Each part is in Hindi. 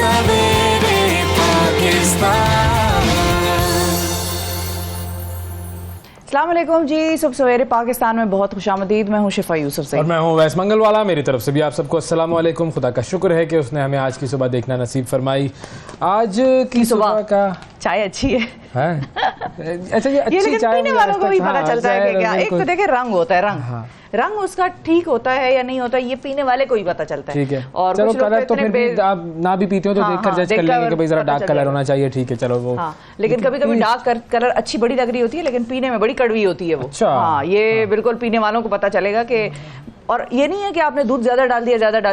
सवेरे पाकिस्तान। अस्सलाम वालेकुम जी, सुबह सवेरे पाकिस्तान में बहुत खुशामदीद। मैं हूँ शिफा यूसुफ से और मैं हूँ वैस मंगलवाला। मेरी तरफ से भी आप सबको अस्सलाम वालेकुम। खुदा का शुक्र है कि उसने हमें आज की सुबह देखना नसीब फरमाई। आज की सुबह का चाय अच्छी है। अच्छा, ये अच्छी लेकिन चाय पीने वालों को भी पता चलता है कि क्या, एक तो देखे रंग होता है, रंग उसका ठीक होता है या नहीं होता है, ये पीने वाले को ही पता चलता है। ठीक है, और चलो कुछ लोग कलर तो इतने फिर भी आप ना भी पीते हो तो देखकर जज कर लेंगे कि भाई जरा डार्क कलर होना चाहिए। ठीक है, चलो वो। लेकिन कभी कभी डार्क कलर अच्छी बड़ी लग रही होती है, लेकिन पीने में बड़ी कड़वी होती है वो। हाँ, ये बिल्कुल पीने वालों को पता चलेगा कि, और ये नहीं है कि आपने दूध ज्यादा डाल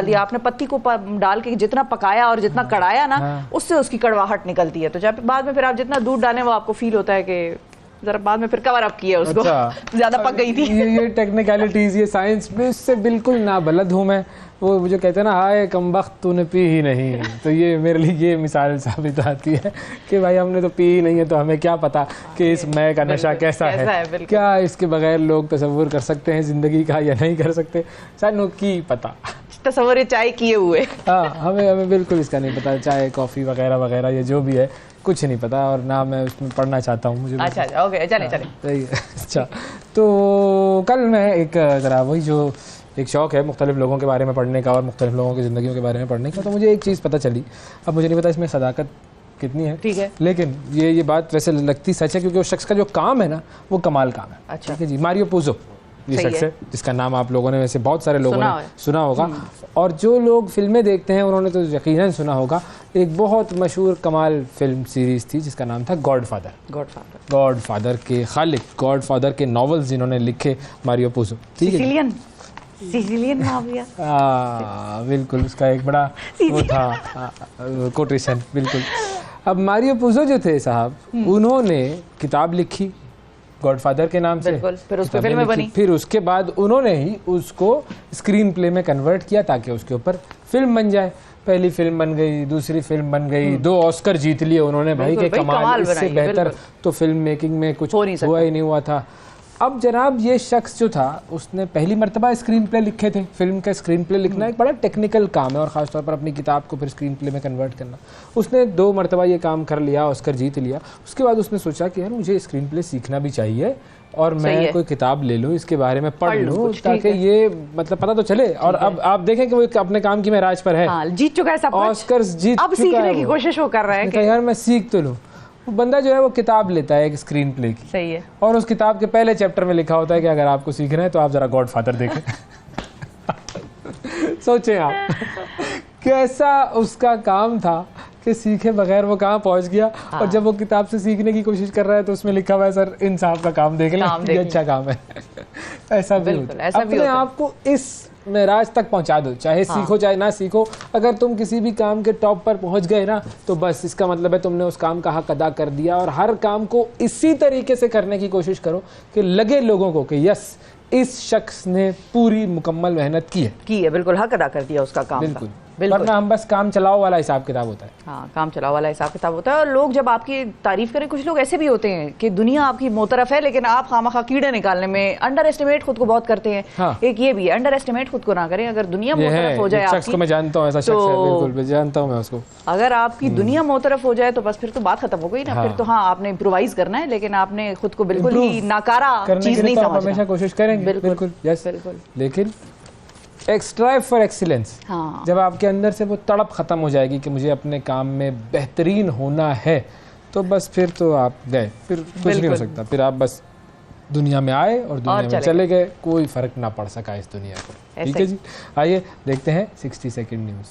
दिया, आपने पत्ती को डाल के जितना पकाया और जितना कढ़ाया ना, उससे उसकी कड़वाहट निकलती है। तो जब बाद में फिर आप जितना दूध डालें वो आपको फील होता है कि जरा बाद में फिर कवर अप किया उसको। अच्छा। ज्यादा पक गई थी। ये टेक्निकलिटीज, ये साइंस में इससे बिल्कुल ना बलद हूँ मैं। वो मुझे कहते हैं ना, हाय कमबख्त तूने पी ही नहीं। तो ये मेरे लिए ये मिसाल साबित आती है कि भाई हमने तो पी ही नहीं है, तो हमें क्या पता कि इस मय का नशा कैसा है। क्या इसके बगैर लोग तसव्वुर कर सकते हैं ज़िंदगी का या नहीं कर सकते, सानू की पता। तसव्वुर चाय किए हुए। हाँ, हमें बिल्कुल इसका नहीं पता। चाय कॉफ़ी वगैरह वगैरह ये जो भी है कुछ नहीं पता, और ना मैं उसमें पढ़ना चाहता हूँ। मुझे अच्छा, ओके, चले। अच्छा, तो कल मैं एक ज़रा वही जो एक शौक़ है मुख्तलिफ लोगों के बारे में पढ़ने का और मुख्तलिफ लोगों की ज़िंदगियों के बारे में पढ़ने का, तो मुझे एक चीज़ पता चली। अब मुझे नहीं पता इसमें सदाकत कितनी है, ठीक है, लेकिन ये बात वैसे लगती सच है, क्योंकि उस शख्स का जो काम है ना वो कमाल काम है। अच्छा, ठीक है जी। मारियो पूजो ये शख्स है जिसका नाम आप लोगों ने वैसे बहुत सारे लोगों ने सुना होगा, और जो लोग फिल्में देखते हैं उन्होंने तो यकीनन सुना होगा। एक बहुत मशहूर कमाल फिल्म सीरीज़ थी जिसका नाम था गॉडफादर के खालिक, गॉडफादर के नॉवेल्स जिन्होंने लिखे मारियो पूजो। ठीक है, सिसिलियन माफिया। बिल्कुल, उसका एक बड़ा वो था कोटेशन, बिल्कुल। अब मारियो पूजो जो थे साहब, उन्होंने किताब लिखी गॉडफादर के नाम से, फिर उस पे फिल्म बनी। फिर उसके बाद उन्होंने ही उसको स्क्रीन प्ले में कन्वर्ट किया ताकि उसके ऊपर फिल्म बन जाए। पहली फिल्म बन गई, दूसरी फिल्म बन गई, 2 ऑस्कर जीत लिए उन्होंने। भाई के कमाल, इससे बेहतर तो फिल्म मेकिंग में कुछ हुआ ही नहीं हुआ था। अब जनाब ये शख्स जो था उसने पहली मर्तबा स्क्रीन प्ले लिखे थे। फिल्म का स्क्रीन प्ले लिखना एक बड़ा टेक्निकल काम है, और ख़ासतौर पर अपनी किताब को फिर स्क्रीन प्ले में कन्वर्ट करना। उसने 2 मर्तबा ये काम कर लिया, ऑस्कर जीत लिया। उसके बाद उसने सोचा कि यार मुझे स्क्रीन प्ले सीखना भी चाहिए, और मैं कोई किताब ले लूँ, इसके बारे में पढ़ लूँ, ताकि ये मतलब पता तो चले। और अब आप देखें कि वो अपने काम की महराज पर है, जीत चुका है सब, ऑस्कर जीत चुका है। अब सीखने की कोशिश वो कर रहा है कि यार मैं सीख तो लूँ। वो बंदा जो है वो किताब लेता है एक स्क्रीन प्ले की, सही है, और उस किताब के पहले चैप्टर में लिखा होता है कि अगर आपको सीखना है तो आप जरा गॉडफादर देखें। सोचें आप कैसा उसका काम था कि सीखे बगैर वो कहाँ पहुंच गया। और जब वो किताब से सीखने की कोशिश कर रहा है तो उसमें लिखा हुआ है सर इन साहब का काम देख लें, ये अच्छा काम है। ऐसा भी अपने आप को इस मेराज तक पहुंचा दो, चाहे सीखो चाहे ना सीखो। अगर तुम किसी भी काम के टॉप पर पहुंच गए ना, तो बस इसका मतलब है तुमने उस काम का हक अदा कर दिया। और हर काम को इसी तरीके से करने की कोशिश करो कि लगे लोगों को कि यस, इस शख्स ने पूरी मुकम्मल मेहनत की है, बिल्कुल हक अदा कर दिया उसका काम। बिल्कुल, वरना हम बस काम चलाओ वाला हिसाब किताब होता है। हाँ, काम चलाओ वाला हिसाब किताब होता है। और लोग जब आपकी तारीफ करें, कुछ लोग ऐसे भी होते हैं कि दुनिया आपकी मोतरफ है, लेकिन आप खामखा कीड़े निकालने में अंडर एस्टिमेट खुद को बहुत करते हैं। हाँ। एक ये भी है, अंडर एस्टिमेट खुद को ना करें। अगर दुनिया मोतरफ हो जाए आपकी, मैं जानता हूँ ऐसा शख्स है, बिल्कुल जानता हूँ मैं उसको। अगर आपकी दुनिया मोतरफ हो जाए तो बस फिर तो बात खत्म हो गई ना। फिर तो हाँ, आपने इम्प्रोवाइज करना है, लेकिन आपने खुद को बिल्कुल ही नाकारा चीज नहीं समझना। हमेशा कोशिश करेंगे, बिल्कुल, लेकिन स्ट्राइव फॉर एक्सीलेंस। जब आपके अंदर से वो तड़प खत्म हो जाएगी कि मुझे अपने काम में बेहतरीन होना है, तो बस फिर तो आप गए, फिर कुछ नहीं हो सकता। फिर आप बस दुनिया में आए और दुनिया में चले गए, कोई फर्क ना पड़ सका इस दुनिया को। ठीक है जी, आइए देखते हैं 60 सेकंड न्यूज़।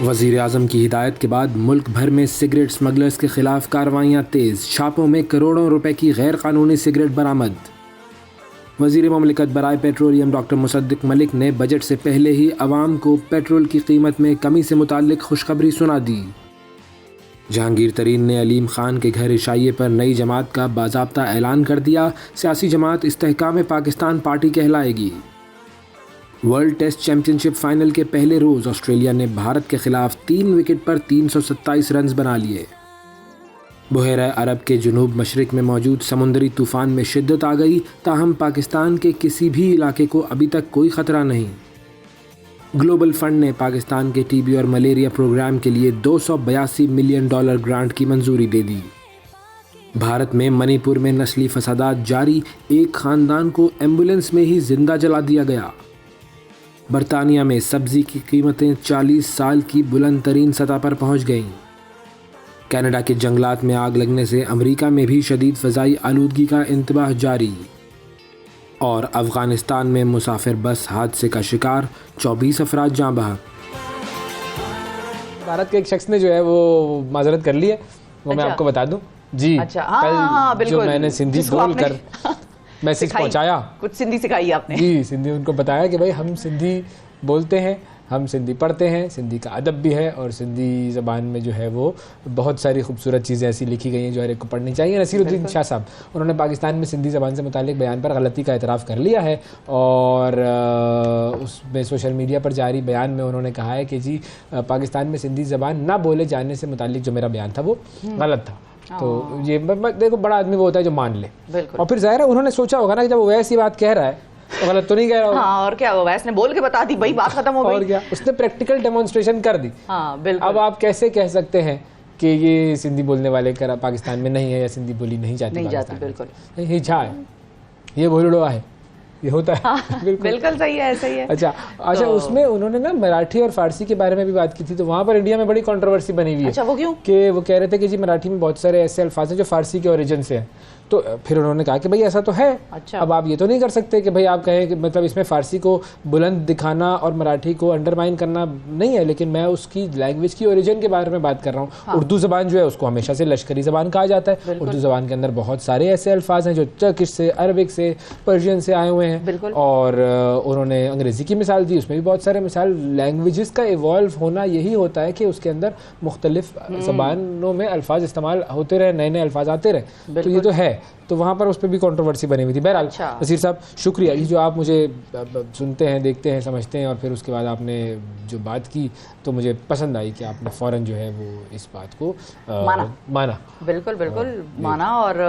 वज़ीर आज़म की हिदायत के बाद मुल्क भर में सिगरेट स्मगलर्स के खिलाफ कार्रवाइयाँ तेज़। छापों में करोड़ों रुपए की गैर कानूनी सिगरेट बरामद। वज़ीर ममलिकत बराए पेट्रोलियम डॉक्टर मुसद्दिक मलिक ने बजट से पहले ही अवाम को पेट्रोल की कीमत में कमी से मुताल्लिक खुशखबरी सुना दी। जहांगीर तरीन ने अलीम खान के घर इशाइये पर नई जमात का बाज़ाब्ता ऐलान कर दिया। सियासी जमात इस्तेहकाम पाकिस्तान पार्टी कहलाएगी। वर्ल्ड टेस्ट चैम्पियनशिप फाइनल के पहले रोज़ ऑस्ट्रेलिया ने भारत के खिलाफ 3 विकेट पर 327 रन बना लिए। बहरा अरब के जुनूब मशरिक में मौजूद समुंदरी तूफ़ान में शिद्दत आ गई, ताहम पाकिस्तान के किसी भी इलाके को अभी तक कोई ख़तरा नहीं। ग्लोबल फंड ने पाकिस्तान के टीबी और मलेरिया प्रोग्राम के लिए $282 मिलियन ग्रांट की मंजूरी दे दी। भारत में मणिपुर में नस्ली फसादात जारी, एक खानदान को एम्बुलेंस में ही जिंदा जला दिया गया। बरतानिया में सब्जी की कीमतें 40 साल की बुलंद तरीन सतह पर पहुंच गईं। कनाडा के जंगलात में आग लगने से अमेरिका में भी शदीद फ़ज़ाई आलूदगी का इंतबाह जारी। और अफ़गानिस्तान में मुसाफिर बस हादसे का शिकार, 24 अफराद जाँ बहक। भारत के एक शख्स ने जो है वो माजरत कर ली है, वो मैं आपको बता दूं जी। अच्छा, कल जो मैंने सिंधी बोल कर मैसेज पहुंचाया, कुछ सिंधी सिखाई आपने जी, सिंधी उनको बताया कि भाई हम सिंधी बोलते हैं, हम सिंधी पढ़ते हैं, सिंधी का अदब भी है और सिंधी ज़बान में जो है वो बहुत सारी खूबसूरत चीज़ें ऐसी लिखी गई हैं जो हर एक को पढ़नी चाहिए। नसीरुद्दीन शाह साहब, उन्होंने पाकिस्तान में सिंधी ज़बान से मुतालिक बयान पर गलती का एतराफ़ कर लिया है और उसमें सोशल मीडिया पर जारी बयान में उन्होंने कहा है कि जी पाकिस्तान में सिंधी ज़बान ना बोले जाने से मुतालिक जो मेरा बयान था वो गलत था। तो ये देखो, बड़ा आदमी वो होता है जो मान ले, और फिर ज़ाहिर है उन्होंने सोचा होगा ना कि जब वो ऐसी बात कह रहा है तो गलत तो नहीं कह रहा होगा। हाँ, और क्या, वो वैसे ने बोल के बता दी, भाई बात खत्म हो गई। और क्या, उसने प्रैक्टिकल डेमोन्स्ट्रेशन कर दी। हाँ, बिल्कुल। अब आप कैसे कह सकते हैं कि ये सिंधी बोलने वाले पाकिस्तान में नहीं है या सिंधी बोली नहीं जाती? नहीं जाती, बिल्कुल नहीं, छा है, ये बोलड़ो है, ये होता है। हाँ, बिल्कुल सही है, सही है। अच्छा, उसमें उन्होंने ना मराठी और फारसी के बारे में भी बात की थी, तो वहाँ पर इंडिया में बड़ी कंट्रोवर्सी बनी हुई है। अच्छा, वो क्यों? कि वो कह रहे थे कि जी मराठी में बहुत सारे ऐसे अल्फाज हैं जो फारसी के ओरिजिन से हैं। तो फिर उन्होंने कहा कि भाई ऐसा तो है। अच्छा। अब आप ये तो नहीं कर सकते कि भाई आप कहें कि मतलब इसमें फारसी को बुलंद दिखाना और मराठी को अंडरमाइन करना नहीं है, लेकिन मैं उसकी लैंग्वेज की ओरिजिन के बारे में बात कर रहा हूँ। हाँ। उर्दू ज़बान जो है उसको हमेशा से लश्करी ज़बान कहा जाता है। उर्दू ज़बान के अंदर बहुत सारे ऐसे अल्फाज हैं जो टर्किश से, अरबिक से, पर्शियन से आए हुए हैं। और उन्होंने अंग्रेज़ी की मिसाल दी, उसमें भी बहुत सारे मिसाल। लैंग्वेजेस का इवॉल्व होना यही होता है कि उसके अंदर मुख्तलिफ ज़बानों में अल्फाज इस्तेमाल होते रहे, नए नए अल्फाज आते रहे। तो ये तो है, तो वहाँ पर उस पर भी कंट्रोवर्सी बनी हुई थी। बहरहाल नसीर साहब, शुक्रिया जी जो आप मुझे सुनते हैं, देखते हैं, समझते हैं, और फिर उसके बाद आपने जो बात की तो मुझे पसंद आई कि आपने फ़ौरन जो है वो इस बात को माना। बिल्कुल बिल्कुल माना। और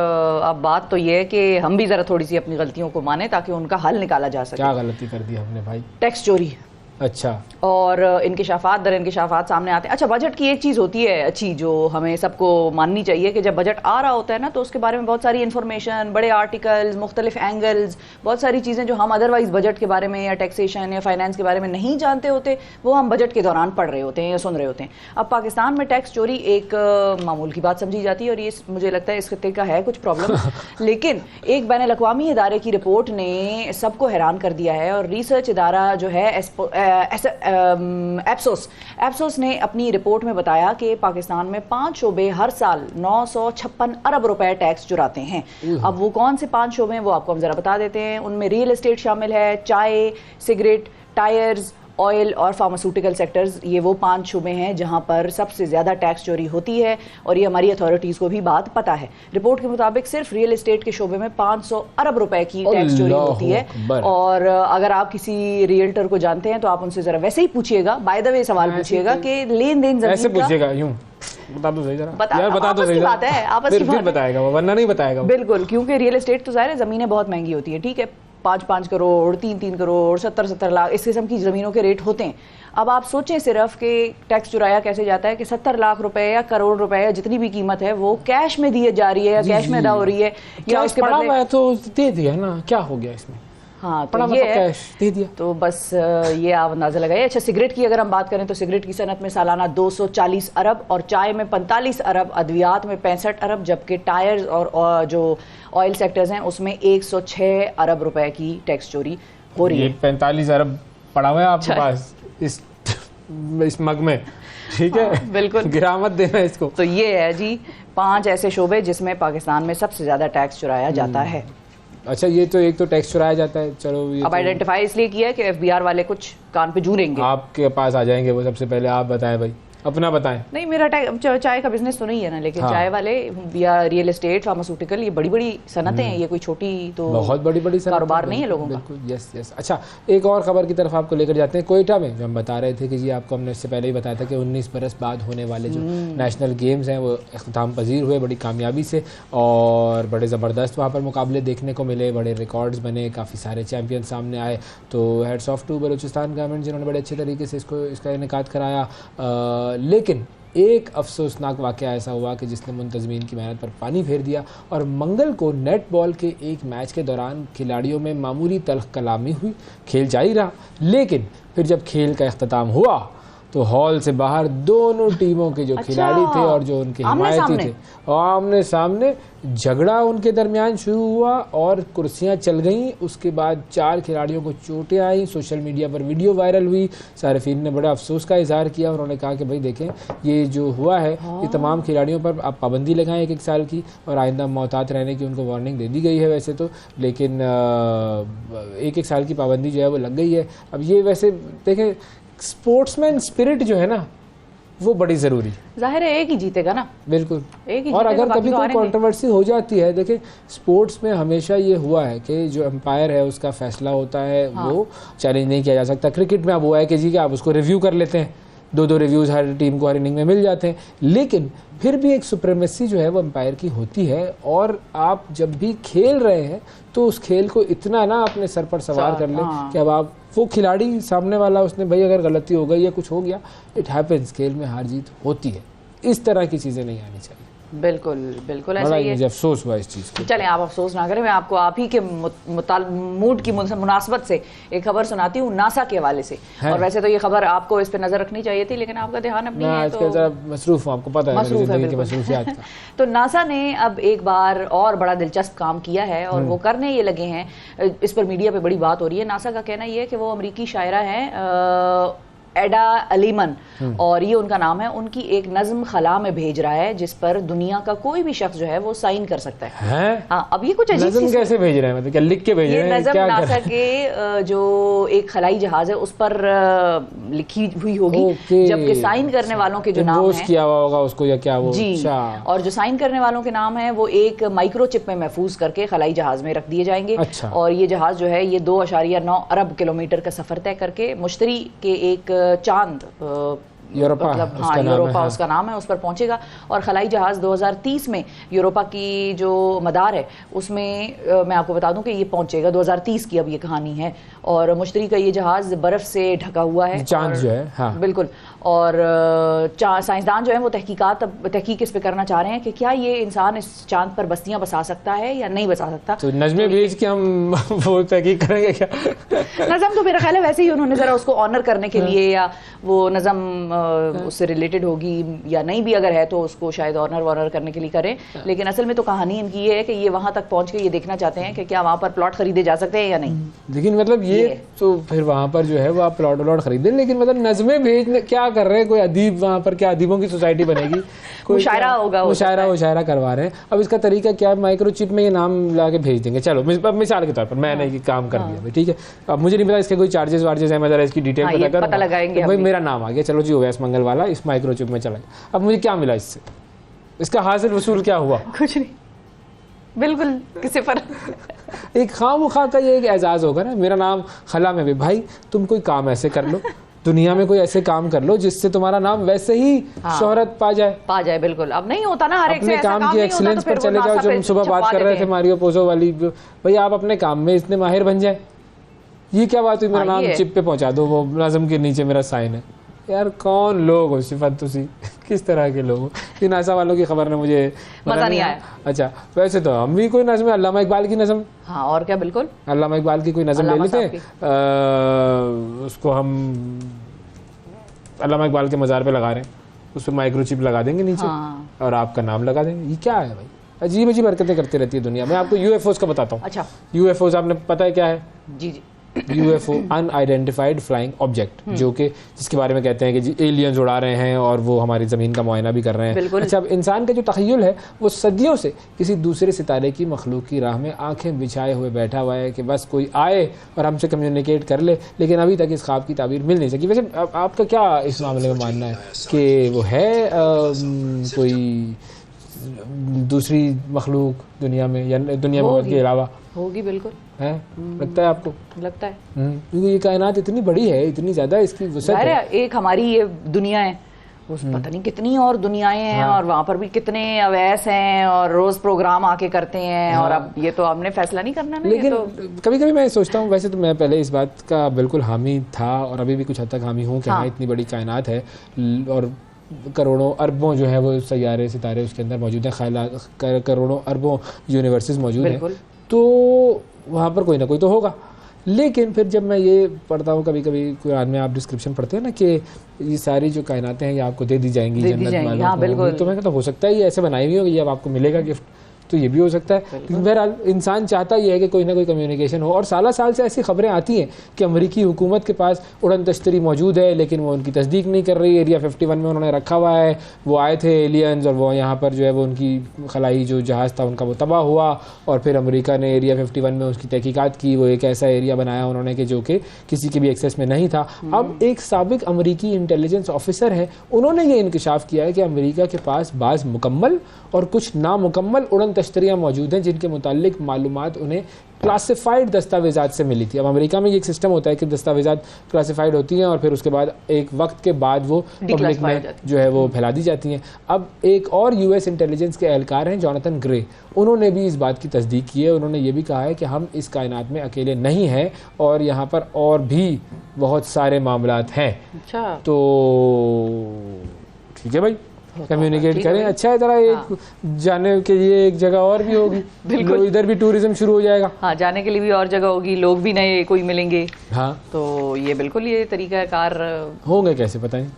अब बात तो ये है कि हम भी ज़रा थोड़ी सी अपनी गलतियों को माने ताकि उनका हल निकाला जा सके। क्या गलती कर दी हमने भाई? टैक्स चोरी। अच्छा। और इंकिशाफात दर इंकिशाफात सामने आते हैं। अच्छा, बजट की एक चीज़ होती है अच्छी जो हमें सबको माननी चाहिए कि जब बजट आ रहा होता है ना तो उसके बारे में बहुत सारी इन्फॉर्मेशन, बड़े आर्टिकल्स, मुख्तलिफ एंगल्स, बहुत सारी चीज़ें जो हम अदरवाइज़ बजट के बारे में या टैक्सेशन या फाइनेंस के बारे में नहीं जानते होते वो हम बजट के दौरान पढ़ रहे होते हैं या सुन रहे होते हैं। अब पाकिस्तान में टैक्स चोरी एक मामूल की बात समझी जाती है और ये मुझे लगता है इस खित्ते का है कुछ प्रॉब्लम लेकिन एक बैन अल-अक़वामी इदारे की रिपोर्ट ने सबको हैरान कर दिया है। और रिसर्च इदारा जो है एप्सोस ने अपनी रिपोर्ट में बताया कि पाकिस्तान में 5 शोबे हर साल 956 अरब रुपए टैक्स चुराते हैं। अब वो कौन से 5 शोबे हैं वो आपको हम जरा बता देते हैं। उनमें रियल एस्टेट शामिल है, चाय, सिगरेट, टायर्स, ऑयल और फार्मास्यूटिकल सेक्टर्स। ये वो 5 शोबे हैं जहां पर सबसे ज़्यादा टैक्स चोरी होती है और ये हमारी अथॉरिटीज़ को भी बात पता है। रिपोर्ट के मुताबिक सिर्फ रियल एस्टेट के शोबे में 500 अरब रुपए की टैक्स चोरी होती है। और अगर आप किसी रियल्टर को जानते हैं तो आप उनसे ज़रा वैसे ही पूछिएगा, बाय द वे सवाल पूछिएगा कि लेन देन ऐसे पूछिएगा, यूं बता दो सही जरा, यार बता दो सही, बात है आपस की बात, बताएगा वो, वरना नहीं बताएगा। बिल्कुल, क्योंकि रियल एस्टेट तो ज़ाहिर है ज़मीनें बहुत महंगी होती है, ठीक है, 5-5 करोड़, 3-3 करोड़, 70-70 लाख इस किस्म की ज़मीनों के रेट होते हैं। अब आप सोचें सिर्फ कि टैक्स चुराया कैसे जाता है कि 70 लाख रुपए या करोड़ रुपए या जितनी भी कीमत है वो कैश में दी जा रही है या कैश में अदा हो रही है या उसके बदले तो दे दिया ना, क्या हो गया इसमें? हाँ, तो ये कैश दे दिया। तो बस ये आप अंदाज़ा लगाइए। अच्छा, सिगरेट की अगर हम बात करें तो सिगरेट की सनत में सालाना 240 अरब और चाय में 45 अरब, अद्वियात में 65 अरब, जबकि टायर्स और जो ऑयल सेक्टर्स हैं उसमें 106 अरब रुपए की टैक्स चोरी हो रही है। 45 अरब पड़ा हुआ है आपके पास इस मग में, ठीक है? हाँ, बिल्कुल, गिरामत देना इसको। तो ये है जी 5 ऐसे शोबे जिसमें पाकिस्तान में सबसे ज़्यादा टैक्स चुराया जाता है। अच्छा, ये तो एक तो टैक्स चुराया जाता है, चलो ये अब आइडेंटिफाई इसलिए किया कि एफबीआर वाले कुछ कान पे जूरेंगे, आपके पास आ जाएंगे वो। सबसे पहले आप बताएं भाई, अपना बताएं। नहीं, मेरा चाय का बिजनेस तो नहीं है ना, लेकिन हाँ। चाय वाले या रियल एस्टेट, फार्मास्यूटिकल, ये बड़ी बड़ी सनतें हैं, ये कोई छोटी तो बहुत बड़ी बड़ी कारोबार नहीं है लोगों का। बिल्कुल, यस यस। अच्छा, एक और खबर की तरफ आपको लेकर जाते हैं। कोयटा में जो हम बता रहे थे कि जी आपको हमने इससे पहले ही बताया था कि 19 बरस बाद होने वाले जो नेशनल गेम्स हैं वो इख्तिताम पजीर हुए बड़ी कामयाबी से, और बड़े ज़बरदस्त वहाँ पर मुकाबले देखने को मिले, बड़े रिकॉर्ड्स बने, काफ़ी सारे चैम्पियन सामने आए। तो heads off to Balochistan government जिन्होंने बड़े अच्छे तरीके से इसका इनेकाद कराया। लेकिन एक अफसोसनाक वाक़या ऐसा हुआ कि जिसने मुंतज़मीन की मेहनत पर पानी फेर दिया, और मंगल को नेट बॉल के एक मैच के दौरान खिलाड़ियों में मामूली तल्ख़ कलामी हुई। खेल जारी रहा, लेकिन फिर जब खेल का इख्तिताम हुआ तो हॉल से बाहर दोनों टीमों के जो खिलाड़ी थे और जो उनके हिमायती थे, आमने सामने झगड़ा उनके दरमियान शुरू हुआ और कुर्सियां चल गईं। उसके बाद 4 खिलाड़ियों को चोटें आईं, सोशल मीडिया पर वीडियो वायरल हुई। सारिफीन ने बड़ा अफसोस का इजहार किया, उन्होंने कहा कि भाई देखें, ये जो हुआ है ये तमाम खिलाड़ियों पर आप पाबंदी लगाएं 1-1 साल की, और आइंदा मोहतात रहने की उनको वार्निंग दे दी गई है वैसे तो, लेकिन 1-1 साल की पाबंदी जो है वो लग गई है। अब ये वैसे देखें, स्पोर्ट्समैन स्पिरिट जो है ना वो बड़ी ज़रूरी है। जाहिर है एक ही जीतेगा ना, बिल्कुल। एक ही और जीतेगा, अगर कभी कोई कंट्रोवर्सी हो जाती है, देखिए स्पोर्ट्स में हमेशा ये हुआ है कि जो एम्पायर है उसका फैसला होता है, हाँ। वो चैलेंज नहीं किया जा सकता। क्रिकेट में अब हुआ है कि जी कि आप उसको रिव्यू कर लेते हैं, 2-2 रिव्यूज़ हर टीम को हर इनिंग में मिल जाते हैं, लेकिन फिर भी एक सुप्रीमेसी जो है वो एम्पायर की होती है। और आप जब भी खेल रहे हैं तो उस खेल को इतना ना अपने सर पर सवार कर लें कि अब आप वो खिलाड़ी सामने वाला उसने भाई अगर गलती हो गई या कुछ हो गया, इट हैपेंस, खेल में हार जीत होती है, इस तरह की चीज़ें नहीं आनी चाहिए। बिल्कुल बिल्कुल ऐसा ही है। मुझे अफसोस हुआ इस चीज़ को। चलें, आप अफसोस ना करें, मैं आपको आप ही के मूड की मुनासबत से एक खबर सुनाती हूँ नासा के हवाले से। और वैसे तो ये खबर आपको इस पे नज़र रखनी चाहिए थी, लेकिन आपका ध्यान अब नहीं है, तो जरा मसरूफ हूं, आपको पता है मेरी ज़िंदगी की मसरूफियात का। तो नासा ने अब एक बार और बड़ा दिलचस्प काम किया है, और वो करने ये लगे हैं, इस पर मीडिया पे बड़ी बात हो रही है। नासा का कहना ये है कि वो अमरीकी शायरा हैं एडा अलीमन, और ये उनका नाम है, उनकी एक नज्म खला में भेज रहा है जिस पर दुनिया का कोई भी शख्स जो है वो साइन कर सकता है। हाँ, अब ये कुछ अजीब नज्म कैसे भेज रहे हैं, मतलब क्या लिख के भेज रहे हैं? नज्म नासा के जो एक खलाई जहाज है उस पर लिखी हुई होगी, जबकि साइन करने वालों के जो नाम है किया हुआ होगा उसको, या क्या वो जी, और जो साइन करने वालों के नाम है वो एक माइक्रोचिप में महफूज करके खलाई जहाज में रख दिए जाएंगे। अच्छा। और ये जहाज जो है ये 2.9 अरब किलोमीटर का सफर तय करके मुश्तरी के एक चांद यूरोपा, मतलब हाँ यूरोपा उसका नाम है, उस पर पहुंचेगा। और खलाई जहाज 2030 में यूरोपा की जो मदार है उसमें मैं आपको बता दूं कि ये पहुंचेगा 2030 की अब ये कहानी है। और मुश्तरी का ये जहाज बर्फ से ढका हुआ है, चांद जो है, हाँ बिल्कुल। और साइंसदान जो है वो तहकीक इस पे करना चाह रहे हैं कि क्या ये इंसान इस चांद पर बस्तियां बसा सकता है या नहीं बसा सकता। तो नज़्में भेज के हम वो तहकीक करेंगे क्या? नज़म तो मेरा ख्याल है वैसे ही उन्होंने जरा उसको ऑनर करने के लिए, या वो नज़म उससे रिलेटेड होगी या नहीं भी अगर है तो उसको शायद ऑनर करने के लिए करें। लेकिन असल में तो कहानी इनकी ये है कि ये वहां तक पहुंच के ये देखना चाहते हैं कि क्या वहां पर प्लॉट खरीदे जा सकते हैं या नहीं। लेकिन मतलब ये तो फिर वहां पर जो है वो आप प्लॉट खरीदें, लेकिन मतलब नज़में भेजने क्या कर रहे हैं? कोई अदीब वहां पर, क्या अदीबों की सोसाइटी बनेगी? मुशायरा होगा, मुशायरा करवा रहे हैं। अब इसका तरीका क्या है? माइक्रोचिप में ये नाम ला के भेज देंगे। चलो मिसाल के तौर पर मैंने ये काम कर दिया, ठीक है। अब मुझे नहीं पता इसके कोई चार्जेस वार्जेस है, मैं जरा इसकी डिटेल पता लगाएंगे। भाई मेरा नाम आ गया, चलो जी हो गया मंगल वाला, इस माइक्रोचिप में चला गया। अब मुझे क्या मिला इससे? इसका हासिल वसूल क्या हुआ? कुछ नहीं, बिल्कुल किसी पर एक खामखा का ये एक एजाज होगा ना, मेरा नाम खला में भी। भाई तुम कोई काम ऐसे कर लो, दुनिया में कोई ऐसे काम कर लो जिससे तुम्हारा नाम वैसे ही शोहरत पा जाए। बिल्कुल। अब नहीं होता ना हर एक से अपने काम की एक्सीलेंस पर चले जाओ। जो हम सुबह बात कर रहे थे मारियो पोजो वाली, भाई आप अपने काम में इतने माहिर बन जाए। ये क्या बात हुई? मेरा नाम चिप पे पहुंचा दो, वो नज़म के नीचे मेरा साइन है। यार कौन लोग हो सिफत, तुसी किस तरह के लोग हो? इन नासा वालों की खबर ने मुझे मजा नहीं आया। अच्छा, वैसे तो हम भी कोई नज़म, अल्लामा इकबाल की नज़म, हाँ और क्या, बिल्कुल अल्लामा इकबाल की कोई नज़म ले लेते हैं, उसको हम अल्लामा इकबाल के मज़ार पे लगा रहे हैं, उस पर माइक्रोचिप लगा देंगे नीचे, और आपका नाम लगा देंगे। ये क्या है भाई? अजीब अजीब हरकतें करती रहती है दुनिया में। आपको यूएफओज का बताता हूँ। अच्छा, यूएफओज आपने पता है क्या है? जी जी, UFO अनआइडेंटिफाइड फ्लाइंग ऑब्जेक्ट, जो कि जिसके बारे में कहते हैं कि जी एलियंस उड़ा रहे हैं और वो हमारी ज़मीन का मुआयना भी कर रहे हैं। अच्छा, अब इंसान का जो तख़य्युल है वो सदियों से किसी दूसरे सितारे की मखलूक की राह में आंखें बिछाए हुए बैठा हुआ है कि बस कोई आए और हमसे कम्युनिकेट कर ले, लेकिन अभी तक इस ख्वाब की ताबीर मिल नहीं सकी। वैसे आपका क्या इस मामले में मानना है कि वो है कोई दूसरी मखलूक दुनिया में या दुनिया में के अलावा? होगी, बिल्कुल है। लगता है आपको? लगता है, क्योंकि ये कायनात इतनी बड़ी है, इतनी ज्यादा इसकी वसअत है। एक हमारी ये दुनिया है, पता नहीं कितनी और दुनियाएं हैं। हाँ। और वहाँ पर भी कितने अवैस हैं और रोज प्रोग्राम आके करते हैं। हाँ। और अब ये तो आपने फैसला नहीं करना ना। लेकिन तो कभी कभी मैं सोचता हूँ, वैसे तो मैं पहले इस बात का बिल्कुल हामी था और अभी भी कुछ हद तक हामी हूँ कि हाँ इतनी बड़ी कायनात है और करोड़ों अरबों जो है वो सैयारे सितारे उसके अंदर मौजूद हैं, करोड़ों अरबों यूनिवर्सेस मौजूद हैं, तो वहाँ पर कोई ना कोई तो होगा। लेकिन फिर जब मैं ये पढ़ता हूँ, कभी कभी कुरान में आप डिस्क्रिप्शन पढ़ते हैं ना कि ये सारी जो कायनातें हैं ये आपको दे दी जाएंगी जन्नत वालों को, तो मैं कहता हो सकता है ये ऐसे बनाई हुई होगी, ये अब आपको मिलेगा गिफ्ट, तो ये भी हो सकता है। लेकिन बहरहाल इंसान चाहता ही है कि कोई ना कोई कम्युनिकेशन हो। और साल से ऐसी खबरें आती हैं कि अमेरिकी हुकूमत के पास उड़न तश्तरी मौजूद है, लेकिन वो उनकी तस्दीक नहीं कर रही। एरिया 51 में उन्होंने रखा हुआ है, वो आए थे एलियंस और वो यहाँ पर जो है वो उनकी खलाई जो जहाज़ था उनका वो तबाह हुआ, और फिर अमेरिका ने एरिया 51 में उसकी तहकीकात की। वो एक ऐसा एरिया बनाया उन्होंने कि जो कि किसी के भी एक्सेस में नहीं था। अब एक साबिक अमेरिकी इंटेलिजेंस ऑफिसर है, उन्होंने ये इंकशाफ किया है कि अमेरिका के पास बाज़ मुकम्मल और कुछ नामुकम्मल उड़न तश्तरियाँ मौजूद हैं जिनके मुतालिक मालूमात उन्हें क्लासिफाइड दस्तावेज़ात से मिली थी। अब अमेरिका में ये एक सिस्टम होता है कि दस्तावेज़ात क्लासिफाइड होती हैं और फिर उसके बाद एक वक्त के बाद वो पब्लिक में जो है वो फैला दी जाती हैं। अब एक और US इंटेलिजेंस के एहलकार हैं जोनाथन ग्रे, उन्होंने भी इस बात की तस्दीक की है। उन्होंने ये भी कहा है कि हम इस कायनात में अकेले नहीं हैं और यहाँ पर और भी बहुत सारे मामलात हैं। अच्छा, तो ठीक है भाई, कम्युनिकेट करें। अच्छा है, जरा एक जाने के लिए एक जगह और भी होगी, बिल्कुल इधर भी टूरिज्म शुरू हो जाएगा। हाँ, जाने के लिए भी और जगह होगी, लोग भी नए कोई मिलेंगे। हाँ, तो ये बिल्कुल ये तरीका कार होंगे, कैसे पता नहीं,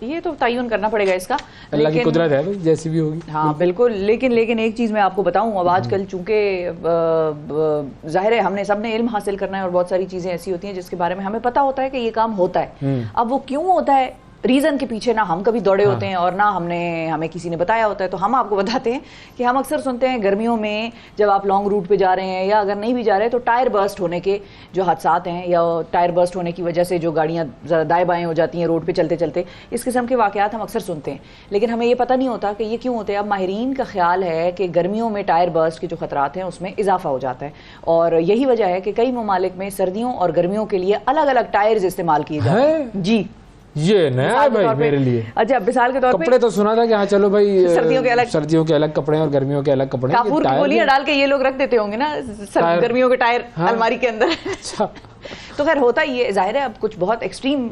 ये तो तय करना पड़ेगा इसका। अल्लाह की कुदरत है भाई, जैसी भी होगी। हाँ बिल्कुल, लेकिन एक चीज़ मैं आपको बताऊं, अब आजकल चूंकि जाहिर है हमने सबने इल्म हासिल करना है और बहुत सारी चीज़ें ऐसी होती हैं जिसके बारे में हमें पता होता है कि ये काम होता है। अब वो क्यों होता है, रीज़न के पीछे ना हम कभी दौड़े होते हैं और ना हमें किसी ने बताया होता है। तो हम आपको बताते हैं कि हम अक्सर सुनते हैं गर्मियों में जब आप लॉन्ग रूट पे जा रहे हैं या अगर नहीं भी जा रहे तो टायर बर्स्ट होने के जो हादसात हैं या टायर बर्स्ट होने की वजह से जो गाड़ियाँ ज़रा दाएँ बाएँ हो जाती हैं रोड पे चलते चलते, इस किस्म के वाक़यात हम अक्सर सुनते हैं, लेकिन हमें ये पता नहीं होता कि ये क्यों होते हैं। अब माहिरीन का ख्याल है कि गर्मियों में टायर बर्स्ट के जो खतरात हैं उसमें इजाफा हो जाता है और यही वजह है कि कई ममालिक में सर्दियों और गर्मियों के लिए अलग अलग टायर्स इस्तेमाल किए जाते हैं। जी, ये नया है भाई मेरे लिए। अच्छा, मिसाल के तौर पे कपड़े तो सुना था कि हाँ चलो भाई सर्दियों के अलग कपड़े और गर्मियों के अलग कपड़े, काफूर की गोलियां डाल के ये लोग रख देते होंगे ना गर्मियों के टायर अलमारी के अंदर। अच्छा, तो खैर होता ही है, जाहिर है अब कुछ बहुत एक्सट्रीम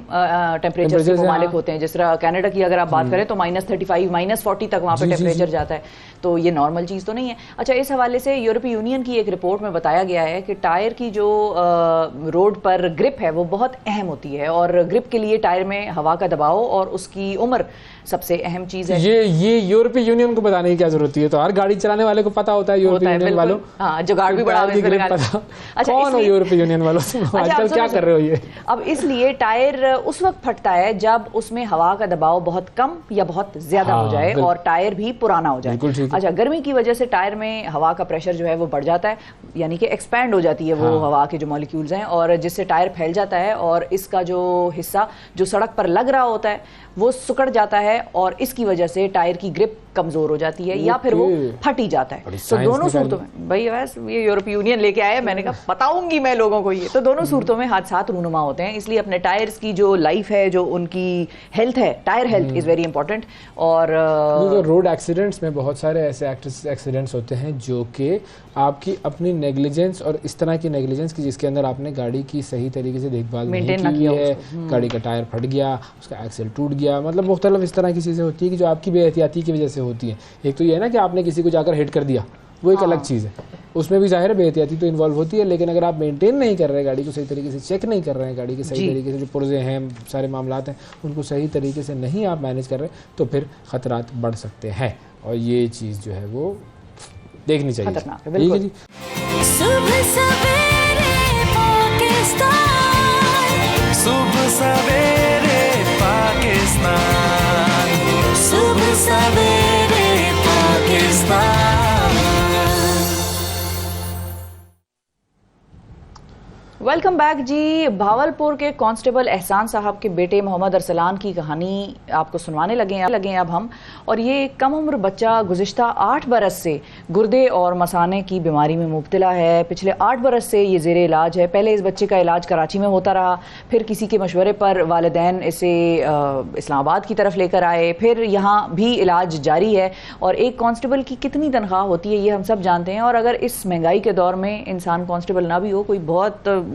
टेम्परेचर के ममालिक होते हैं, जिस तरह कनाडा की अगर आप बात करें तो -35 -40 तक वहाँ पे टेम्परेचर जाता है, तो ये नॉर्मल चीज़ तो नहीं है। अच्छा, इस हवाले से यूरोपीय यूनियन की एक रिपोर्ट में बताया गया है कि टायर की जो रोड पर ग्रिप है वो बहुत अहम होती है और ग्रिप के लिए टायर में हवा का दबाव और उसकी उम्र सबसे अहम चीज़ है। ये यूरोपीय यूनियन को बताने की क्या जरूरत है, तो हर गाड़ी चलाने वाले को पता होता है यूरोपीय यूनियन वालों। हाँ, जुगाड़ भी बड़ा अच्छा, कौन है यूरोपीय यूनियन वालों? आजकल क्या कर रहे हो ये? अब इसलिए टायर उस वक्त फटता है जब उसमें हवा का दबाव बहुत कम या बहुत ज्यादा हो जाए और टायर भी पुराना हो जाए। अच्छा, गर्मी की वजह से टायर में हवा का प्रेशर जो है वो बढ़ जाता है, यानी कि एक्सपैंड हो जाती है वो हवा के जो मॉलिक्यूल्स हैं और जिससे टायर फैल जाता है और इसका जो हिस्सा जो सड़क पर लग रहा होता है वो सिकुड़ जाता है और इसकी वजह से टायर की ग्रिप कमजोर हो जाती है या फिर वो फट ही जाता है। तो दोनों सूरतों में भाई वैसे ये यूरोपीय यूनियन लेके आया, मैंने कहा बताऊंगी मैं लोगों को ये, तो दोनों सूरतों में हादसात रूनुमा होते हैं। इसलिए अपने टायर्स की जो लाइफ है, जो उनकी हेल्थ है, tyre health is very important. और रोड एक्सीडेंट्स में बहुत सारे ऐसे एक्सीडेंट्स होते हैं जो कि आपकी अपनी नेग्लिजेंस और इस तरह की नेग्लिजेंस की जिसके अंदर आपने गाड़ी की सही तरीके से देखभाल नहीं की है, गाड़ी का टायर फट गया, उसका एक्सेल टूट गया, मतलब मुख्तलिफ इस तरह की चीज़ें होती है कि जो आपकी बेहतियाती की वजह से होती है। एक तो ये है ना कि आपने किसी को जाकर हिट कर दिया, वो एक अलग चीज़ है, उसमें भी जाहिर है बेहतियाती तो इन्वॉल्व होती है, लेकिन अगर आप मेंटेन नहीं कर रहे गाड़ी को सही तरीके से, चेक नहीं कर रहे हैं गाड़ी के सही तरीके से, जो पुर्जे हैं सारे मामलात हैं उनको सही तरीके से नहीं आप मैनेज कर रहे, तो फिर ख़तरात बढ़ सकते हैं और ये चीज़ जो है वो देखनी चाहिए। खतरनाक है बिल्कुल। पाकिस्तान, सुबह सवेरे पाकिस्तान, सुबह सवेरे पाकिस्तान। वेलकम बैक जी। भावलपुर के कांस्टेबल एहसान साहब के बेटे मोहम्मद अरसलान की कहानी आपको सुनवाने लगे हैं अब हम। और ये कम उम्र बच्चा गुज़िश्ता 8 बरस से गुर्दे और मसाने की बीमारी में मुब्तला है। पिछले 8 बरस से ये ज़ेरे इलाज है। पहले इस बच्चे का इलाज कराची में होता रहा, फिर किसी के मशवरे पर वालिदैन इसे इस्लामाबाद की तरफ लेकर आए, फिर यहाँ भी इलाज जारी है। और एक कांस्टेबल की कितनी तनख्वाह होती है ये हम सब जानते हैं। और अगर इस महंगाई के दौर में इंसान कांस्टेबल ना भी हो, कोई बहुत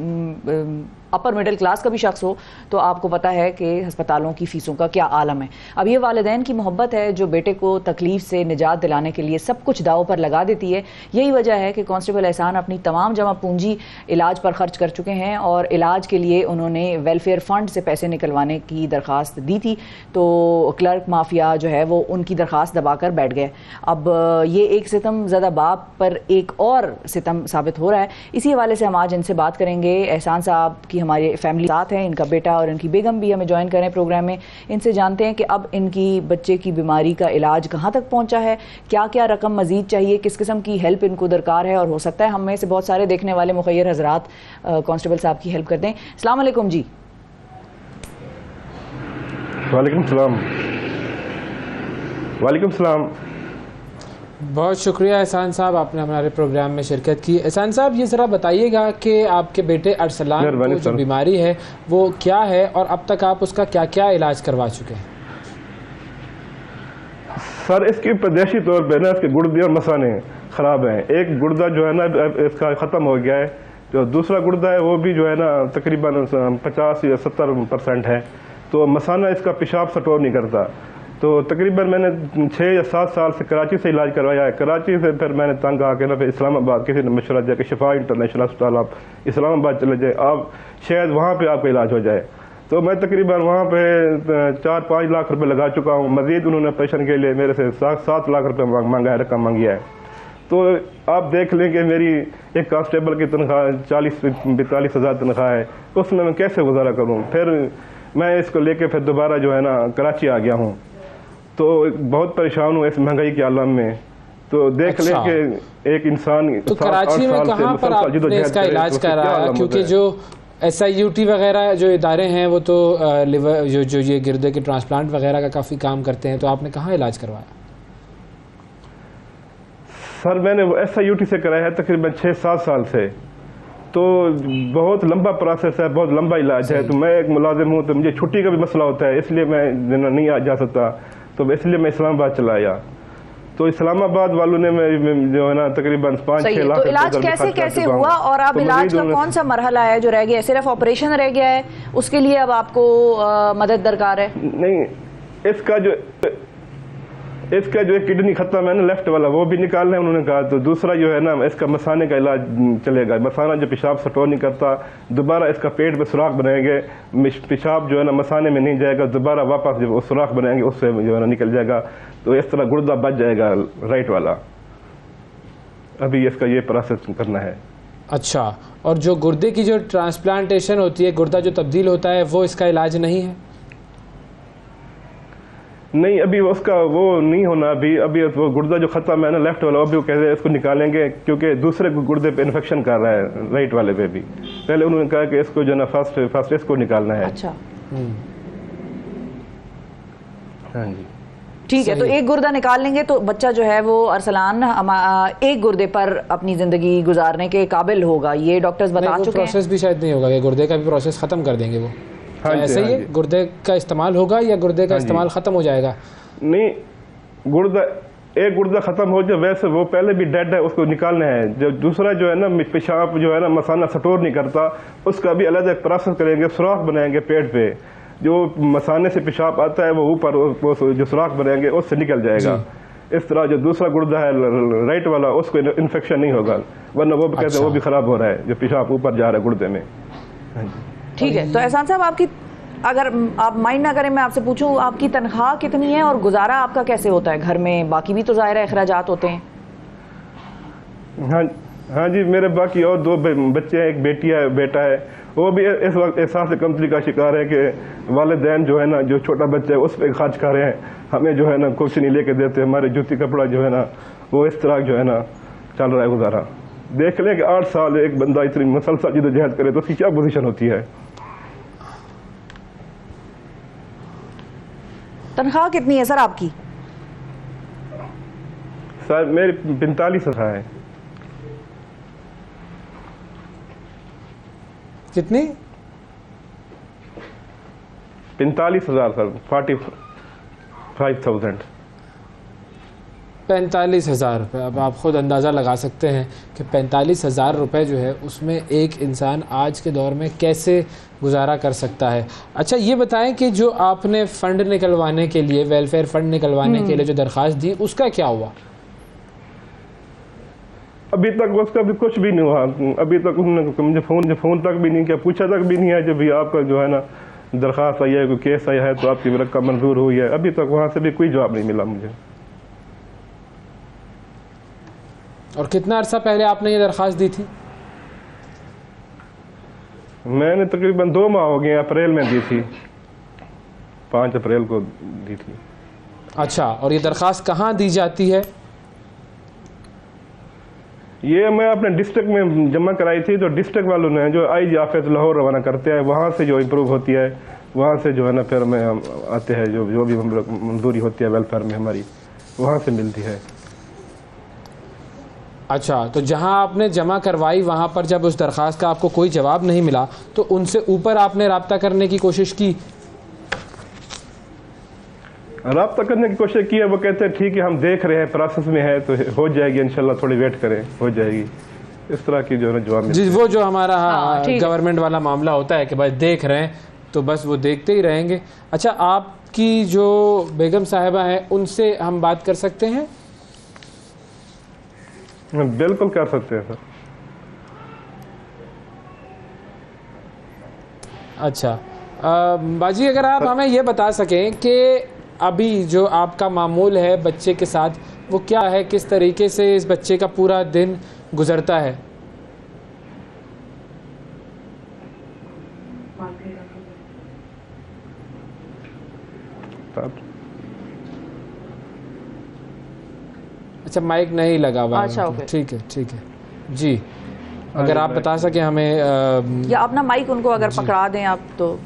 अपर मिडिल क्लास का भी शख्स हो, तो आपको पता है कि हस्पतालों की फीसों का क्या आलम है। अब ये वालिदैन की मोहब्बत है जो बेटे को तकलीफ से निजात दिलाने के लिए सब कुछ दाव पर लगा देती है। यही वजह है कि कांस्टेबल एहसान अपनी तमाम जमा पूंजी इलाज पर खर्च कर चुके हैं और इलाज के लिए उन्होंने वेलफेयर फंड से पैसे निकलवाने की दरख्वास्त दी थी, तो क्लर्क माफिया जो है वो उनकी दरख्वास्त दबाकर बैठ गए। अब ये एक सितम ज़दा बाप पर एक और सितम साबित हो रहा है। इसी हवाले से हम आज इनसे बात करेंगे। एहसान साहब की हमारी फैमिली साथ हैं, इनका बेटा और इनकी बेगम भी हमें ज्वाइन करें प्रोग्राम में। इनसे जानते हैं कि अब इनकी बच्चे की बीमारी का इलाज कहाँ तक पहुँचा है, क्या क्या रकम मजीद चाहिए, किस किस्म की हेल्प इनको दरकार है। और हो सकता है हम में से बहुत सारे देखने वाले मुखैर हजरात कांस्टेबल साहब की हेल्प कर दें। अस्सलाम वालेकुम जी। वालेकुम सलाम। वालेकुम सलाम। बहुत शुक्रिया एहसान साहब, आपने हमारे प्रोग्राम में शिरकत की। एहसान साहब ये ज़रा बताइएगा कि आपके बेटे अरसलान को जो बीमारी है वो क्या है और अब तक आप उसका क्या क्या इलाज करवा चुके हैं? सर इसकी पैदाइशी तौर पर ना इसके गुर्दे और मसाने ख़राब हैं। एक गुर्दा जो है ना इसका ख़त्म हो गया है, जो दूसरा गुर्दा है वो भी जो है ना तकरीबन 50 या 70% है। तो मसाना इसका पेशाब स्टोर नहीं करता। तो तकरीबन मैंने 6 या 7 साल से कराची से इलाज करवाया है। कराची से फिर मैंने तंग आके ना फिर इस्लामाबाद किसी ने मशवरा दिया कि शिफा इंटरनेशनल अस्पताल आप इस्लामाबाद चले जाए, आप शायद वहाँ पे आपका इलाज हो जाए। तो मैं तकरीबन वहाँ पे 4-5 लाख रुपए लगा चुका हूँ। मज़ीद उन्होंने ऑपरेशन के लिए मेरे से 7 लाख रुपये मांगा है, रकम मांगी है। तो आप देख लें कि मेरी एक कांस्टेबल की तनख्वाह 40-42 हज़ार तनख्वाह है, उसमें मैं कैसे गुजारा करूँ। फिर मैं इसको लेके फिर दोबारा जो है ना कराची आ गया हूँ। तो बहुत परेशान हूँ इस महंगाई के आलम में। तो देख लें कि एक इंसान तो कराची में कहाँ पर आपने इसका इलाज कराया? क्योंकि जो SIUT वगैरह जो इदारे हैं वो तो लिवर जो ये गुर्दे के ट्रांसप्लांट वगैरह का काफ़ी काम करते हैं, तो आपने कहाँ इलाज करवाया? सर मैंने SIUT से कराया है तकरीबन 6-7 साल से। तो बहुत लंबा प्रोसेस है, बहुत लंबा इलाज है। तो मैं एक मुलाजिम हूँ, तो मुझे छुट्टी का भी मसला होता है, इसलिए मैं नहीं आ जा सकता। तो इसलिए मैं इस्लामाबाद चला आया। तो इस्लामाबाद वालों ने जो है ना तकरीबन 5-6 लाख। तो इलाज कैसे हुआ और अब इलाज का कौन सा मरहला है जो रह गया है? सिर्फ ऑपरेशन रह गया है, उसके लिए अब आपको मदद दरकार है? नहीं, इसका जो एक किडनी खत्म है ना लेफ्ट वाला, वो भी निकालना है उन्होंने कहा। तो दूसरा जो है ना इसका मसाने का इलाज चलेगा। मसाना जो पेशाब स्टोर नहीं करता, दोबारा इसका पेट में सुराख बनाएंगे, पेशाब जो है ना मसाने में नहीं जाएगा, दोबारा वापस जब सुराख बनाएंगे उससे जो है ना निकल जाएगा। तो इस तरह गुर्दा बच जाएगा राइट वाला। अभी इसका ये प्रोसेस करना है। अच्छा, और जो गुर्दे की जो ट्रांसप्लांटेशन होती है, गुर्दा जो तब्दील होता है, वो इसका इलाज नहीं है? नहीं, अभी उसका वो नहीं होना। अभी वो गुर्दा जो खत्म है ना लेफ्ट वाला, अभी वो कहते हैं इसको निकालेंगे क्योंकि दूसरे गुर्दे पे इन्फेक्शन कर रहा है राइट वाले पे भी। पहले उन्होंने कहा कि इसको जो ना फर्स्ट इसको निकालना है। अच्छा, हाँ जी, ठीक है। तो एक गुर्दा निकाल लेंगे तो बच्चा जो है वो अरसलान एक गुर्दे पर अपनी जिंदगी गुजारने के काबिल होगा। ये डॉक्टर्स बता चुके हैं। प्रोसेस भी शायद नहीं होगा कि गुर्दे का भी प्रोसेस खत्म कर देंगे वो। ऐसे ही गुर्दे का इस्तेमाल होगा या गुर्दे का इस्तेमाल खत्म हो जाएगा? नहीं, एक गुर्दा खत्म हो जाए, वैसे वो पहले भी डेड है, उसको निकालना है। जो दूसरा जो है ना पेशाब जो है ना मसाना स्टोर नहीं करता, उसका भी अलग एक प्रोसेस करेंगे, सुराख बनाएंगे पेट पे। जो मसाने से पेशाब आता है वो ऊपर वो जो सुराख बनाएंगे उससे निकल जाएगा। इस तरह जो दूसरा गुर्दा है राइट वाला, उसको इन्फेक्शन नहीं होगा, वरना वो कहते हैं वो भी खराब हो रहा है जो पेशाब ऊपर जा रहा है गुर्दे में। ठीक है। तो एहसान साहब, आपकी अगर आप माइंड ना करें मैं आपसे पूछूं, आपकी तनख्वाह कितनी है और गुजारा आपका कैसे होता है घर में? बाकी भी तो ज़ाहिर है अखराजात होते हैं। हाँ जी, मेरे बाकी और 2 बच्चे हैं, एक बेटी है बेटा है। वो भी इस वक्त एहसास कमतरी का शिकार है कि वालिदैन जो है ना, जो छोटा बच्चा है उस पर खर्च कर रहे हैं, हमें जो है ना कुछ नहीं लेके देते, हमारे जूती कपड़ा जो है ना वो इस तरह जो है ना चल रहा है गुजारा। देख लें कि 8 साल एक बंदा इतनी मुसलसल जद्दोजहद करे तो उसकी क्या पोजीशन होती है। तनख्वाह कितनी है सर आपकी? सर मेरी 45,000 है। कितनी? 45,000 सर, 45,000। 45,000 रुपये। अब आप खुद अंदाज़ा लगा सकते हैं कि 45,000 रुपये जो है उसमें एक इंसान आज के दौर में कैसे गुजारा कर सकता है। अच्छा ये बताएं कि जो आपने फ़ंड निकलवाने के लिए, वेलफेयर फ़ंड निकलवाने के लिए जो दरख्वास्त दी, उसका क्या हुआ? अभी तक उसका भी कुछ भी नहीं हुआ। अभी तक उन्होंने मुझे फ़ोन तक भी नहीं किया, पूछा तक भी नहीं है जब भी आपका जो है ना दरख्वास्त आई है, कोई केस आया है तो आपकी रकम मंजूर हुई है। अभी तक वहाँ से भी कोई जवाब नहीं मिला मुझे। और कितना अरसा पहले आपने ये दरख्वास्त दी थी? मैंने तकरीबन 2 माह हो गए, अप्रैल में दी थी, 5 अप्रैल को दी थी। अच्छा, और ये दरख्वास्त कहाँ दी जाती है? ये मैं अपने डिस्ट्रिक्ट में जमा कराई थी, तो डिस्ट्रिक्ट वालों ने जो IG ऑफिस लाहौर रवाना करते हैं, वहाँ से जो इम्प्रूव होती है, वहाँ से जो है ना फिर मैं आते हैं, जो भी मंजूरी होती है वेलफेयर में हमारी, वहाँ से मिलती है। अच्छा, तो जहां आपने जमा करवाई वहां पर जब उस दरख्वास्त का आपको कोई जवाब नहीं मिला तो उनसे ऊपर आपने राब्ता करने की कोशिश की? राब्ता करने की कोशिश की है, वो कहते हैं ठीक है हम देख रहे हैं, प्रोसेस में है, तो हो जाएगी इंशाल्लाह, थोड़ी वेट करें, हो जाएगी। इस तरह की जो है जवाब जी, वो जो हमारा गवर्नमेंट वाला मामला होता है कि भाई देख रहे हैं तो बस वो देखते ही रहेंगे। अच्छा, आपकी जो बेगम साहिबा है उनसे हम बात कर सकते हैं? बिल्कुल कर सकते हैं सर। अच्छा बाजी, अगर आप हमें ये बता सकें कि अभी जो आपका मामूल है बच्चे के साथ वो क्या है, किस तरीके से इस बच्चे का पूरा दिन गुजरता है? अच्छा, माइक नहीं लगा हुआ। अच्छा, ठीक है, ठीक है जी। अगर आप बता सके हमें या अपना माइक उनको अगर पकड़ा दें आप तो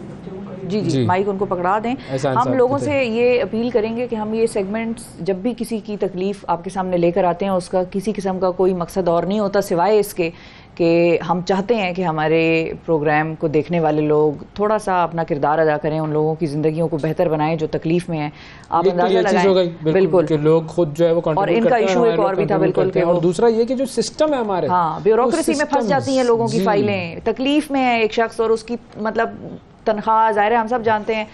जी, माइक उनको पकड़ा दें। हम लोगों से ये अपील करेंगे कि हम ये सेगमेंट्स जब भी किसी की तकलीफ आपके सामने लेकर आते हैं, उसका किसी किस्म का कोई मकसद और नहीं होता सिवाय इसके कि हम चाहते हैं कि हमारे प्रोग्राम को देखने वाले लोग थोड़ा सा अपना किरदार अदा करें, उन लोगों की ज़िंदगियों को बेहतर बनाएं जो तकलीफ में हैं। आप अंदाज़ा लगाएं बिल्कुल कि लोग खुद जो है वो और इनका इशू एक और भी था बिल्कुल कि और दूसरा ये कि जो सिस्टम है हमारे, हाँ, ब्यूरोक्रेसी में फंस जाती हैं लोगों की फाइलें, तकलीफ में है एक शख्स और उसकी मतलब तनख्वाह, ज़ाहिर है हम सब जानते हैं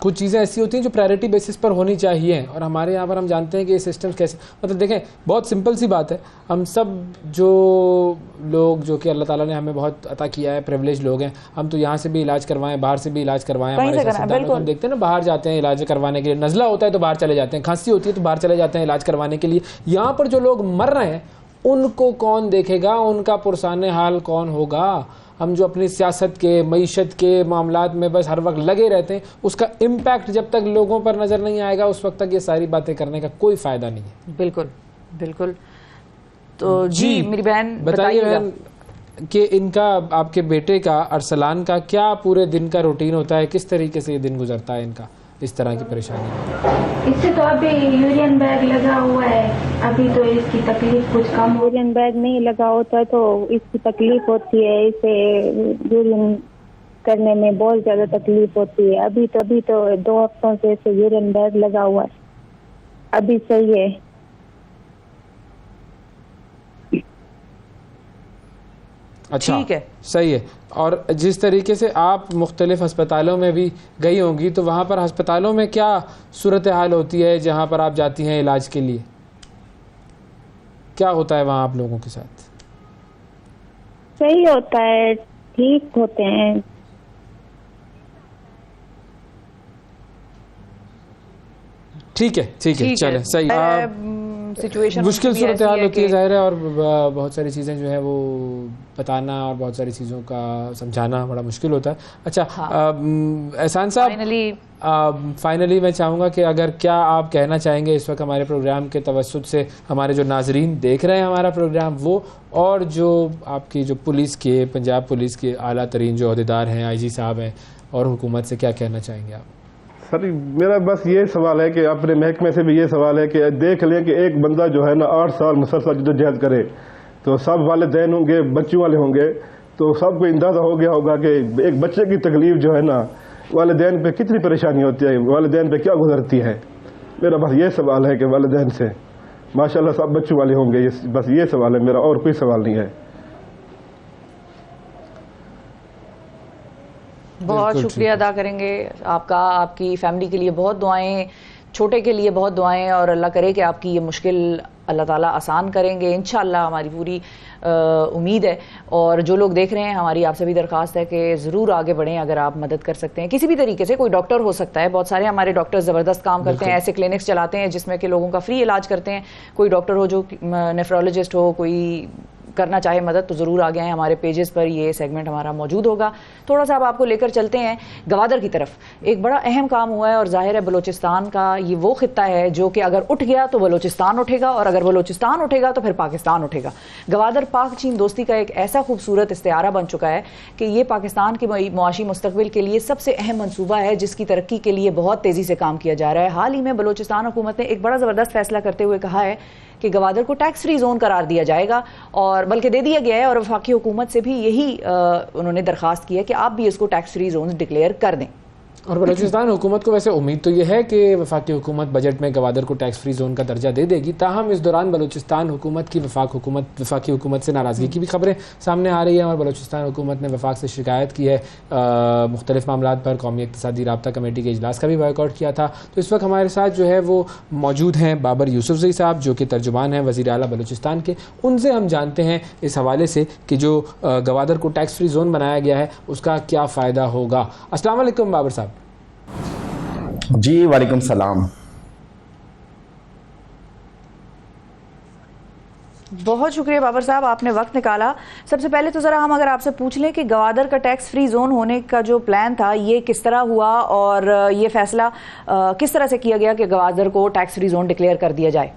कुछ चीज़ें ऐसी होती हैं जो प्रायोरिटी बेसिस पर होनी चाहिए, और हमारे यहाँ पर हम जानते हैं कि ये सिस्टम कैसे, मतलब देखें बहुत सिंपल सी बात है, हम सब जो लोग जो कि अल्लाह ताला ने हमें बहुत अता किया है, प्रिविलेज लोग हैं, हम तो यहाँ से भी इलाज करवाएं, बाहर से भी इलाज करवाएं, हमारे हम देखते हैं ना बाहर जाते हैं इलाज करवाने के लिए, नज़ला होता है तो बाहर चले जाते हैं, खांसी होती है तो बाहर चले जाते हैं इलाज करवाने के लिए। यहाँ पर जो लोग मर रहे हैं उनको कौन देखेगा, उनका पुरसाने हाल कौन होगा? हम जो अपनी सियासत के, मईशत के मामलात में बस हर वक्त लगे रहते हैं, उसका इम्पैक्ट जब तक लोगों पर नज़र नहीं आएगा उस वक्त तक ये सारी बातें करने का कोई फ़ायदा नहीं है। बिल्कुल बिल्कुल। तो जी मेरी बहन बताइए कि इनका, आपके बेटे का, अरसलान का क्या पूरे दिन का रूटीन होता है, किस तरीके से ये दिन गुजरता है इनका इस तरह की परेशानी? इससे तो अभी यूरियन बैग लगा हुआ है, अभी तो इसकी तकलीफ कुछ कम। यूरियन बैग नहीं लगा होता तो इसकी तकलीफ होती है, इसे यूरियन करने में बहुत ज्यादा तकलीफ होती है। अभी तो 2 हफ्तों से इसे यूरियन बैग लगा हुआ है, अभी सही है। अच्छा, ठीक है, सही है। और जिस तरीके से आप मुख्तलिफ अस्पतालों में भी गई होंगी तो वहाँ पर अस्पतालों में क्या सूरत हाल होती है जहाँ पर आप जाती हैं इलाज के लिए? क्या होता है वहाँ आप लोगों के साथ? सही होता है, ठीक होते हैं। ठीक है, ठीक है, चले, सही। सिचुएशन मुश्किल सूरत हाल होती है ज़ाहिर है, और बहुत सारी चीज़ें जो है वो बताना और बहुत सारी चीज़ों का समझाना बड़ा मुश्किल होता है। अच्छा, एहसान साहब, फाइनली मैं चाहूँगा कि अगर क्या आप कहना चाहेंगे इस वक्त हमारे प्रोग्राम के तवस्सुत से हमारे जो नाजरीन देख रहे हैं हमारा प्रोग्राम, वो और जो आपकी जो पुलिस के, पंजाब पुलिस के आला तरीन जो अहदेदार हैं, IG साहब हैं, और हुकूमत से क्या कहना चाहेंगे आप? सर मेरा बस ये सवाल है कि अपने महकमे से भी ये सवाल है कि देख लें कि एक बंदा जो है ना 8 साल मुसलसल जद्दोजहद करे तो सब वालिदैन होंगे, बच्चों वाले होंगे, तो सबको अंदाज़ा हो गया होगा कि एक बच्चे की तकलीफ जो है ना वालिदैन पे कितनी परेशानी होती है, वालिदैन पे क्या गुजरती है। मेरा बस ये सवाल है कि वालिदैन से माशाल्लाह सब बच्चों वाले होंगे, बस ये सवाल है मेरा, और कोई सवाल नहीं है। बहुत शुक्रिया अदा करेंगे आपका, आपकी फैमिली के लिए बहुत दुआएं, छोटे के लिए बहुत दुआएं, और अल्लाह करे कि आपकी ये मुश्किल अल्लाह ताला आसान करेंगे इंशाल्लाह, हमारी पूरी उम्मीद है। और जो लोग देख रहे हैं, हमारी आपसे भी दरख्वास्त है कि ज़रूर आगे बढ़ें अगर आप मदद कर सकते हैं किसी भी तरीके से। कोई डॉक्टर हो सकता है, बहुत सारे हमारे डॉक्टर ज़बरदस्त काम करते हैं, ऐसे क्लिनिक्स चलाते हैं जिसमें कि लोगों का फ्री इलाज करते हैं। कोई डॉक्टर हो जो नेफ्रोलॉजिस्ट हो, कोई करना चाहे मदद, तो ज़रूर आगे आएँ। हमारे पेजेस पर ये सेगमेंट हमारा मौजूद होगा। थोड़ा सा अब आपको लेकर चलते हैं गवादर की तरफ। एक बड़ा अहम काम हुआ है, और जाहिर है बलूचिस्तान का ये वो खित्ता है जो कि अगर उठ गया तो बलूचिस्तान उठेगा, और अगर बलूचिस्तान उठेगा तो फिर पाकिस्तान उठेगा। गवादर पाक चीन दोस्ती का एक ऐसा खूबसूरत इस्तेआरा बन चुका है कि ये पाकिस्तान के मुआशी मुस्तकबिल के लिए सबसे अहम मनसूबा है, जिसकी तरक्की के लिए बहुत तेज़ी से काम किया जा रहा है। हाल ही में बलूचिस्तान हुकूमत ने एक बड़ा ज़बरदस्त फैसला करते हुए कहा है कि गवादर को टैक्स फ्री जोन करार दिया जाएगा, और बल्कि दे दिया गया है, और वफाकी हुकूमत से भी यही उन्होंने दरख्वास्त की है कि आप भी इसको टैक्स फ्री जोन डिक्लेयर कर दें। और बलूचिस्तान हुकूमत को वैसे उम्मीद तो यह है कि वफाकी हुकूमत बजट में गवादर को टैक्स फ्री जोन का दर्जा दे देगी। ताहम इस दौरान बलूचिस्तान हुकूमत की वफाकी हुकूमत से नाराज़गी की भी खबरें सामने आ रही हैं, और बलूचिस्तान हुकूमत ने वफाक से शिकायत की है, मुख्तलिफ मामलात पर कौमी इक़्तिसादी राब्ता कमेटी के इजलास का भी बायकॉट किया था। तो इस वक्त हमारे साथ जो है वो मौजूद हैं बाबर यूसुफज़ई साहब, जो कि तर्जुमान हैं वज़ीर आला बलूचिस्तान के। उनसे हम जानते हैं इस हवाले से कि जो गवादर को टैक्स फ्री जोन बनाया गया है उसका क्या फ़ायदा होगा। अस्सलाम वालेकुम बाबर साहब। जी वालेकुम सलाम। बहुत शुक्रिया बाबर साहब, आपने वक्त निकाला। सबसे पहले तो ज़रा हम अगर आपसे पूछ लें कि गवादर का टैक्स फ्री जोन होने का जो प्लान था ये किस तरह हुआ, और ये फैसला किस तरह से किया गया कि गवादर को टैक्स फ्री जोन डिक्लेयर कर दिया जाए?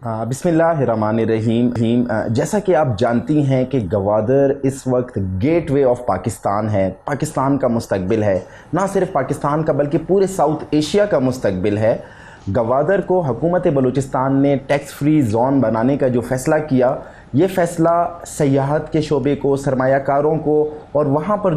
बिस्मिल्लाहिर्रहमानिर्रहीम। जैसा कि आप जानती हैं कि गवादर इस वक्त गेटवे ऑफ पाकिस्तान है, पाकिस्तान का मुस्तकबिल है, ना सिर्फ पाकिस्तान का बल्कि पूरे साउथ एशिया का मुस्तकबिल है। गवादर को हुकूमत बलूचिस्तान ने टैक्स फ्री जोन बनाने का जो फ़ैसला किया, ये फ़ैसला सयाहत के शोबे को, सरमायाकारों को, और वहाँ पे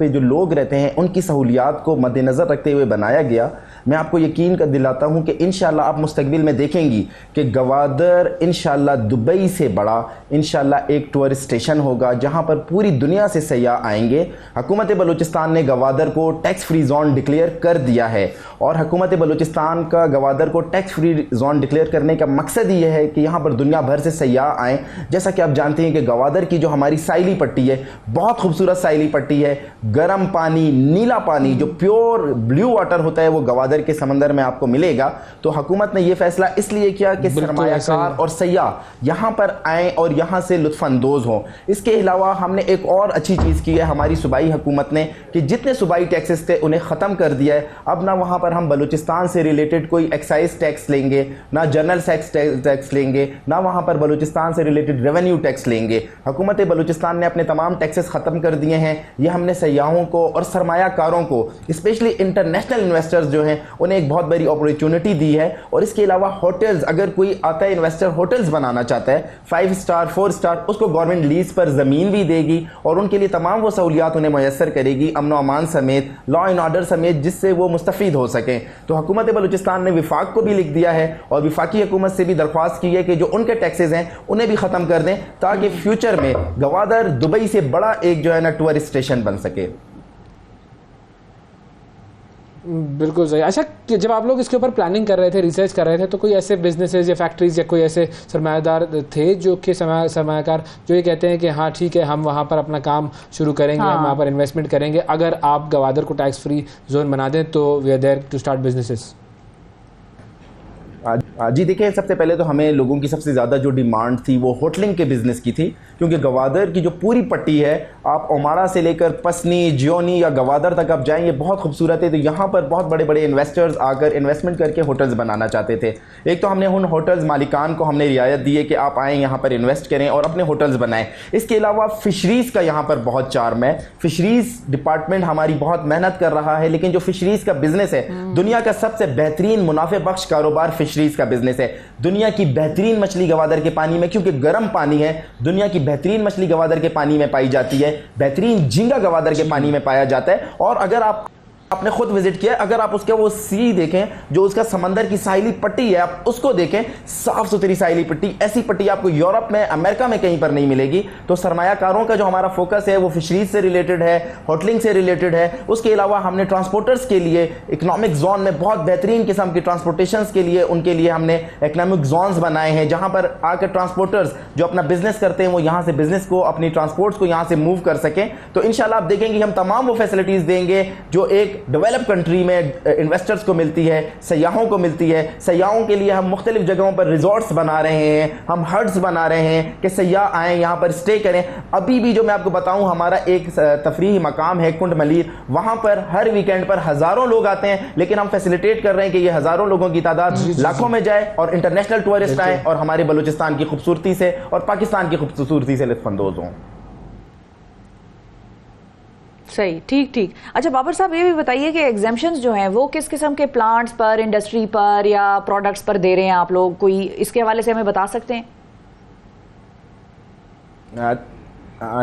जो लोग रहते हैं उनकी सहूलियात को मद्देनज़र रखते हुए बनाया गया। मैं आपको यकीन कर दिलाता हूँ कि इंशाल्लाह आप मुस्तकबिल में देखेंगी कि गवादर इंशाल्लाह दुबई से बड़ा इंशाल्लाह एक टूरिस्ट स्टेशन होगा जहाँ पर पूरी दुनिया से सयाह आएंगे। हुकूमत बलूचिस्तान ने गवादर को टैक्स फ्री जोन डिक्लेयर कर दिया है, और हुकूमत बलूचिस्तान का गवादर को टैक्स फ्री जोन डिक्लेयर करने का मकसद ये है कि यहाँ पर दुनिया भर से सयाह आएँ। जैसा कि आप जानते हैं कि गवादर की जो हमारी साइली पट्टी है, बहुत खूबसूरत साइली पट्टी है, गर्म पानी, नीला पानी, जो प्योर ब्लू वाटर होता है वो गवादर के समंदर में आपको मिलेगा। तो हुकूमत ने यह फैसला इसलिए किया कि सरमायाकार और सयाह यहां पर आए और यहां से लुत्फानंदोज हों। इसके अलावा हमने एक और अच्छी चीज़ की है हमारी सूबाई हुकूमत ने, कि जितने सूबाई टैक्सेस थे उन्हें ख़त्म कर दिया है। अब ना वहां पर हम बलूचिस्तान से रिलेटेड कोई एक्साइज टैक्स लेंगे, ना जनरल टैक्स लेंगे, ना वहां पर बलूचिस्तान से रिलेटेड रेवेन्यू टैक्स लेंगे। हुकूमत बलूचिस्तान ने अपने तमाम टैक्सेस ख़त्म कर दिए हैं। ये हमने सयाहों को और सरमायाकारों को, स्पेशली इंटरनेशनल इन्वेस्टर्स जो हैं, उन्हें एक बहुत बड़ी अपॉर्चुनिटी दी है। और इसके अलावा होटल्स, अगर कोई आता है इन्वेस्टर होटल्स बनाना चाहता है 5 स्टार 4 स्टार, उसको गवर्नमेंट लीज पर ज़मीन भी देगी और उनके लिए तमाम वो सहूलियात उन्हें मैसर करेगी, अमन अमान समेत, लॉ एंड ऑर्डर समेत, जिससे वो मुस्तफ़ीद हो सकें। तो हुकूमत बलूचिस्तान ने विफाक को भी लिख दिया है और विफाकी हुकूमत से भी दरख्वास्त की है कि जो उनके टैक्सेस हैं उन्हें भी ख़त्म कर दें, ताकि फ्यूचर में गवादर दुबई से बड़ा एक जो है ना टूरिस्ट स्टेशन बन सके। बिल्कुल सही। अच्छा, जब आप लोग इसके ऊपर प्लानिंग कर रहे थे, रिसर्च कर रहे थे, तो कोई ऐसे बिजनेसेस या फैक्ट्रीज या कोई ऐसे सरमायादार थे जो कि सरमायाकार जो ये कहते हैं कि हाँ ठीक है, हम वहाँ पर अपना काम शुरू करेंगे, हम वहाँ पर इन्वेस्टमेंट करेंगे, अगर आप गवादर को टैक्स फ्री जोन बना दें तो we are there to start businesses? जी देखिए, सबसे पहले तो हमें लोगों की सबसे ज़्यादा जो डिमांड थी वो होटलिंग के बिज़नेस की थी, क्योंकि गवादर की जो पूरी पट्टी है, आप ओमारा से लेकर पसनी, जियोनी या गवादर तक आप जाएंगे, बहुत खूबसूरत है। तो यहाँ पर बहुत बड़े बड़े इन्वेस्टर्स आकर इन्वेस्टमेंट करके होटल्स बनाना चाहते थे। एक तो हमने उन होटल्स मालिकान को हमने रियायत दी है कि आप आएँ यहाँ पर इन्वेस्ट करें और अपने होटल्स बनाएं। इसके अलावा फ़िशरीज़ का यहाँ पर बहुत चार्म है। फ़िशरीज़ डिपार्टमेंट हमारी बहुत मेहनत कर रहा है, लेकिन जो फ़िशरीज़ का बिज़नेस है, दुनिया का सबसे बेहतरीन मुनाफे बख्श कारोबार फ़िशरीज़ का बिज़नेस है। दुनिया की बेहतरीन मछली गवादर के पानी में, क्योंकि गर्म पानी है, दुनिया की बेहतरीन मछली गवादर के पानी में पाई जाती है, बेहतरीन झींगा गवादर के पानी में पाया जाता है। और अगर आपने खुद विजिट किया, अगर आप उसका वो सी देखें, जो उसका समंदर की साहिली पट्टी है, आप उसको देखें, साफ सुथरी साहिली पट्टी, ऐसी पट्टी आपको यूरोप में, अमेरिका में कहीं पर नहीं मिलेगी। तो सरमायाकारों का जो हमारा फोकस है वो फिशरीज से रिलेटेड है, होटलिंग से रिलेटेड है। उसके अलावा हमने ट्रांसपोर्टर्स के लिए इकोनॉमिक जोन में बहुत बेहतरीन किस्म की ट्रांसपोर्टेशन के लिए, उनके लिए हमने इकोनॉमिक जोन्स बनाए हैं, जहां पर आकर ट्रांसपोर्टर्स जो अपना बिजनेस करते हैं वो यहाँ से बिजनेस को, अपनी ट्रांसपोर्ट्स को यहाँ से मूव कर सकें। तो इंशाल्लाह आप देखेंगे हम तमाम वो फैसिलिटीज़ देंगे जो एक डेवलप कंट्री में इन्वेस्टर्स को मिलती है, सयाहों को मिलती है। सयाहों के लिए हम मुख्तलिफ जगहों पर रिजॉर्ट्स बना रहे हैं, हम हट्स बना रहे हैं कि सयाह आएँ यहाँ पर स्टे करें। अभी भी जो मैं आपको बताऊँ, हमारा एक तफरीही मकाम है कुंड मलीर, वहाँ पर हर वीकेंड पर हज़ारों लोग आते हैं, लेकिन हम फैसिलिटेट कर रहे हैं कि ये हज़ारों लोगों की तादाद लाखों में जाए और इंटरनेशनल टूरिस्ट आए और हमारे बलूचिस्तान की खूबसूरती से और पाकिस्तान की खूबसूरती से लुत्फ़अंदोज़ हों। सही, ठीक ठीक। अच्छा बाबर साहब, ये भी बताइए कि एग्जेम्पशंस जो हैं वो किस किस्म के प्लांट्स पर, इंडस्ट्री पर या प्रोडक्ट्स पर दे रहे हैं आप लोग, कोई इसके हवाले से हमें बता सकते हैं?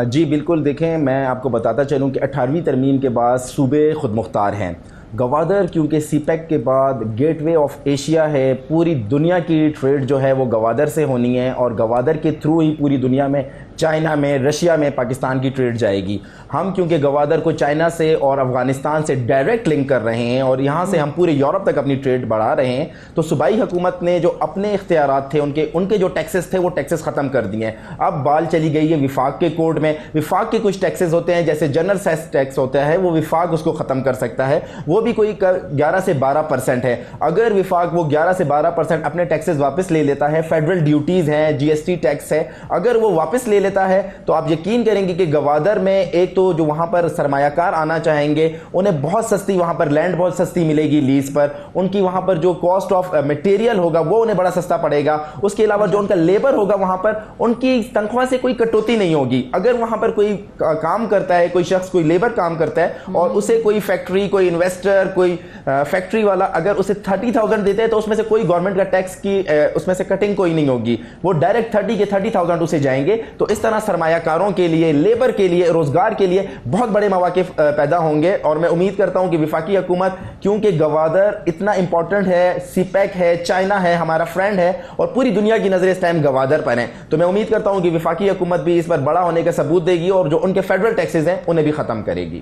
जी बिल्कुल, देखें मैं आपको बताता चलूँ कि 18वीं तरमीम के बाद सूबे खुद मुख्तार हैं। गवादर क्योंकि सीपैक के बाद गेटवे ऑफ एशिया है, पूरी दुनिया की ट्रेड जो है वो गवादर से होनी है और गवादर के थ्रू ही पूरी दुनिया में, चाइना में, रशिया में पाकिस्तान की ट्रेड जाएगी। हम क्योंकि गवादर को चाइना से और अफ़गानिस्तान से डायरेक्ट लिंक कर रहे हैं और यहाँ से हम पूरे यूरोप तक अपनी ट्रेड बढ़ा रहे हैं, तो सूबाई हुकूमत ने जो अपने इख्तियारात थे, उनके जो टैक्सेस थे वो टैक्सेस ख़त्म कर दिए हैं। अब बाल चली गई है विफाक के कोड में। विफाक के कुछ टैक्सेस होते हैं, जैसे जनरल सेस टैक्स होता है, वो विफाक उसको ख़त्म कर सकता है, वो भी कोई 11 से 12% है। अगर विफाक वो 11 से 12% अपने टैक्सेस वापस ले लेता है, फेडरल ड्यूटीज़ हैं, GST टैक्स है, अगर वो वापस ले लेता है तो आप यकीन करेंगे कि गवादर में एक तो जो वहाँ पर सरमायाकार आना चाहेंगे उन्हें बहुत सस्ती, वहाँ पर लैंड बहुत सस्ती मिलेगी लीज पर, उनकी वहाँ पर जो कॉस्ट ऑफ मटेरियल होगा वो उन्हें बड़ा सस्ता पड़ेगा। उसके अलावा जो उनका लेबर होगा वहाँ पर उनकी तनख्वाह से कोई कटौती नहीं होगी। अगर वहाँ पर कोई काम करता है, कोई शख्स कोई लेबर काम करता है और उसे कोई फैक्ट्री, कोई इन्वेस्टर, कोई फैक्ट्री वाला अगर उसे 30,000 देते हैं तो उसमें से कोई गवर्नमेंट का टैक्स की उसमें से कटिंग कोई नहीं होगी, वो डायरेक्ट 30,000 उसे जाएंगे। तो इस तरह सरमायाकारों के लिए, लेबर के लिए, रोजगार के लिए बहुत बड़े मौके पैदा होंगे और मैं उम्मीद करता हूं कि वफाकी हुकूमत, क्योंकि गवादर इतना इंपॉर्टेंट है, सीपैक है, चाइना है, हमारा फ्रेंड है और पूरी दुनिया की नजरें इस टाइम गवादर पर हैं, तो मैं उम्मीद करता हूं कि वफाकी हुकूमत भी इस पर बड़ा होने का सबूत देगी और जो उनके फेडरल टैक्सेस हैं उन्हें भी खत्म करेगी।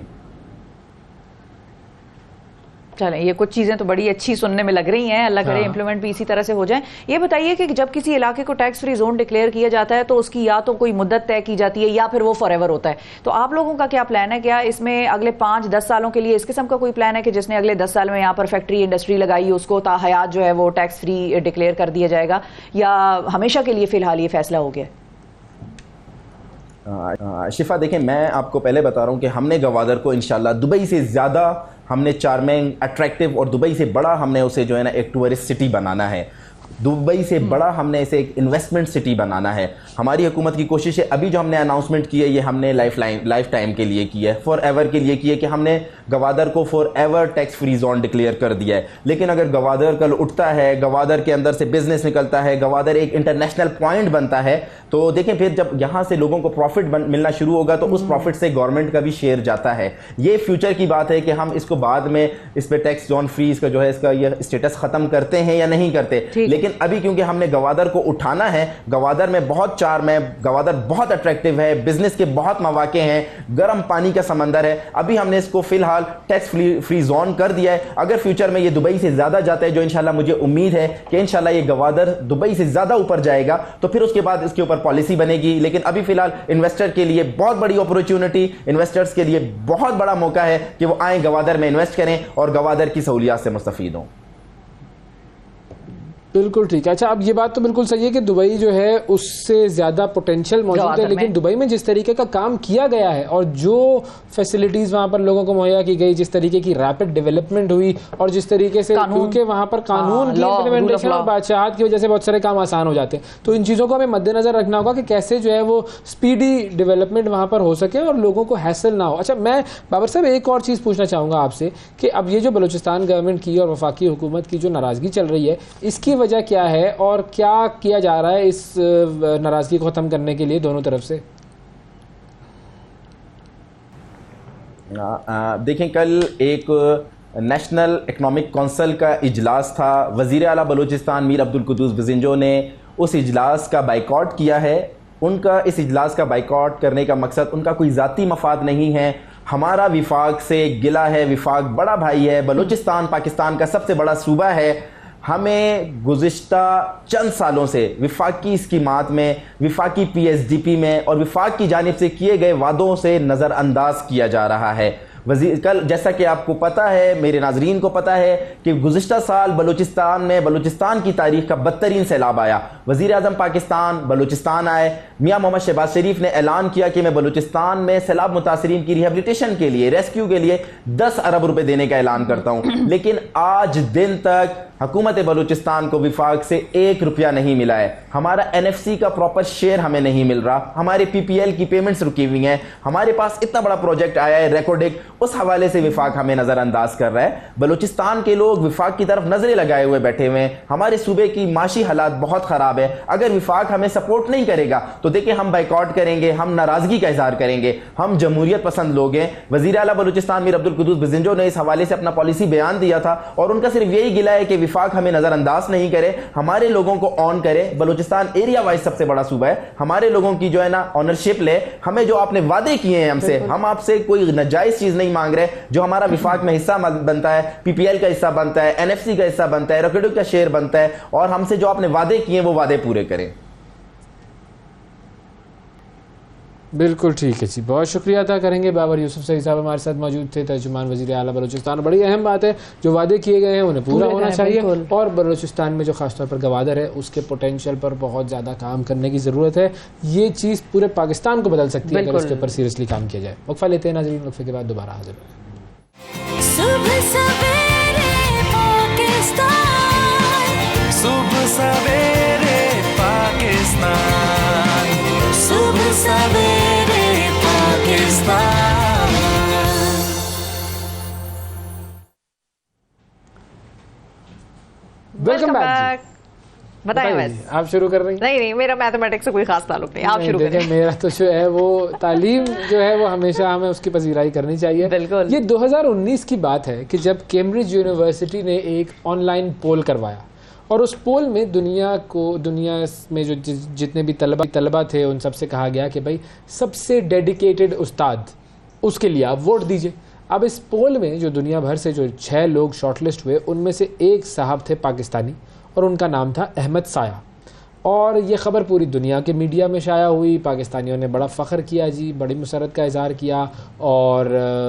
चलें, ये कुछ चीज़ें तो बड़ी अच्छी सुनने में लग रही हैं, अल्लाह करे इंप्लीमेंट भी इसी तरह से हो जाए। ये बताइए कि जब किसी इलाके को टैक्स फ्री जोन डिक्लेयर किया जाता है तो उसकी या तो कोई मुद्दत तय की जाती है या फिर वो फॉरएवर होता है, तो आप लोगों का क्या प्लान है? क्या इसमें अगले 5-10 सालों के लिए इस किस्म का कोई प्लान है कि जिसने अगले 10 साल में यहाँ पर फैक्ट्री इंडस्ट्री लगाई उसको ताहयात जो है वो टैक्स फ्री डिक्लेयर कर दिया जाएगा, या हमेशा के लिए फिलहाल ये फैसला हो गया? शिफा देखें, मैं आपको पहले बता रहा हूँ कि हमने गवादर को इंशाल्लाह दुबई से ज़्यादा हमने चार्मिंग, अट्रैक्टिव और दुबई से बड़ा हमने उसे जो है ना एक टूरिस्ट सिटी बनाना है। दुबई से बड़ा हमने इसे एक इन्वेस्टमेंट सिटी बनाना है। हमारी हुकूमत की कोशिश है, अभी जो हमने अनाउंसमेंट की है ये हमने लाइफ टाइम के लिए की है, फॉर एवर के लिए की है कि हमने गवादर को for ever tax free zone declare कर दिया है। लेकिन अगर गवादर कल उठता है, गवादर के अंदर से बिजनेस निकलता है, गवादर एक इंटरनेशनल पॉइंट बनता है, तो देखें फिर जब यहाँ से लोगों को प्रॉफिट मिलना शुरू होगा तो उस प्रॉफिट से गवर्नमेंट का भी शेयर जाता है। ये फ्यूचर की बात है कि हम इसको बाद में इस पर टैक्स जोन फ्री इसका जो है इसका ये स्टेटस ख़त्म करते हैं या नहीं करते। लेकिन अभी क्योंकि हमने गवादर को उठाना है, गवादर में बहुत चार्म है, गवादर बहुत अट्रैक्टिव है, बिजनेस के बहुत मौके हैं, गर्म पानी का समंदर है, अभी हमने इसको फिलहाल टैक्स फ्री जोन कर दिया है। अगर फ्यूचर में ये दुबई से ज़्यादा जाता है, जो इंशाल्लाह मुझे उम्मीद है कि इंशाल्लाह ये गवादर दुबई से ज़्यादा ऊपर जाएगा, तो फिर उसके बाद इसके ऊपर पॉलिसी बनेगी। लेकिन अभी फिलहाल इन्वेस्टर के लिए बहुत बड़ी अपॉर्चुनिटी, इन्वेस्टर्स के लिए बहुत बड़ा मौका है कि वो आएँ गवादर में इन्वेस्ट करें और गवादर की सहूलियात से मुस्तफ़ीद हों। बिल्कुल ठीक है। अच्छा, अब ये बात तो बिल्कुल सही है कि दुबई जो है उससे ज्यादा पोटेंशियल मौजूद है, लेकिन दुबई में जिस तरीके का काम किया गया है और जो फैसिलिटीज वहां पर लोगों को मुहैया की गई, जिस तरीके की रैपिड डेवलपमेंट हुई और जिस तरीके से, क्योंकि वहां पर कानून की इम्प्लीमेंटेशन और बादशाहत की वजह से बहुत सारे काम आसान हो जाते हैं, तो इन चीजों को हमें मद्देनजर रखना होगा कि कैसे जो है वो स्पीडी डेवलपमेंट वहां पर हो सके और लोगों को हैसल ना हो। अच्छा, मैं बाबर साहब एक और चीज पूछना चाहूंगा आपसे कि अब ये जो बलूचिस्तान गवर्नमेंट की और वफाकी हुकूमत की जो नाराजगी चल रही है, इसकी वजह क्या है और क्या किया जा रहा है इस नाराजगी को खत्म करने के लिए दोनों तरफ से? देखें, कल एक नेशनल इकनॉमिक काउंसिल का इजलास था। वज़ीर आला बलूचिस्तान मीर अब्दुल कुद्दूस बिज़िंजो ने उस इजलास का बाइकआउट किया है। उनका इस इजलास का बाइकआउट करने का मकसद उनका कोई ज़ाती मफाद नहीं है। हमारा विफाक से गिला है, विफाक बड़ा भाई है, बलूचिस्तान पाकिस्तान का सबसे बड़ा सूबा है। हमें गुज़िश्ता चंद सालों से विफाकी स्कीमात में, विफाकी PSDP में और विफाक की जानिब से किए गए वादों से नज़रअंदाज किया जा रहा है। कल जैसा कि आपको पता है, मेरे नाजरीन को पता है कि गुज़िश्ता साल बलूचिस्तान में बलूचिस्तान की तारीख का बदतरीन सैलाब आया। वज़ीर आज़म पाकिस्तान बलूचिस्तान आए, मियाँ मोहम्मद शहबाज शरीफ ने ऐलान किया कि मैं बलूचिस्तान में सैलाब मुतासरीन की रिहेबिलिटेशन के लिए, रेस्क्यू के लिए 10 अरब रुपए देने का ऐलान करता हूँ, लेकिन आज दिन तक हुकूमत बलूचिस्तान को विफाक से 1 रुपया नहीं मिला है। हमारा NFC का प्रॉपर शेयर हमें नहीं मिल रहा, हमारे PPL की पेमेंट्स रुकी हुई हैं। हमारे पास इतना बड़ा प्रोजेक्ट आया है रेकॉर्डिक, उस हवाले से विफाक हमें नज़रअंदाज कर रहा है। बलूचिस्तान के लोग विफाक की तरफ नजरें लगाए हुए बैठे हुए हैं। हमारे सूबे की माशी हालात बहुत ख़राब है। अगर विफाक हमें सपोर्ट नहीं करेगा तो देखिए, हम बाइकआउट करेंगे, हम नाराज़गी का इजहार करेंगे। हम जमहूरियत पसंद लोग हैं। वज़ीर आला बलूचिस्तान मीर अब्दुल कुद्दूस बिज़िंजो ने इस हवाले से अपना पॉलिसी बयान दिया था और उनका सिर्फ यही गिला है कि विफाक हमें नज़रअंदाज नहीं करे, हमारे लोगों को ऑन करे। बलूचिस्तान एरिया वाइज सबसे बड़ा सूबा है, हमारे लोगों की जो है ना ऑनरशिप ले। हमें जो आपने वादे किए हैं हमसे, हम आपसे कोई नाजायज चीज़ नहीं मांग रहे। जो हमारा विफाक में हिस्सा बनता है, PPL का हिस्सा बनता है, NFC का हिस्सा बनता है, रेकॉर्डिक का शेयर बनता है, और हमसे जो आपने वादे किए वो वादे पूरे करें। बिल्कुल ठीक है जी, बहुत शुक्रिया अदा करेंगे। बाबर यूसुफ सईद साहब हमारे साथ मौजूद थे, तर्जुमान वज़ीर आला बलूचिस्तान। बड़ी अहम बात है, जो वादे किए गए हैं उन्हें पूरा होना चाहिए और बलूचिस्तान में जो खासतौर पर गवादर है उसके पोटेंशियल पर बहुत ज़्यादा काम करने की ज़रूरत है। ये चीज़ पूरे पाकिस्तान को बदल सकती है अगर इसके ऊपर सीरियसली काम किया जाए। वक्फा लेते हैं नाज़रीन, वक्फे के बाद दोबारा हाजिर हैं। सुबह सवेरे पाकिस्तान, सुबह सवेरे पाकिस्तान, सुबह सवेरे पाकिस्तान। Welcome back. बताएं, आप शुरू कर रही हैं? नहीं, मेरा मैथमेटिक्स से कोई खास ताल्लुक नहीं, आप शुरू करें। मेरा तो जो है वो तालीम जो है वो हमेशा हमें उसकी पजीराई करनी चाहिए। बिल्कुल। ये 2019 की बात है कि जब कैम्ब्रिज यूनिवर्सिटी ने एक ऑनलाइन पोल करवाया और उस पोल में दुनिया में जो जितने भी तलबा थे उन सबसे कहा गया कि भाई सबसे डेडिकेटेड उस्ताद, उसके लिए आप वोट दीजिए। अब इस पोल में जो दुनिया भर से जो 6 लोग शॉर्टलिस्ट हुए, उनमें से एक साहब थे पाकिस्तानी और उनका नाम था अहमद साया। और ये ख़बर पूरी दुनिया के मीडिया में शाया हुई। पाकिस्तानियों ने बड़ा फ़ख्र किया जी, बड़ी मुसरत का इज़हार किया और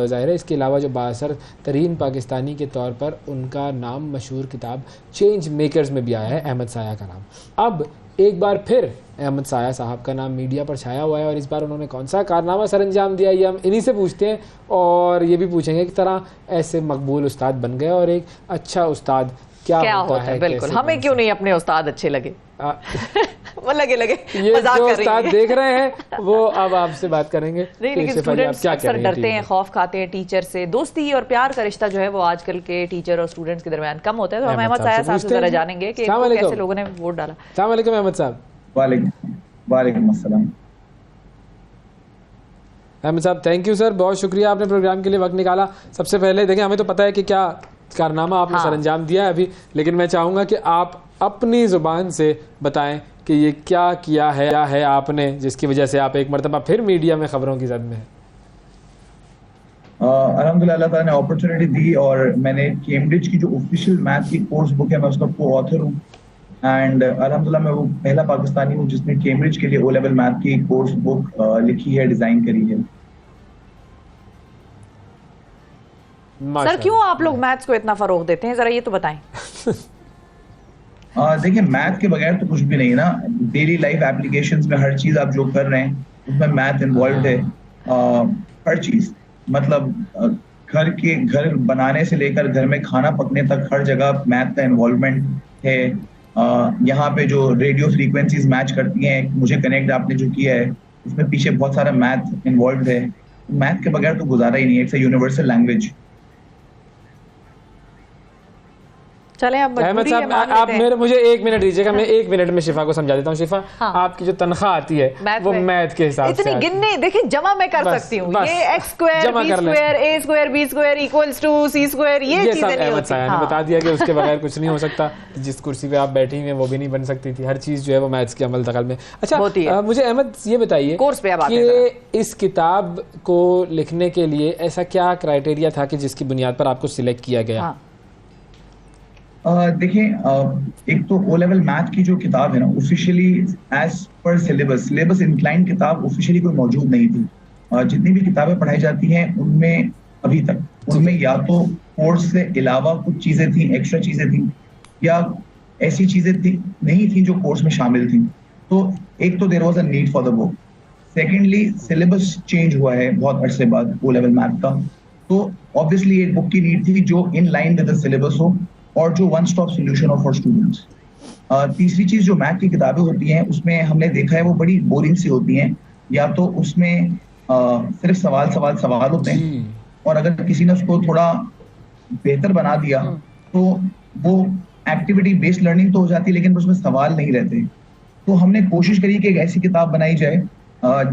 ज़ाहिर है इसके अलावा जो बाअसर तरीन पाकिस्तानी के तौर पर उनका नाम मशहूर किताब चेंज मेकर्स में भी आया है, अहमद साया का नाम। अब एक बार फिर अहमद साया साहब का नाम मीडिया पर छाया हुआ है और इस बार उन्होंने कौन सा कारनामा सर अंजाम दिया, ये हम इन्हीं से पूछते हैं और ये भी पूछेंगे कि तरह ऐसे मकबूल उस्ताद बन गए और एक अच्छा उस्ताद क्या होता है। बिल्कुल, हमें क्यों नहीं अपने उस्ताद अच्छे लगे? वो लगे ये जो उस्ताद देख रहे हैं वो अब आपसे बात करेंगे। नहीं, लेकिन स्टूडेंट्स अक्सर डरते हैं, खौफ खाते हैं टीचर से। दोस्ती और प्यार का रिश्ता जो है वो आजकल के टीचर और स्टूडेंट्स के दरमियान कम होता है। तो हम अहमद साया साहब से जरा जानेंगे कि कैसे लोगों ने वोट डाला। अस्सलाम वालेकुम अहमद साहब। वालेकुम अस्सलाम। अहमद साहब, थैंक यू सर, बहुत शुक्रिया आपने प्रोग्राम के लिए वक्त निकाला। सबसे पहले देखिए, हमें तो पता है कि क्या कारनामा आपने सर अंजाम दिया है अभी, लेकिन मैं चाहूँगा कि आप अपनी ज़ुबान से बताएं कि ये क्या किया है आपने जिसकी वजह से आप एक मरतबा फिर मीडिया में खबरों की जद में हैं। अल्हम्दुलिल्लाह अल्लाह ताला ने अपॉर्चुनिटी दी और मैंने कैम्ब्रिज की जो ऑफिशियल मैथ की कोर्स बुक है मैं उसका को ऑथर हूँ एंड अल्हम्दुलिल्लाह मैं वो पहला पाकिस्तानी हूँ जिसने कैम्ब्रिज के लिए O लेवल मैथ की कोर्स बुक लिखी है, डिजाइन करी है। सर, क्यों आप लोग मैथ्स को इतना फरोग देते हैं, जरा ये तो बताएं। देखिए मैथ के बगैर तो कुछ भी नहीं ना। डेली लाइफ एप्लीकेशंस में हर चीज आप जो कर रहे हैं उसमें मैथ इन्वॉल्व है। हर चीज मतलब घर बनाने से लेकर घर में खाना पकने तक हर जगह मैथ का इन्वॉल्वमेंट है। यहाँ पे जो रेडियो फ्रीक्वेंसीज मैच करती हैं, मुझे कनेक्ट आपने जो किया है उसमें पीछे बहुत सारा मैथ इन्वॉल्व है। मैथ के बगैर तो गुजारा ही नहीं है, इट्स अ यूनिवर्सल लैंग्वेज। चलें अब अहमद साहब आप मुझे 1 मिनट दीजिएगा, मैं 1 मिनट में शिफा को समझा देता हूँ। शिफा, आपकी जो तनख्वाह आती है वो मैथ के हिसाब से इतनी गिनने देखिए जमा मैं कर सकती हूँ, ये x square b square a square b square equals to c square, ये चीजें नहीं होती। मैंने बता दिया कि उसके बगैर कुछ नहीं हो सकता। जिस कुर्सी पे आप बैठी हुई हैं वो भी नहीं बन सकती थी। हर चीज जो है वो मैथ्स के अमल दखल में। अच्छा मुझे अहमद ये बताइए कोर्स पे कि इस किताब को लिखने के लिए ऐसा क्या क्राइटेरिया था कि जिसकी बुनियाद पर आपको सिलेक्ट किया गया? देखिए एक तो ओ लेवल मैथ की जो किताब है ना, officially as per syllabus inclined किताब ऑफिशियली कोई मौजूद नहीं थी। जितनी भी किताबें पढ़ाई जाती हैं उनमें अभी तक उनमें या तो कोर्स से अलावा कुछ चीजें थी, एक्स्ट्रा चीजें थी, या ऐसी चीजें थी नहीं थी जो कोर्स में शामिल थी। तो एक तो there was a need for the book. Secondly syllabus change हुआ है बहुत अरसे बाद ओ लेवल मैथ का, तो ऑब्वियसली एक बुक की नीड थी जो in line with the syllabus हो और जो वन स्टॉप सोल्यूशन हो फॉर स्टूडेंट्स। तीसरी चीज जो मैथ की किताबें होती हैं उसमें हमने देखा है वो बड़ी बोरिंग सी होती हैं। या तो उसमें सिर्फ सवाल होते हैं, और अगर किसी ने उसको थोड़ा बेहतर बना दिया तो वो एक्टिविटी बेस्ड लर्निंग तो हो जाती है लेकिन उसमें सवाल नहीं रहते। तो हमने कोशिश करी कि एक ऐसी किताब बनाई जाए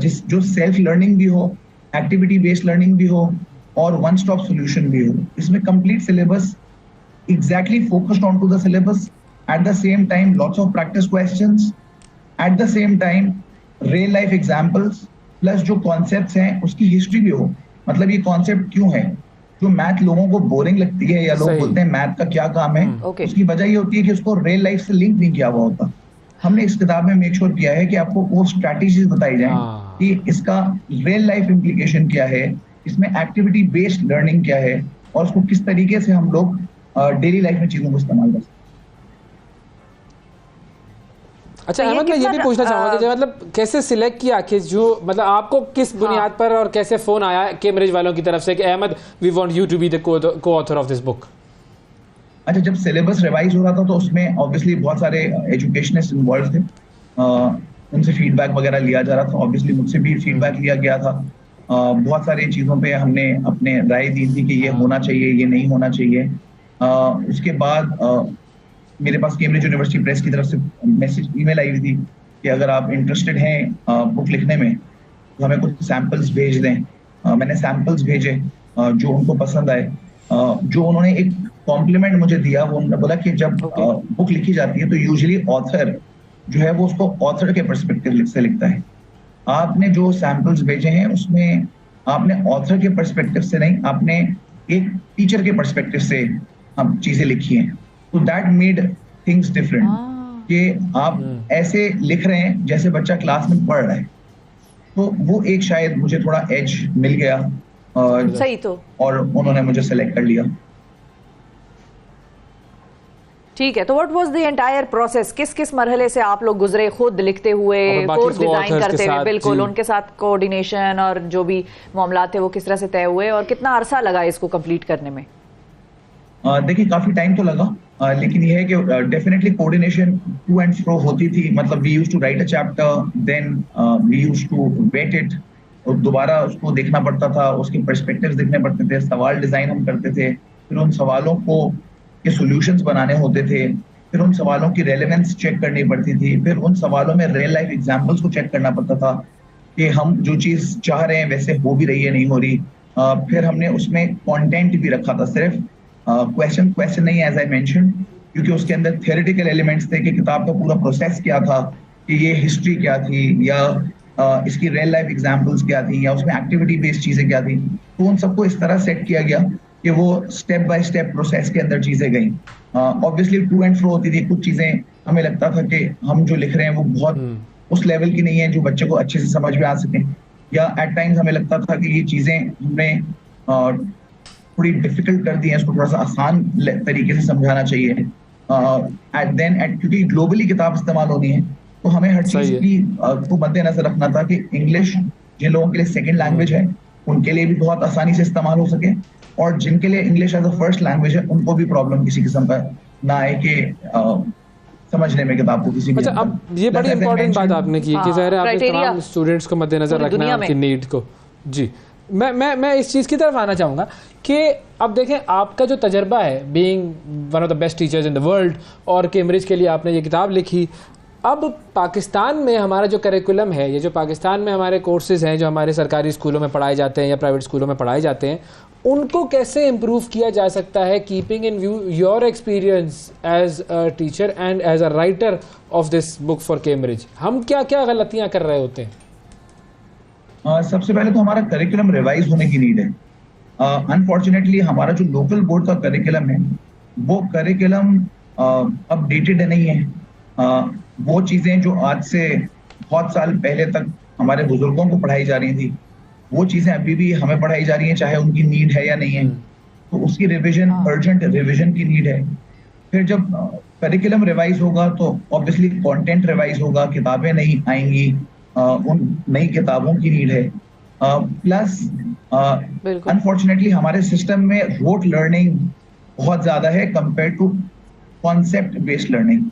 जो सेल्फ लर्निंग भी हो, एक्टिविटी बेस्ड लर्निंग भी हो और वन स्टॉप सोल्यूशन भी हो। इसमें complete syllabus exactly focused onto the syllabus, at the same time lots of practice questions, at the same time real life examples, plus जो concepts हैं उसकी history भी हो। मतलब ये concept क्यों है, जो मैथ लोगों को बोरिंग लगती है या लोग बोलते हैं मैथ का क्या काम है, उसकी वजह ये होती है कि उसको रियल लाइफ से लिंक नहीं किया हुआ होता। हमने इस किताब में मेक श्योर किया है कि आपको वो स्ट्रैटेजीज बताई जाए कि इसका रियल लाइफ इम्प्लीकेशन क्या है, इसमें एक्टिविटी बेस्ड लर्निंग क्या है और उसको किस तरीके से हम लोग डेली लाइफ में चीजों को इस्तेमाल कर सकते। अच्छा अहमद, मैं ये भी पूछना चाहूंगा कि मतलब कैसे सिलेक्ट किया कि जो मतलब आपको किस बुनियाद पर और कैसे फोन आया कैम्ब्रिज वालों की तरफ से कि Ahmed we want you to be the co-author of this book? अच्छा, जब सिलेबस रिवाइज हो रहा था तो उसमें ऑब्वियसली बहुत सारे एजुकेशनिस्ट इन्वॉल्व थे, उनसे फीडबैक वगैरह लिया जा रहा था। ऑब्वियसली मुझसे भी फीडबैक लिया गया था। बहुत सारी चीज़ों पे हमने अपने राय दी थी कि ये होना चाहिए, ये नहीं होना चाहिए। उसके बाद मेरे पास कैम्ब्रिज यूनिवर्सिटी प्रेस की तरफ से ईमेल आई हुई थी कि अगर आप इंटरेस्टेड हैं बुक लिखने में तो हमें कुछ सैम्पल्स भेज दें। मैंने सैम्पल्स भेजे जो उनको पसंद आए। जो उन्होंने एक कॉम्प्लीमेंट मुझे दिया, वो उन्होंने बोला कि जब बुक लिखी जाती है तो यूजुअली ऑथर जो है वो उसको ऑथर के पर्सपेक्टिव से लिखता है। आपने जो सैम्पल्स भेजे हैं उसमें आपने ऑथर के पर्सपेक्टिव से नहीं, आपने एक टीचर के पर्सपेक्टिव से हम चीजें लिखी हैं। तो दैट मेड थिंग्स डिफरेंट कि आप ऐसे लिख रहे हैं जैसे बच्चा क्लास में पढ़ रहा है। तो वो एक शायद मुझे थोड़ा एज मिल गया सही तो, और उन्होंने मुझे सेलेक्ट कर लिया। ठीक है, तो what was the entire process? किस किस मरहले से आप लोग गुजरे खुद लिखते हुए, कोर्स डिजाइन करते हुए, बिल्कुल उनके साथ कोऑर्डिनेशन और जो भी मामला थे वो किस तरह से तय हुए और कितना अरसा लगा इसको कंप्लीट करने में? देखिए काफी टाइम तो लगा, लेकिन यह है कि definitely coordination to and fro होती थी। मतलब we used to write a chapter, then we used to wait it, और दोबारा उसको देखना पड़ता था, उसके पर्सपेक्टिव्स देखने पड़ते थे, सवाल डिजाइन हम करते थे, फिर उन सवालों को के सॉल्यूशंस बनाने होते थे, फिर उन सवालों की रेलेवेंस चेक करनी पड़ती थी, फिर उन सवालों में रियल लाइफ एग्जांपल्स को चेक करना पड़ता था कि हम जो चीज चाह रहे हैं वैसे हो भी रही है, नहीं हो रही। फिर हमने उसमें कंटेंट भी रखा था, सिर्फ क्वेश्चन नहीं, एज आई मेंशन, क्योंकि उसके अंदर थियोरेटिकल एलिमेंट्स थे कि किताब का पूरा प्रोसेस क्या था, कि ये हिस्ट्री क्या थी, या इसकी रियल लाइफ एग्जांपल्स क्या थी, या उसमें एक्टिविटी बेस्ड चीजें क्या थी। तो उन सबको इस तरह सेट किया गया कि वो स्टेप बाय स्टेप प्रोसेस के अंदर चीजें गई। ऑब्वियसली टू एंड फ्रो होती थी, कुछ चीजें हमें लगता था कि हम जो लिख रहे हैं वो बहुत उस लेवल की नहीं है जो बच्चे को अच्छे से समझ में आ सके, या एट टाइम्स हमें लगता था कि ये चीजें हमने थोड़ी डिफिकल्ट कर दी हैं, इसको थोड़ा सा आसान तरीके से समझाना चाहिए। क्योंकि ग्लोबली किताब इस्तेमाल होनी है, तो हमें हर चीज की को मद्देनजर रखना था कि इंग्लिश जिन लोगों के लिए सेकंड लैंग्वेज है उनके लिए भी बहुत आसानी से इस्तेमाल हो सके, और जिनके लिए English as a first language है उनको भी प्रॉब्लम किसी किस्म का ना आए कि समझने में किताब को किसी भी। अच्छा, अब ये बड़ी इंपॉर्टेंट बात आपने की कि ज़ाहिर है आपने तमाम स्टूडेंट्स को मद्देनजर रखना है, उनकी नीड को। जी, मैं इस चीज़ की तरफ आना चाहूँगा कि अब देखें आपका जो तजर्बा है being one of the best teachers in the world, और कैम्ब्रिज के लिए आपने ये किताब लिखी। अब पाकिस्तान में हमारा जो करिकुलम है, ये जो पाकिस्तान में हमारे कोर्सेज हैं जो हमारे सरकारी स्कूलों में पढ़ाए जाते हैं या प्राइवेट स्कूलों में पढ़ाए जाते हैं, उनको कैसे इम्प्रूव किया जा सकता है, keeping in view your experience as a teacher and as a writer of this book for Cambridge? हम क्या क्या गलतियाँ कर रहे होते हैं? सबसे पहले तो हमारा करिकुलम रिवाइज होने की नीड है। अनफॉर्चुनेटली हमारा जो लोकल बोर्ड का करिकुलम है वो करिकुलम अपडेटेड नहीं है। वो चीज़ें जो आज से बहुत साल पहले तक हमारे बुजुर्गों को पढ़ाई जा रही थी, वो चीज़ें अभी भी हमें पढ़ाई जा रही हैं, चाहे उनकी नीड है या नहीं है। तो उसकी रिविजन, अर्जेंट रिविजन की नीड है। फिर जब करिकुलम रिवाइज होगा तो ऑब्वियसली कंटेंट रिवाइज होगा, किताबें नहीं आएंगी, उन नई किताबों की नीड है। प्लस अनफॉर्चुनेटली हमारे सिस्टम में रोट लर्निंग बहुत ज़्यादा है compare to concept based learning.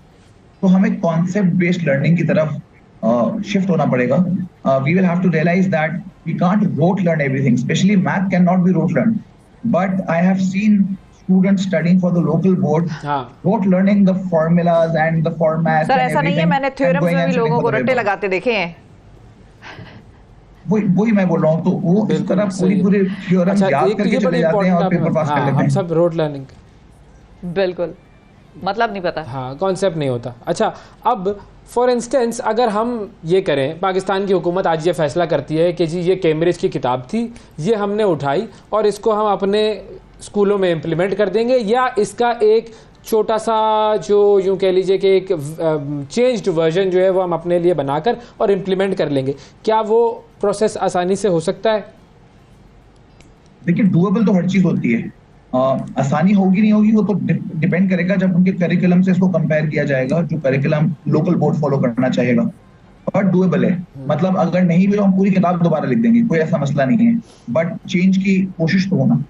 तो हमें कॉन्सेप्ट बेस्ड लर्निंग की तरफ शिफ्ट होना पड़ेगा। We will have to realise that we can't rote learn everything, specially math can not be rote learn, but I have seen students studying for the local board rote learning the formulas and the formats। Sir ऐसा नहीं है, मैंने थ्योरम्स में भी लोगों को रट्टे लगाते देखे हैं। वही मैं बोल रहा हूँ, तो वो इस तरह पूरी थ्योरम याद करके चले जाते हैं और पेपर पास कर लेते हैं। हम सब रोट लर्निंग बिल्कुल मतलब नहीं पता, हाँ कॉन्सेप्ट नहीं होता। अच्छा, अब फॉर इंस्टेंस अगर हम ये करें, पाकिस्तान की हुकूमत आज ये फैसला करती है कि जी ये कैम्ब्रिज की किताब थी, ये हमने उठाई और इसको हम अपने स्कूलों में इम्प्लीमेंट कर देंगे, या इसका एक छोटा सा जो यूँ कह लीजिए कि एक चेंज्ड वर्जन जो है वो हम अपने लिए बनाकर और इम्प्लीमेंट कर लेंगे, क्या वो प्रोसेस आसानी से हो सकता है? देखिए, डूएबल तो हर चीज़ होती है। आसानी होगी नहीं होगी वो तो डिपेंड करेगा जब उनके करिकुलम से इसको कंपेयर किया जाएगा, जो करिकुलम लोकल बोर्ड फॉलो करना चाहेगा। बट डूएबल है, मतलब अगर नहीं भी तो हम पूरी किताब दोबारा लिख देंगे, कोई ऐसा मसला नहीं है। बट चेंज की कोशिश तो होना,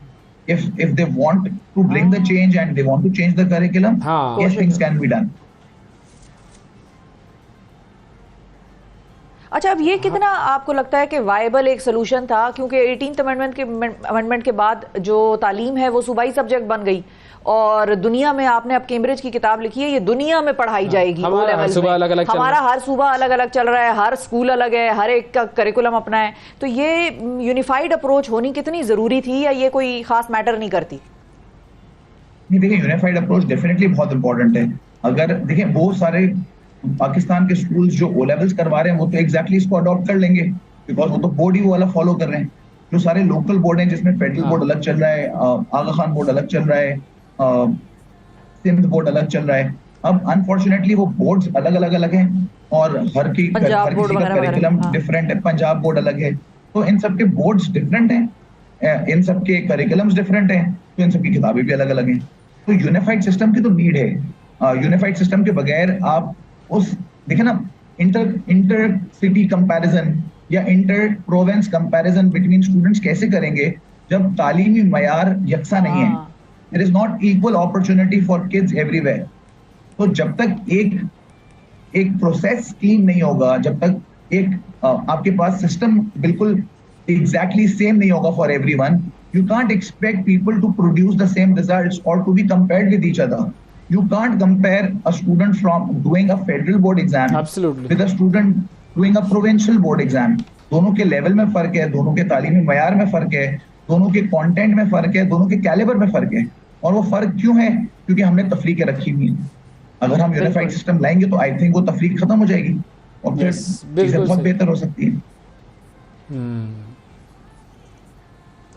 if they want to bring the change and they want to change the curriculum, yes, things can be done। अच्छा, अब ये कितना आपको लगता है कि वायबल एक सोल्यूशन था, क्योंकि 18th अमेंडमेंट के बाद जो तालीम है वो सूबाई सब्जेक्ट बन गई और दुनिया में आपने अब कैम्ब्रिज की किताब लिखी है, ये दुनिया में पढ़ाई जाएगी। हमारा हर सूबा अलग अलग चल रहा है, हर स्कूल अलग है, हर एक का करिकुलम अपना है। तो ये यूनिफाइड अप्रोच होनी कितनी जरूरी थी, या ये कोई खास मैटर नहीं करती? नहीं, देखिए यूनिफाइड अप्रोच डेफिनेटली बहुत इंपॉर्टेंट है। अगर देखिए बहुत सारे पाकिस्तान के स्कूल्स जो ओ लेवल्स करवा रहे हैं वो तो एग्जैक्टली इसको अडॉप्ट कर लेंगे, बिकॉज वो तो बोर्ड ही वो वाला फॉलो कर रहे हैं। जो सारे लोकल बोर्ड हैं जिसमें फेडरल बोर्ड अलग चल रहा है, आगा खान बोर्ड अलग चल रहा है, सिंध बोर्ड अलग चल रहा है। अब अनफॉर्चुनेटली वो बोर्ड्स अलग हैं और हर किसी का करिकुलम डिफरेंट है। पंजाब बोर्ड अलग है, तो इन सब के बोर्ड्स डिफरेंट हैं, इन सब के करिकुलम्स डिफरेंट हैं, तो इन सब की किताबें भी अलग अलग हैं। तो यूनिफाइड सिस्टम की तो नीड है। यूनिफाइड सिस्टम के बगैर आप उस देखे ना इंटर सिटी कंपैरिजन या inter province comparison between students कैसे करेंगे जब तालीमी मयार यकसा नहीं है। There is not equal opportunity for kids everywhere. तो जब तक एक प्रोसेस क्लीन नहीं होगा, जब तक एक आपके पास सिस्टम बिल्कुल एग्जैक्टली सेम नहीं होगा for everyone, you can't expect people to produce the same results or to be compared with each other. You can't compare a student from doing a federal board exam with a student doing a provincial board exam. दोनों के लेवल में फर्क है, दोनों के तालीमी मयार में फर्क है, दोनों के कंटेंट में फर्क है, दोनों के कैलिबर में फर्क है। और वो फर्क क्यों है? क्योंकि हमने तफरीक रखी हुई है। अगर हम यूनिफाइड सिस्टम लाएंगे तो आई थिंक वो तफरीक खत्म हो जाएगी और फिर चीजें बहुत बेहतर हो सकती है।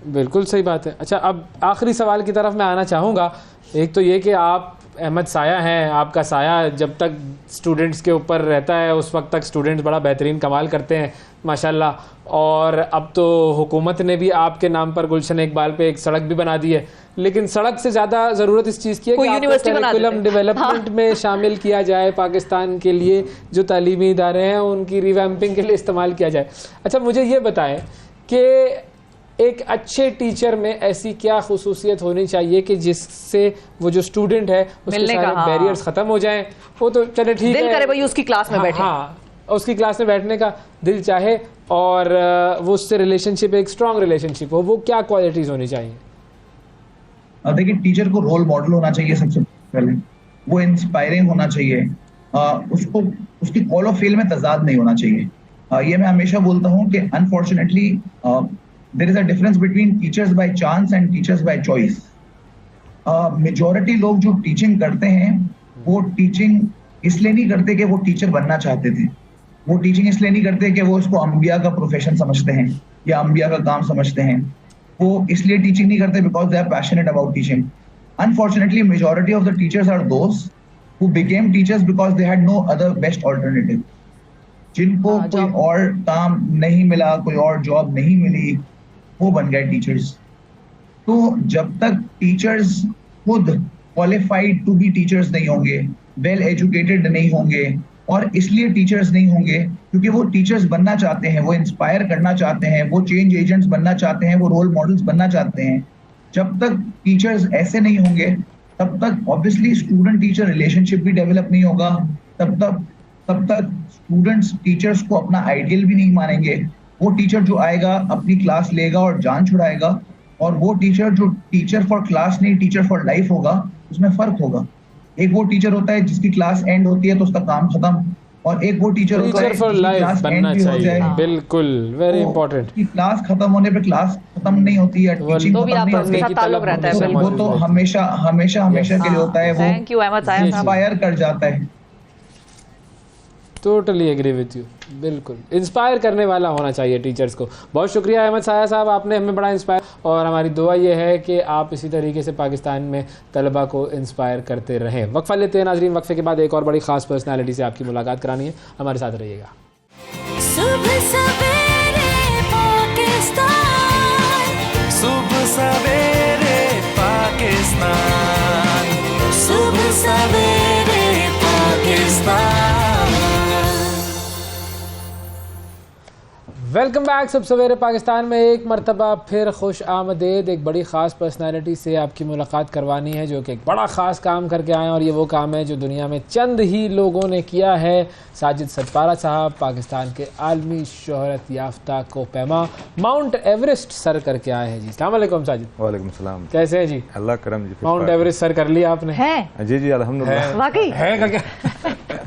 बिल्कुल सही बात है। अच्छा, अब आखिरी सवाल की तरफ मैं आना चाहूँगा। एक तो ये कि आप अहमद साया हैं, आपका साया जब तक स्टूडेंट्स के ऊपर रहता है, उस वक्त तक स्टूडेंट्स बड़ा बेहतरीन कमाल करते हैं माशाल्लाह। और अब तो हुकूमत ने भी आपके नाम पर गुलशन इकबाल पे एक सड़क भी बना दी है, लेकिन सड़क से ज़्यादा ज़रूरत इस चीज़ की है कि यूनिवर्सिटी करिकुलम डेवलपमेंट में शामिल किया जाए, पाकिस्तान के लिए जो तालीमी इदारे हैं उनकी रिवैम्पिंग के लिए इस्तेमाल किया जाए। अच्छा, मुझे ये बताएं कि एक अच्छे टीचर में ऐसी क्या खुसूसियत होनी चाहिए कि जिससे वो जो स्टूडेंट है उसके सारे बैरियर्स खत्म हो जाएं, वो तो चले ठीक है, दिल करे भाई उसकी क्लास में बैठे, हाँ उसकी क्लास में बैठने का दिल चाहे और वो उससे रिलेशनशिप एक स्ट्रॉन्ग रिलेशनशिप हो, वो क्या क्वालिटीज होनी चाहिए? देखिए, टीचर को रोल मॉडल होना चाहिए सबसे पहले, वो इंस्पायरिंग होना चाहिए, उसको उसकी कॉल ऑफ फेल में तजाद नहीं होना चाहिए। ये मैं हमेशा बोलता हूँ कि unfortunately there is a difference between teachers by chance and teachers by choice. Majority लोग जो टीचिंग करते हैं वो टीचिंग इसलिए नहीं करते कि वो टीचर बनना चाहते थे, वो टीचिंग इसलिए नहीं करते कि वो इसको अंबिया का प्रोफेशन समझते हैं या अंबिया का काम समझते हैं, वो इसलिए टीचिंग नहीं करते because they are passionate about teaching. Unfortunately majority of the teachers are those who became teachers because they had no other best alternative. जिनको कोई और काम नहीं मिला, कोई और जॉब नहीं मिली, वो बन गए टीचर्स। तो जब तक टीचर्स खुद क्वालिफाइड टू बी टीचर्स नहीं होंगे, वेल एजुकेटेड नहीं होंगे, और इसलिए टीचर्स नहीं होंगे क्योंकि वो टीचर्स बनना चाहते हैं, वो इंस्पायर करना चाहते हैं, वो चेंज एजेंट्स बनना चाहते हैं, वो रोल मॉडल्स बनना चाहते हैं। जब तक टीचर्स ऐसे नहीं होंगे तब तक ऑब्वियसली स्टूडेंट टीचर रिलेशनशिप भी डेवलप नहीं होगा, तब तक स्टूडेंट्स टीचर्स को अपना आइडियल भी नहीं मानेंगे। वो टीचर जो आएगा अपनी क्लास लेगा और जान छुड़ाएगा, और वो टीचर जो टीचर फॉर क्लास नहीं टीचर फॉर लाइफ होगा, उसमें फर्क होगा। एक वो टीचर होता है जिसकी क्लास एंड होती है तो उसका काम खत्म, और एक वो टीचर होता है फॉर लाइफ बनना चाहिए। बिल्कुल, वेरी इंपॉर्टेंट। क्लास खत्म होने पे क्लास खत्म नहीं होती है, टीचिंग तो भी आपका उसके साथ ताल्लुक रहता है, वो तो हमेशा के लिए होता है, वो थैंक यू अहमद साहब, इंस्पायर कर जाता है। टोटली एग्री विथ यू, बिल्कुल इंस्पायर करने वाला होना चाहिए टीचर्स को। बहुत शुक्रिया अहमद साया साहब, आपने हमें बड़ा इंस्पायर, और हमारी दुआ ये है कि आप इसी तरीके से पाकिस्तान में तलबा को इंस्पायर करते रहें। वक्फा लेते हैं नाजरीन, वक्फे के बाद एक और बड़ी खास पर्सनालिटी से आपकी मुलाकात करानी है, हमारे साथ रहिएगा। सुबह सवेरे पाकिस्तान, सुबह सवेरे पाकिस्तान, सुबह सवेरे पाकिस्तान। वेलकम बैक सब सवेरे पाकिस्तान में एक मरतबा फिर खुश आमदेद। एक बड़ी ख़ास पर्सनालिटी से आपकी मुलाकात करवानी है जो कि एक बड़ा ख़ास काम करके आए हैं, और ये वो काम है जो दुनिया में चंद ही लोगों ने किया है। साजिद सतपारा साहब पाकिस्तान के आलमी शोहरत याफ्ता कोहपैमा माउंट एवरेस्ट सर करके आए हैं जी। अस्सलाम वालेकुम साजिद। वालेकुम सलाम। कैसे हैं जी? अल्लाह करम जी। माउंट एवरेस्ट सर कर लिया आपने? है जी जी अल्हम्दुलिल्लाह। वाकई है क्या?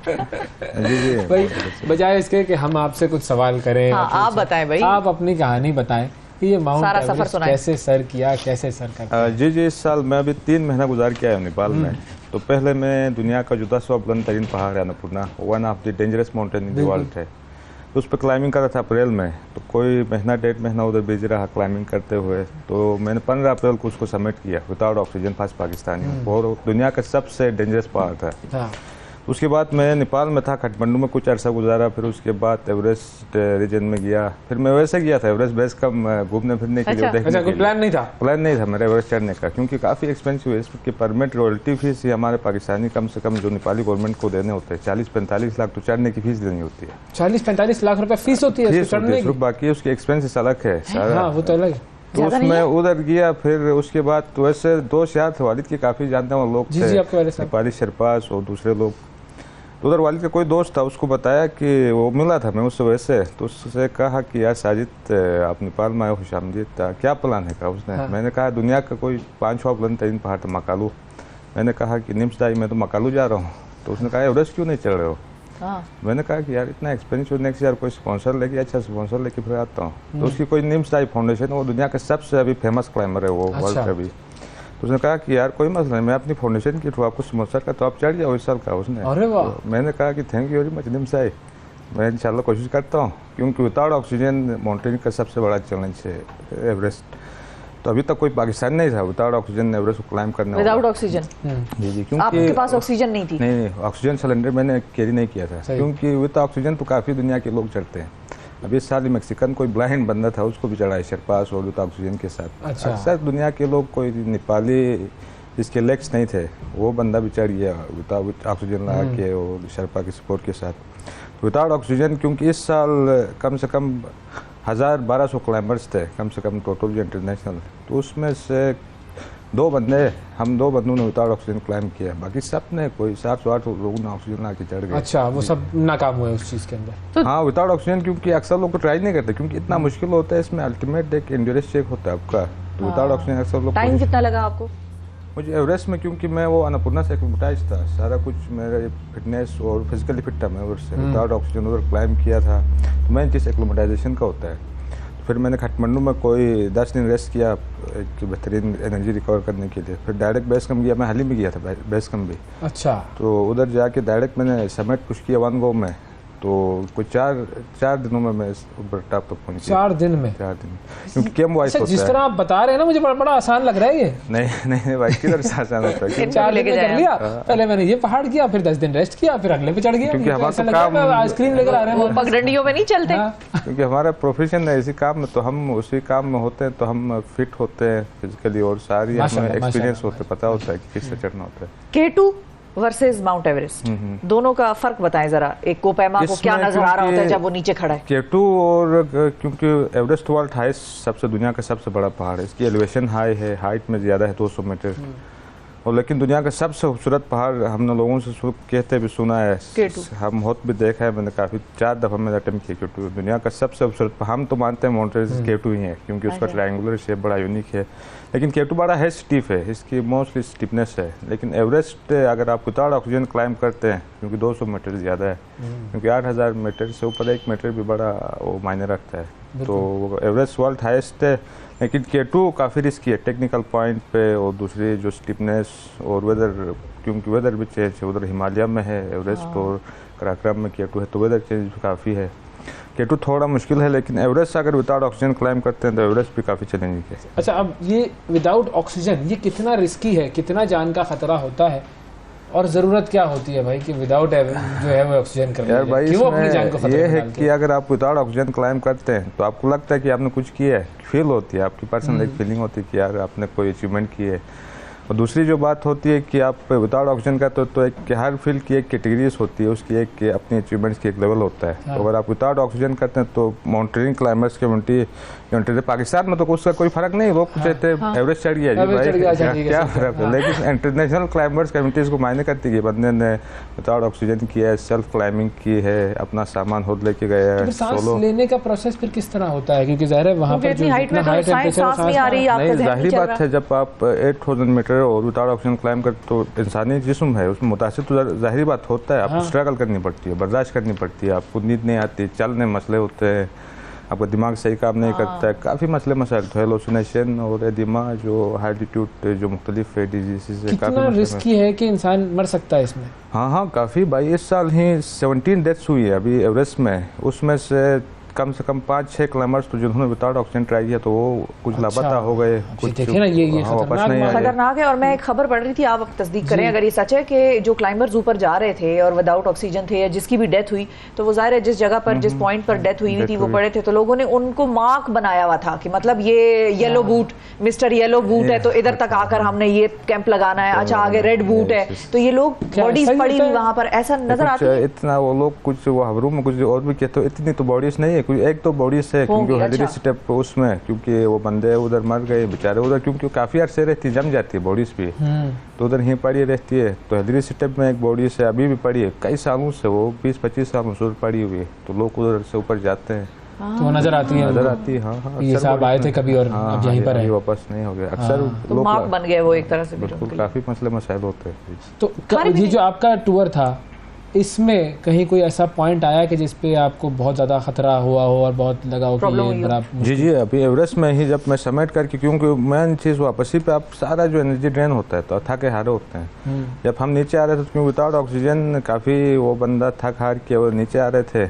जी जी भाई बजाय इसके कि हम आपसे कुछ सवाल करें, हाँ, आप बताएं भाई, आप अपनी कहानी बताएं कि ये माउंट सारा सफर एवरेस्ट सुनाएं। कैसे सर किया, कैसे सर करता? जी जी, इस साल मैं अभी 3 महीना गुजार के आया हूँ नेपाल में। तो पहले मैं दुनिया का 1400 बुलंद तरीन पहाड़ है Annapurna, one of the dangerous mountain in the world है, तो उस पर क्लाइंबिंग कर रहा था अप्रैल में। तो कोई महीना 1.5 महीना उधर बिजी रहा क्लाइंबिंग करते हुए। तो मैंने 15 अप्रैल को उसको सबमिट किया विदाउट ऑक्सीजन, फर्स्ट पाकिस्तानी। और दुनिया का सबसे डेंजरस पहाड़ था। उसके बाद मैं नेपाल में था, काठमांडू में कुछ अर्सा गुजारा, फिर उसके बाद एवरेस्ट रीजन में गया। फिर मैं वैसे गया था एवरेस्ट बेस का घूमने फिरने के लिए, देखने के लिए। प्लान नहीं था? प्लान नहीं था मेरा एवरेस्ट चढ़ने का, क्योंकि काफ़ी एक्सपेंसिव है। इसकी परमिट रॉयल्टी फीस ही हमारे पाकिस्तानी कम से कम जो नेपाली गवर्नमेंट को देने होते हैं 40-45 लाख तो चढ़ने की फीस देनी होती है। 40-45 लाख रुपए फीस होती है चढ़ने की? बाकी उसकी एक्सपेंसेस अलग है सारा। वो तो अलग है। तो उसमें उधर गया, फिर उसके बाद तो वैसे दोस्त यार थे, वालिद की काफ़ी जानते हैं लोग थे, नेपाली शरपास और दूसरे लोग। तो उधर वालिद का कोई दोस्त था, उसको बताया कि वो मिला था मैं उससे वैसे, तो उससे कहा कि यार साजिद आप नेपाल में आए, खुश आमदीद, क्या प्लान है? कहा उसने। मैंने कहा दुनिया का कोई 5-6 बुलंद तरीन पहाड़ था मकालू। मैंने कहा कि निम्सदाई मैं तो मकालू जा रहा हूँ। तो उसने कहा एवरेस्ट क्यों नहीं चढ़ रहे हो? मैंने कहा कि यार इतना एक्सपेंसिव, नेक्स्ट यार कोई स्पॉन्सर लेके, अच्छा स्पॉन्सर लेके फिर आता हूँ। तो उसकी कोई निम्सदाई फाउंडेशन, वो दुनिया का सबसे अभी फेमस क्लाइंबर है वो वर्ल्ड का भी। तो उसने कहा कि यार कोई मसला नहीं, मैं अपनी फाउंडेशन के थ्रू आपको स्पॉन्सर का, तो आप चढ़ जाओ इस साल का। उसने तो मैंने कहा कि थैंक यू वेरी मच निम्साई, मैं इंशाल्लाह कोशिश करता हूँ, क्योंकि विदाउट ऑक्सीजन माउंटेन का सबसे बड़ा चैलेंज है एवरेस्ट। तो अभी तक कोई पाकिस्तान नहीं था विदाउट ऑक्सीजन एवरेस्ट को क्लाइम करने। Without oxygen? जी जी, क्योंकि आपके पास ऑक्सीजन नहीं थी? नहीं, ऑक्सीजन सिलेंडर मैंने कैरी नहीं किया था, क्योंकि विद ऑक्सीजन तो काफ़ी दुनिया के लोग चढ़ते हैं। अभी इस साल मैक्सिकन कोई ब्लाइंड बंदा था, उसको भी चढ़ाया शेरपास और विद ऑक्सीजन के साथ। अच्छा। अक्सर दुनिया के लोग, कोई नेपाली जिसके लेग्स नहीं थे वो बंदा भी चढ़ गया विदाउट ऑक्सीजन लगा के और शेरपा के सपोर्ट के साथ। विदाउट ऑक्सीजन, क्योंकि इस साल कम से कम 1200 क्लाइंबर्स थे कम से कम टोटल जो इंटरनेशनल, तो उसमें से हम दो बंदों ने विदाउट ऑक्सीजन क्लाइम किया, बाकी सब ने कोई 700-800 लोगों ने ऑक्सीजन आके चढ़ गए। अच्छा, वो सब नाकाम हुए उस चीज़ के अंदर? तो हाँ, विदाउट ऑक्सीजन, क्योंकि अक्सर लोग को ट्राई नहीं करते, क्योंकि इतना मुश्किल होता है, इसमें अल्टीमेट एक एंड्योरेंस चेक होता है आपका, तो विदाउट ऑक्सीजन अक्सर लोग। टाइम कितना लगा आपको? मुझे एवरेस्ट में, क्योंकि मैं वो अन्नपूर्णा से एक्लिमेटाइज था, सारा कुछ मेरा फिटनेस और फिजिकली फिट था मैं एवरेस्ट से, विदाउट ऑक्सीजन उधर क्लाइम किया था, तो मेन चीज़ एक्लिमेटाइजेशन का होता है। फिर मैंने काठमांडू में कोई 10 दिन रेस्ट किया एक बेहतरीन एनर्जी रिकवर करने के लिए। फिर डायरेक्ट बेस कैंप गया, मैं हाल ही में गया था बेस कैंप भी। अच्छा। तो उधर जाके डायरेक्ट मैंने समिट कुछ किया 1 गो में, तो कोई 4 दिनों में मैं ऊपर टॉप तक पहुंच गया। 4 दिन में? 4 दिन, क्योंकि कैंप वाइज होता है। जिस तरह आप बता रहे हैं ना, मुझे बड़ा आसान लग रहा है ये। नहीं भाई, किधर से आसान होता है? 4 दिन कर लिया, पहले मैंने ये पहाड़ किया, फिर 10 दिन रेस्ट किया, फिर अगले पे चढ़ गया। क्योंकि हमारा काम आइसक्रीम लेकर आ रहे हैं, पगडंडियों में नहीं चलते। क्योंकि हमारा प्रोफेशन है इसी काम में, तो हम उसी काम में होते हैं, तो हम फिट होते हैं फिजिकली और सारी हमें एक्सपीरियंस होते, पता होता है कि किससे चढ़ना होता है। K2 वर्सेस माउंट एवरेस्ट, दोनों का फर्क बताएं जरा। एक कोपैमा को क्या नजर आ रहा होता है जब वो नीचे खड़ा है? K2 और क्योंकि एवरेस्ट वर्ल्ड हाईएस्ट सबसे दुनिया का सबसे बड़ा पहाड़ है, इसकी एलिवेशन हाई है, हाइट में ज़्यादा है 200 मीटर, और लेकिन दुनिया का सबसे खूबसूरत पहाड़ हमने लोगों से कहते भी सुना है, हम खुद भी देखा है, मैंने काफ़ी 4 दफ़ा मैंने अटेम्प्ट किया K2। दुनिया का सबसे खूबसूरत हम तो मानते हैं माउंट एवरेस्ट K2 ही है, क्योंकि उसका ट्रायंगुलर शेप बड़ा यूनिक है, लेकिन K2 बड़ा है स्टीफ है, इसकी मोस्टली स्टीफनेस है। लेकिन एवरेस्ट अगर आप विदाउट ऑक्सीजन क्लाइम करते हैं, क्योंकि 200 मीटर ज़्यादा है, क्योंकि 8000 मीटर से ऊपर 1 मीटर भी बड़ा वो मायने रखता है, तो एवरेस्ट वर्ल्ड हाईएस्ट है। लेकिन K2 काफ़ी रिस्की है टेक्निकल पॉइंट पे, और दूसरी जो स्टीफनेस और वेदर, क्योंकि वेदर भी चेंज है, उधर हिमालय में है एवरेस्ट और कराक्रम में K2 है, तो वेदर चेंज काफ़ी है। K2 थोड़ा मुश्किल है, लेकिन एवरेस्ट अगर विदाउट ऑक्सीजन क्लाइम करते हैं तो एवरेस्ट भी काफ़ी चैलेंजिंग है। अच्छा, अब ये विदाउट ऑक्सीजन ये कितना रिस्की है, कितना जान का खतरा होता है, और ज़रूरत क्या होती है भाई कि विदाउट जो है वो ऑक्सीजन करना? यार भाई, क्यों अपनी जान को खतरे ये में है डालते कि अगर आप विदाउट ऑक्सीजन क्लाइम करते हैं तो आपको लगता है कि आपने कुछ किया है, फील होती है, आपकी पर्सनल एक फीलिंग होती है कि यार आपने कोई अचीवमेंट की है। और दूसरी जो बात होती है कि आप विदाउट ऑक्सीजन करते हो तो एक हर फील्ड की एक कैटेगरीज होती है, उसकी एक अपनी अचीवमेंट्स की एक लेवल होता है। तो अगर आप विदाउट ऑक्सीजन करते हैं तो माउंटेनियरिंग क्लाइंबर्स कम्युनिटी पाकिस्तान में तो उसका कोई फर्क नहीं, लोग कहते हैं एवरेस्ट चढ़ गया जी भाई, क्या फर्क है। लेकिन इंटरनेशनल क्लाइंबर्स कम्युनिटीज को मायने करती है, बंदे ने विदाउट ऑक्सीजन किया है, सेल्फ क्लाइंबिंग की है, अपना सामान खुद लेके गया है, सोलो। लेने का प्रोसेस फिर किस तरह होता है, क्योंकि ज़ाहिर है वहाँ पर जाहिर बात है, जब आप 8000 मीटर और विदाउट ऑक्सीजन क्लाइम कर तो इंसानी जिस्म है उसमें मुतासिर तो जाहिर बात होता है, आपको स्ट्रगल करनी पड़ती है, बर्दाश्त करनी पड़ती है, आपको नींद नहीं आती, चलने मसले होते हैं, आपका दिमाग सही काम नहीं करता है, काफ़ी मसले मसाइल तो हेलुसिनेशन और एडिमा जो हार्टिट्यूड जो मुख्तलिफ डिजीज़ है। कितना रिस्की है कि इंसान मर सकता है इसमें? हाँ, काफ़ी भाई, इस साल ही 17 डेथ्स हुई है अभी एवरेस्ट में, उसमें से कम 5-6 क्लाइंबर्स तो जिन्होंने विदाउट ऑक्सीजन ट्राई किया तो वो कुछ लापता हो गए, कुछ देखिए ना, ये खतरनाक है। और मैं एक खबर पढ़ रही थी, आप तस्दीक करें अगर ये सच है, कि जो क्लाइंबर्स ऊपर जा रहे थे और विदाउट ऑक्सीजन थे या जिसकी भी डेथ हुई, तो वो जाहिर है जिस जगह पर जिस पॉइंट पर डेथ हुई थी वो पड़े थे, तो लोगों ने उनको मार्क बनाया हुआ था कि मतलब ये yellow boot, mister yellow boot है, तो इधर तक आकर हमने ये कैंप लगाना है, अच्छा आगे रेड बूट है, तो ये लोग बॉडीज पड़ी हुई वहाँ पर, ऐसा नजर आता है। इतना वो लोग कुछ वो खबरों में कुछ और भी कहते हो, इतनी तो बॉडीज नहीं है, एक तो बॉडी से, क्योंकि हेल्दी स्टेप उसमें, क्योंकि वो बंदे उधर मर गए बेचारे उधर, क्योंकि काफी अरसे रहती जम जाती है बॉडीज भी, तो उधर ही पड़ी रहती है। तो हेल्दी स्टेप में एक बॉडी से अभी भी पड़ी है, कई सालों से, वो 20-25 सालों से पड़ी हुई है, तो लोग उधर से ऊपर जाते हैं तो नजर आती है, नजर आती है। हाँ, ये साहब आए थे कभी और अब यहीं पर है, वापस नहीं हो गए, अक्सर लोग मार्क बन गए वो एक तरह से। बिल्कुल, काफी मसले मसाइल होते हैं। तो ये जो आपका टूर था, इसमें कहीं कोई ऐसा पॉइंट आया कि जिस पे आपको बहुत ज़्यादा खतरा हुआ हो और बहुत लगा हो कि ये बड़ा? जी, अभी एवरेस्ट में ही जब मैं समिट करके, क्योंकि मेन चीज़ वापसी पे आप सारा जो एनर्जी ड्रेन होता है तो थके हारे होते हैं। जब हम नीचे आ रहे थे, क्योंकि विदाउट ऑक्सीजन काफ़ी वो बंदा थक हार के वो नीचे आ रहे थे,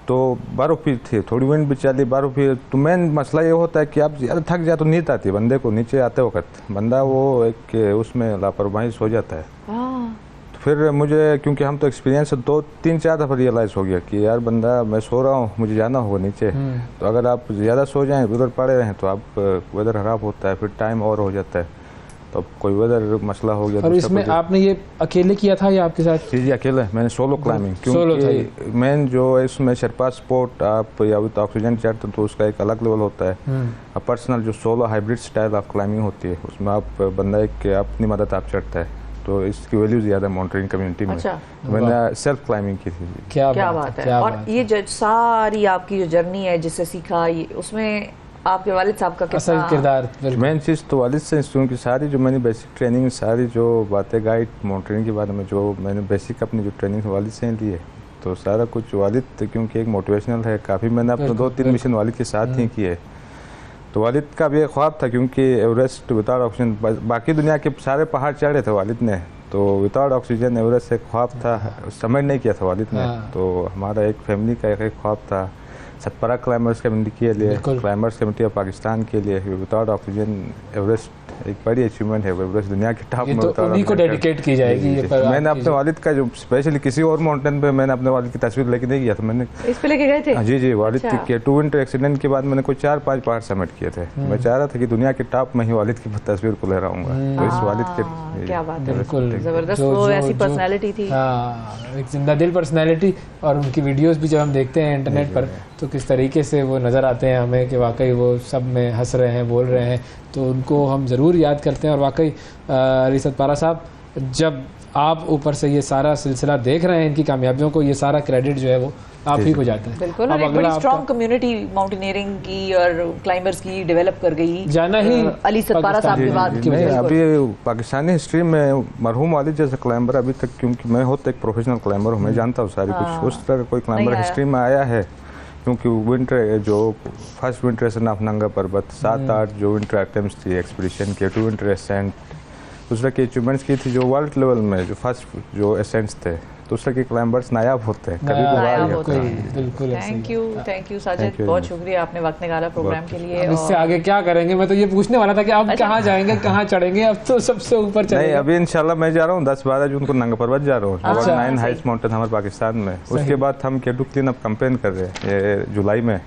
तो बारह फीट थी, थोड़ी विंड भी चली 12 फीट। तो मेन मसला ये होता है कि आप ज़्यादा थक जाए तो नींद आती है बंदे को, नीचे आते वक्त बंदा वो एक उसमें लापरवाही सो जाता है। तो फिर मुझे, क्योंकि हम तो एक्सपीरियंस 2-3-4 दफ़ा रियलाइज़ हो गया कि यार बंदा मैं सो रहा हूँ, मुझे जाना होगा नीचे। तो अगर आप ज़्यादा सो जाएँ, उधर पड़े रहें तो आप वेदर ख़राब होता है, फिर टाइम और हो जाता है, तो कोई वेदर मसला हो गया। और इसमें आपने ये अकेले किया था या आपके साथ? जी अकेले, मैंने सोलो क्लाइंबिंग, क्योंकि मेन जो है इसमें शेरपा स्पोर्ट आप या विद ऑक्सीजन चढ़ते तो उसका एक अलग लेवल होता है। अब पर्सनल जो solo hybrid style of climbing होती है उसमें आप बंदा एक अपनी मदद आप चढ़ता है, तो इसकी वैल्यू ज़्यादा माउंटेनिंग कम्युनिटी में। अच्छा। तो मैंने सेल्फ क्लाइंबिंग की थी। क्या बात है। और ये जो सारी आपकी जो जर्नी है जिससे सीखा, उसमें आपके वालिद साहब का असल किरदार? मेन चीज़ तो वालिद से, क्योंकि सारी जो मैंने बेसिक ट्रेनिंग, सारी जो बातें गाइड माउंटेनिंग के बारे में जो मैंने बेसिक अपनी जो ट्रेनिंग वालिद से ली है, तो सारा कुछ वालिद, क्योंकि एक मोटिवेशनल है काफ़ी, मैंने अपने 2-3 मिशन वालिद के साथ ही किए। तो वालिद का भी एक ख्वाब था, क्योंकि एवरेस्ट विदाउट ऑक्सीजन, बाकी दुनिया के सारे पहाड़ चढ़े थे वालिद ने, तो विदाउट ऑक्सीजन एवरेस्ट एक ख्वाब था, समझ नहीं किया था वालिद ने। तो हमारा एक फैमिली का एक ख्वाब था सतपारा क्लाइंबर्स कम्युनिटी के लिए, क्लाइंबर्स कम्युनिटी ऑफ पाकिस्तान के लिए, विदाउट ऑक्सीजन एवरेस्ट एक बड़ी अचीवमेंट है, एवरेस्ट दुनिया के टॉप में उन्हीं को डेडिकेट की जाएगी। मैंने अपने वालिद का जो स्पेशली किसी और माउंटेन पे मैंने अपने वालिद की तस्वीर लेके नहीं गया था, मैंने इस पे लेके गए थे? जी वालिद के 2 विंटर एक्सीडेंट के बाद मैंने कोई 4-5 पहाड़ समिट किए थे। मैं चाह रहा था कि दुनिया के टॉप में ही वालिद की तस्वीर को ले रहूँगा, तो इस वालिद के। क्या बात है, बिल्कुल जबरदस्त, वो ऐसी पर्सनैलिटी थी। एक जिंदा दिल पर्सनैलिटी। और उनकी वीडियोस भी जब हम देखते हैं इंटरनेट पर तो किस तरीके से वो नज़र आते हैं हमें कि वाकई वो सब में हंस रहे हैं, बोल रहे हैं, तो उनको हम ज़रूर याद करते हैं। और वाकई अली सतपारा साहब, जब आप ऊपर से ये सारा सिलसिला देख रहे हैं इनकी कामयाबियों को, ये सारा क्रेडिट जो है वो आप ही को जाता है। बिल्कुल, और एक बड़ी स्ट्रॉन्ग कम्युनिटी माउंटेनियरिंग की और क्लाइंबर्स की डेवलप कर गई, जाना ही अली सतपारा साहब के बाद। अभी पाकिस्तानी हिस्ट्री में मरहूम वालिद जैसा क्लाइंबर अभी तक, क्योंकि मैं होता एक प्रोफेशनल क्लाइंबर हूँ, मैं जानता हूँ सारी कुछ, उस तरह का कोई क्लाइंबर हिस्ट्री में आया है। क्योंकि विंटर जो फर्स्ट विंटर एसेंट ऑफ नंगा पर्वत, 7-8 जो विंटर अटेम्प्ट्स थी एक्सपीडिशन के, 2 विंटर एसेंट, दूसरा की अचीवमेंट्स की थी जो वर्ल्ड लेवल में जो फर्स्ट जो एसेंट्स थे, दूसरे के क्लाइंबर्स नायाब होते हैं, कभी बिल्कुल। थैंक यू साजिद, बहुत शुक्रिया आपने वक्त निकाला प्रोग्राम के लिए। इससे आगे क्या करेंगे, मैं तो ये पूछने वाला था कि आप कहाँ जाएंगे, कहाँ चढ़ेंगे? अब तो सबसे ऊपर चढ़ेंगे। नहीं, अभी इंशाल्लाह मैं जा रहा हूँ 10-12 जून को नंगा पर्वत जा रहा हूँ, 9 हाईएस्ट माउंटेन हमारे पाकिस्तान में। उसके बाद हम केटू क्लीन अप कैंपेन कर रहे हैं ये जुलाई में,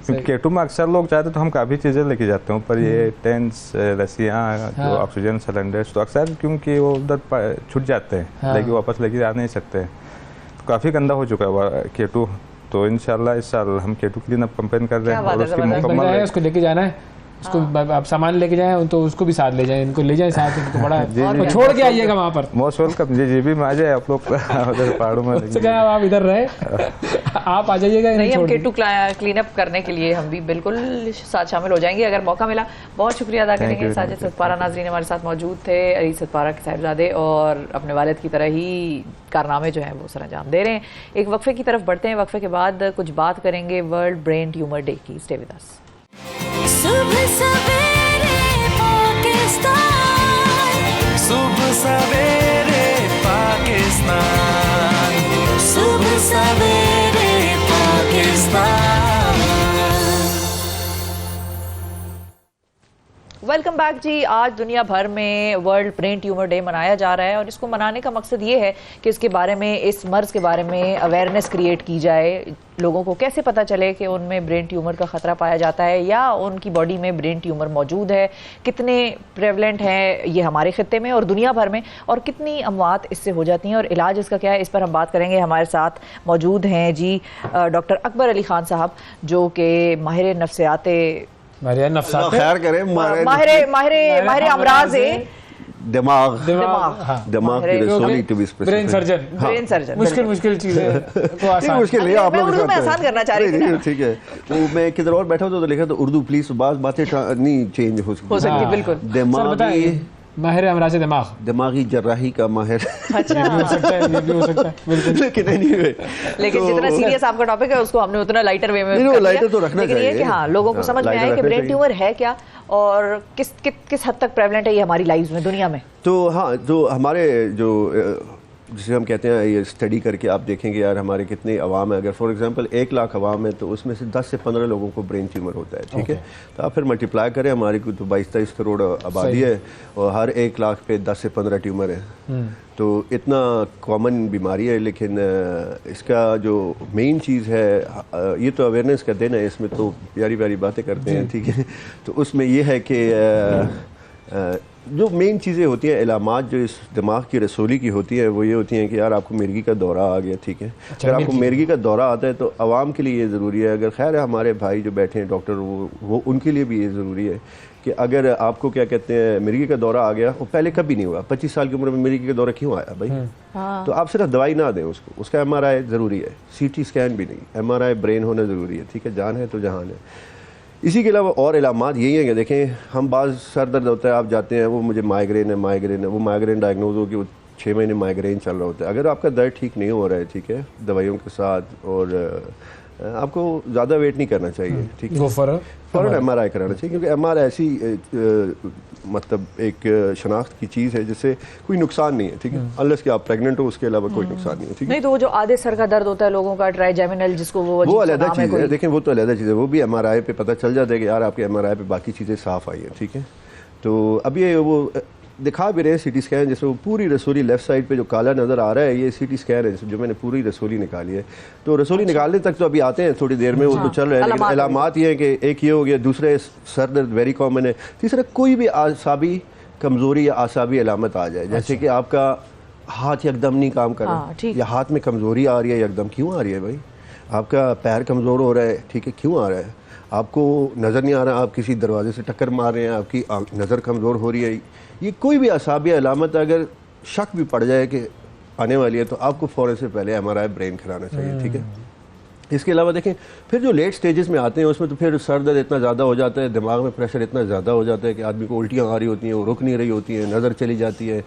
क्योंकि केटू में अक्सर लोग चाहते तो हम काफ़ी चीज़ें लेके जाते हैं ऊपर, ये टेंट्स, रस्सियाँ, जो ऑक्सीजन सिलेंडर्स, तो अक्सर क्योंकि वो उधर छूट जाते हैं, लेकिन वापस लेके जा नहीं सकते, तो काफ़ी गंदा हो चुका है केटू। तो इंशाल्लाह इस साल हम केटू क्लीन अप कैंपेन कर रहे हैं और उसकी मुकम्मल है, उसको लेके जाना है, उसको आप सामान लेके जाएं तो उसको भी साथ ले जाएं, इनको ले जाएं साथ, इनको बड़ा और छोड़ के आइएगा वहाँ पर। मोस्ट वेलकम जी भी में आ जाए आप लोग उधर पहाड़ों में, आप इधर रहे, आप आ जाइएगा। नहीं, हम केटू क्लीन अप करने के लिए हम भी बिल्कुल साथ शामिल हो जाएंगे अगर मौका मिला। बहुत शुक्रिया अदा करेंगे। साजिद सतपारा नाजरीन हमारे साथ मौजूद थे, अली सतपारा के साहिबजादे, और अपने वालिद की तरह ही कारनामे जो हैं वो सर अंजाम दे रहे हैं। एक वक्फे की तरफ बढ़ते हैं, वक्फे के बाद कुछ बात करेंगे वर्ल्ड ब्रेन ट्यूमर डे की। Stay with us. सुबह सवेरे पाकिस्तान, सुबह सवेरे पाकिस्तान, सुबह सवेरे पाकिस्तान। वेलकम बैक जी। आज दुनिया भर में वर्ल्ड ब्रेन ट्यूमर डे मनाया जा रहा है और इसको मनाने का मकसद ये है कि इसके बारे में, इस मर्ज के बारे में अवेयरनेस क्रिएट की जाए, लोगों को कैसे पता चले कि उनमें ब्रेन ट्यूमर का ख़तरा पाया जाता है या उनकी बॉडी में ब्रेन ट्यूमर मौजूद है, कितने प्रेवलेंट हैं ये हमारे खित्ते में और दुनिया भर में, और कितनी अमवात इससे हो जाती हैं और इलाज इसका क्या है, इस पर हम बात करेंगे। हमारे साथ मौजूद हैं जी डॉक्टर अकबर अली खान साहब, जो कि माहिर नफ्सियाते खैर करें, माहिर अमराज है, दिमाग की रसोली, to be specific, brain surgeon. मुश्किल चीज है, मुश्किल नहीं, आप लोग उर्दू में आसान करना चाह रही थी। ठीक है, वो मैं किधर और बैठा हूँ तो लिखा तो उर्दू प्लीज, बातें नहीं चेंज हो सकती। बिल्कुल। दिमागी माहिर अमराज दिमाग, दिमागी जर्राही का माहिर। अच्छा, ये भी हो सकता है बिल्कुल। लेकिन जितना सीरियस आपका टॉपिक है उसको हमने उतना लाइटर वे में लाइटर तो रखना चाहिए कि हाँ लोगों को समझ में आए कि ब्रेन ट्यूमर है क्या और किस हद तक प्रेवलेंट है ये हमारी लाइफ में, दुनिया में। तो हाँ, जो हमारे जो जिसे हम कहते हैं ये स्टडी करके आप देखेंगे यार हमारे कितने अवाम है, अगर फॉर एग्जांपल 1 लाख अवाम है तो उसमें से 10 से 15 लोगों को ब्रेन ट्यूमर होता है, ठीक है। तो आप फिर मल्टीप्लाई करें, हमारी को तो 22-23 करोड़ आबादी है और हर 1 लाख पे 10 से 15 ट्यूमर है, तो इतना कॉमन बीमारी है। लेकिन इसका जो मेन चीज़ है, ये तो अवेयरनेस का दिन है, इसमें तो प्यारी प्यारी बातें करते हैं, ठीक है। तो उसमें ये है कि जो मेन चीज़ें होती हैं, इलामात जो इस दिमाग की रसोली की होती है वो ये होती हैं कि यार आपको मिर्गी का दौरा आ गया, ठीक है। अगर आपको मिर्गी का दौरा आता है तो आवाम के लिए ये ज़रूरी है, अगर खैर है हमारे भाई जो बैठे हैं डॉक्टर वो उनके लिए भी ये ज़रूरी है कि अगर आपको क्या कहते हैं मिर्गी का दौरा आ गया, वो पहले कभी नहीं हुआ, 25 साल की उम्र में मिर्गी का दौरा क्यों आया भाई? तो आप सिर्फ दवाई ना दें उसको, उसका MRI ज़रूरी है, CT स्कैन भी नहीं, MRI ब्रेन होना ज़रूरी है, ठीक है। जान है तो जहान है। इसी के अलावा और इलामात यही हैं कि देखें हम बाज़ सर दर्द होता है, आप जाते हैं वो मुझे माइग्रेन है, वो माइग्रेन डायग्नोज हो कि वो 6 महीने माइग्रेन चल रहा होता है। अगर आपका दर्द ठीक नहीं हो रहा है, ठीक है, दवाइयों के साथ, और आपको ज़्यादा वेट नहीं करना चाहिए, ठीक है, फ़ौरन MRI कराना चाहिए, क्योंकि MRI ऐसी मतलब एक शनाख्त की चीज़ है जिससे कोई नुकसान नहीं है, ठीक है, अनलेस कि आप प्रेग्नेंट हो, उसके अलावा कोई नुकसान नहीं है, ठीक है। नहीं तो वो जो आधे सर का दर्द होता है लोगों का, ट्राइजेमिनल जिसको वो अलग चीज़ है, देखें वो तो अलग चीज़ है, वो भी MRI पे पता चल जाता है कि यार आपके MRI पे बाकी चीज़ें साफ़ आई हैं, ठीक है। तो अब ये वो दिखा भी रहे CT स्कैन, जैसे वो पूरी रसोली लेफ्ट साइड पे जो काला नज़र आ रहा है ये CT स्कैन है जो मैंने पूरी रसोली निकाली है। तो रसोली निकालने तक तो अभी आते हैं थोड़ी देर में, वो तो चल रहे हैं, लेकिन इलामात ये है कि एक ये हो गया, दूसरे सर दर्द वेरी कॉमन है, तीसरा कोई भी आसाबी कमज़ोरी या आसाबी अलामत आ जाए, जैसे कि आपका हाथ यकदम नहीं काम कर रहा, या हाथ में कमज़ोरी आ रही है यकदम, क्यों आ रही है भाई? आपका पैर कमज़ोर हो रहा है, ठीक है, क्यों आ रहा है? आपको नज़र नहीं आ रहा, आप किसी दरवाजे से टक्कर मार रहे हैं, आपकी नज़र कमज़ोर हो रही है, ये कोई भी असाबी अलामत अगर शक भी पड़ जाए कि आने वाली है तो आपको फ़ौरन से पहले MRI ब्रेन कराना चाहिए, ठीक है। इसके अलावा देखें फिर जो लेट स्टेजेस में आते हैं उसमें तो फिर सर दर्द इतना ज़्यादा हो जाता है, दिमाग में प्रेशर इतना ज़्यादा हो जाता है कि आदमी को उल्टियाँ आ रही होती हैं, वो रुक नहीं रही होती हैं, नज़र चली जाती है,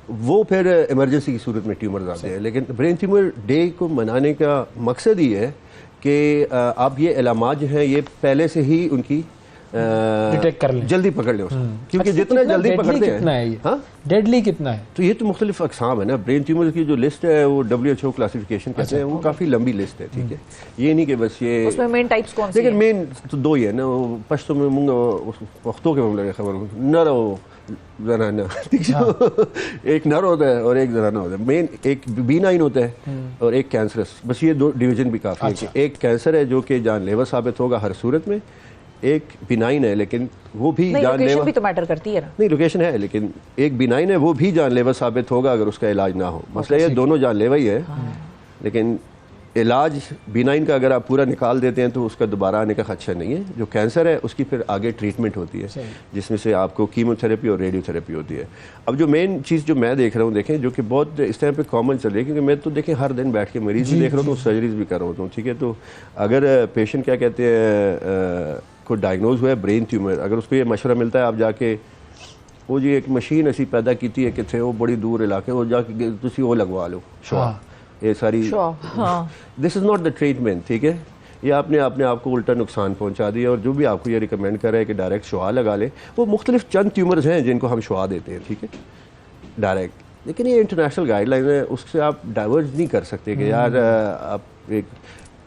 वो फिर इमरजेंसी की सूरत में ट्यूमर्स आते हैं। लेकिन ब्रेन ट्यूमर डे को मनाने का मकसद ही है कि आप ये इलामात जो हैं ये पहले से ही उनकी डिटेक्ट कर लें, जल्दी पकड़ लें उसको, क्योंकि जितना जल्दी पकड़ते हैं। हाँ, डेडली कितना है? तो ये तो मुख्तलिफ अक़साम है ना, ब्रेन ट्यूमर की जो लिस्ट है वो WHO क्लासिफिकेशन कहते हैं, वो काफ़ी लंबी लिस्ट है, ठीक है। ये नहीं कि बस ये उसमें मेन टाइप्स कौन से हैं? लेकिन मेन तो 2 ही है ना, पश्तो में मुंगा वक्तों के मामले खबर नर हो जनाना, ठीक है, एक नर होता है और एक जनाना होता है, मेन एक B9 होता है और एक कैंसरस, बस ये 2 डिवीजन भी काफ़ी है कि एक कैंसर है जो कि जानलेवा साबित होगा हर सूरत में, एक B9 है लेकिन वो भी जानलेवा भी तो मैटर करती है ना। नहीं, लोकेशन है लेकिन एक B9 है वो भी जानलेवा साबित होगा अगर उसका इलाज ना हो। मसला ये दोनों जानलेवा ही है, लेकिन इलाज B9 का अगर आप पूरा निकाल देते हैं तो उसका दोबारा आने का खदशा नहीं है। जो कैंसर है उसकी फिर आगे ट्रीटमेंट होती है जिसमें से आपको कीमोथेरेपी और रेडियोथेरेपी होती है। अब जो मेन चीज़ जो मैं देख रहा हूँ, देखें, जो कि बहुत इस टाइम पे कॉमन चल रही है, क्योंकि मैं तो देखें हर दिन बैठ के मरीज भी देख रहा हूँ, सर्जरीज भी कर रहा हूँ, ठीक है। तो अगर पेशेंट क्या कहते हैं को डायग्नोज हुआ है ब्रेन ट्यूमर, अगर उसको ये मशवरा मिलता है आप जाके वो जी एक मशीन ऐसी पैदा की है कि थे वो बड़ी दूर इलाके वो जाके तुसी वो लगवा लो शॉ, ये सारी this is not the treatment, ठीक है। ये आपने अपने आप को उल्टा नुकसान पहुंचा दिया। और जो भी आपको ये रिकमेंड कर रहा है कि डायरेक्ट शुआ लगा ले, वो मुख्तलिफ चंद ट्यूमर्स हैं जिनको हम शुआ देते हैं, ठीक है, डायरेक्ट। लेकिन ये इंटरनेशनल गाइडलाइन है, उससे आप डाइवर्ज नहीं कर सकते कि यार आप एक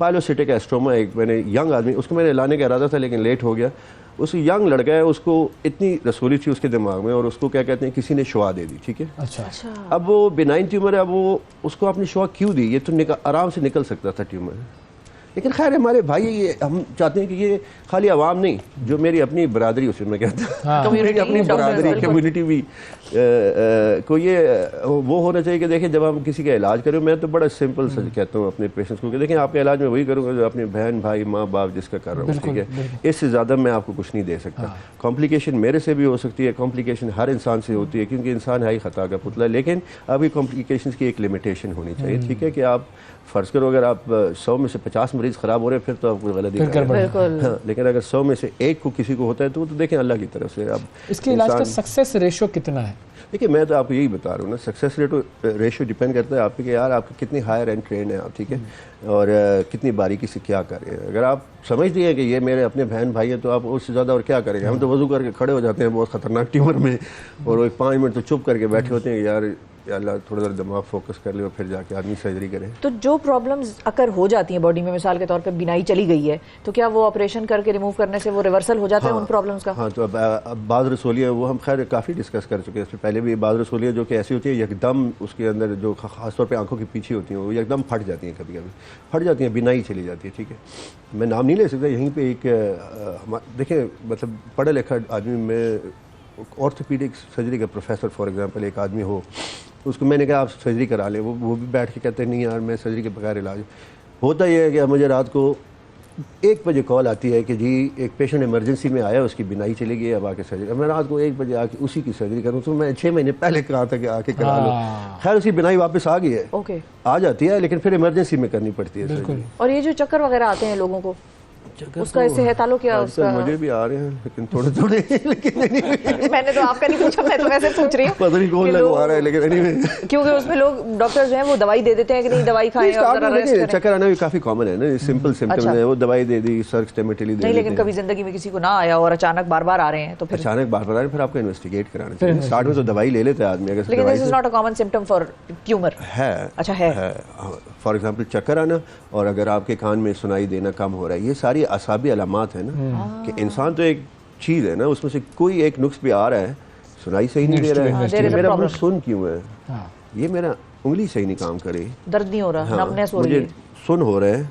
पाइलोसिटिक एस्ट्रोमा, एक मैंने यंग आदमी उसको मैंने लाने का इरादा था लेकिन लेट हो गया, उस यंग लड़का है, उसको इतनी रसूली थी उसके दिमाग में और उसको क्या कहते हैं किसी ने शुआ दे दी, ठीक है। अच्छा। अब वो B9 ट्यूमर है, अब वो उसको आपने शुआ क्यों दी? ये तो आराम से निकल सकता था ट्यूमर। लेकिन खैर हमारे भाई ये हम चाहते हैं कि ये खाली आवाम नहीं, जो मेरी अपनी बरादरी उसे मैं कहता हूँ मेरी अपनी बरादरी कम्युनिटी भी को ये वो होना चाहिए कि देखें जब हम किसी का इलाज करें, मैं तो बड़ा सिंपल से कहता हूँ अपने पेशेंट्स को कि देखें आपका इलाज मैं वही करूँगा जो अपने बहन भाई माँ बाप जिसका कर रहा हूँ, ठीक है। इससे ज़्यादा मैं आपको कुछ नहीं दे सकता। कॉम्प्लिकेशन मेरे से भी हो सकती है, कॉम्प्लिकेशन हर इंसान से होती है क्योंकि इंसान है ही खता का पुतला, लेकिन अभी कॉम्प्लिकेशन की एक लिमिटेशन होनी चाहिए, ठीक है। कि आप फ़र्ज़ करो अगर आप 100 में से 50 मरीज़ ख़राब हो रहे हैं फिर तो आपको गलती कर रहे हैं, हाँ, लेकिन अगर 100 में से 1 को किसी को होता है तो देखें अल्लाह की तरफ से। अब इसके इलाज का सक्सेस रेशो कितना है? देखिए मैं तो आपको यही बता रहा हूँ ना, सक्सेस रेशो डिपेंड करता है आपके कि यार आपके कितनी हायर एंड ट्रेन है आप, ठीक है, और कितनी बारीकी से क्या कर रहे हैं। अगर आप समझते हैं कि ये मेरे अपने बहन भाई हैं तो आप उससे ज़्यादा और क्या करेंगे। हम तो वज़ू करके खड़े हो जाते हैं बहुत ख़तरनाक ट्यूमर में और वो 5 मिनट तो चुप करके बैठे होते हैं यार अल्लाह थोड़ा सा दिमाग फोकस कर ले और फिर जाके आदमी सर्जरी करे। तो जो प्रॉब्लम्स अगर हो जाती हैं बॉडी में, मिसाल के तौर पे बिनाई चली गई है, तो क्या वो ऑपरेशन करके रिमूव करने से वो रिवर्सल हो जाता है उन प्रॉब्लम्स का? हाँ, तो अब बाज़ रसोलियाँ वो हम खैर काफ़ी डिस्कस कर चुके हैं इससे पहले भी। बाज़ रसोलियाँ जो कि ऐसी होती है एकदम उसके अंदर जो ख़ासतौर पर आँखों के पीछे होती हैं वो एकदम फट जाती हैं, कभी कभी फट जाती हैं, बिनाई चली जाती है। ठीक है, मैं नाम नहीं ले सकता। यहीं पर एक देखें, मतलब पढ़ा लिखा आदमी में ऑर्थोपीडिक सर्जरी का प्रोफेसर फॉर एग्जांपल एक आदमी हो, उसको मैंने कहा आप सर्जरी करा लें, वो भी बैठ के कहते हैं नहीं यार मैं सर्जरी के बगैर इलाज। होता यह है कि मुझे रात को 1 बजे कॉल आती है कि जी एक पेशेंट इमरजेंसी में आया, उसकी बिनाई चली गई, अब आके सर्जरी। मैं रात को 1 बजे आके उसी की सर्जरी करूँ, तो मैं 6 महीने पहले कहा था कि आके करा लो। खैर उसकी बिनाई वापस आ गई है, आ जाती है, लेकिन फिर इमरजेंसी में करनी पड़ती है सर्जरी। और ये जो चक्कर वगैरह आते हैं लोगों को, उसका इससे है ताल्लुक क्या? उसका मुझे भी आ रहे हैं लेकिन थोड़े थोड़े लेकिन मैंने तो आपका नहीं पूछा, मैं तो वैसे पूछ रही हूँ। पता नहीं कौन लगवा रहा है, लेकिन anyway क्योंकि उसमें लोग डॉक्टर जो हैं वो दवाई दे देते हैं कि नहीं दवाई खाएं और जरा रेस्ट करें। चक्कर आना भी काफी कॉमन है ना, सिंपल सिम्टम्स है, वो दवाई दे दी, सर्क स्टेमेटिली दे दी। नहीं, लेकिन कभी जिंदगी में किसी को ना आया और अचानक बार-बार आ रहे हैं तो फिर अचानक बार-बार आ रहे हैं, फिर आपको इन्वेस्टिगेट कराना चाहिए। स्टार्ट में तो दवाई ले लेता है आदमी, अगर लेकिन this is not a common symptom for tumour है। अच्छा है। फॉर एग्जांपल चक्कर आना और अगर आपके कान में सुनाई देना कम हो रहा है, ये सारी असाबी अलामात है ना कि इंसान तो एक चीज़ है ना, उसमें से कोई एक नुक्स भी आ रहा है, सुनाई सही नहीं दे रहा है, मेरा मुंह सुन क्यों है, ये मेरा उंगली सही नहीं काम करे, दर्द नहीं हो रहा, नमनेस हो रही है, मुझे सुन हो रहा है,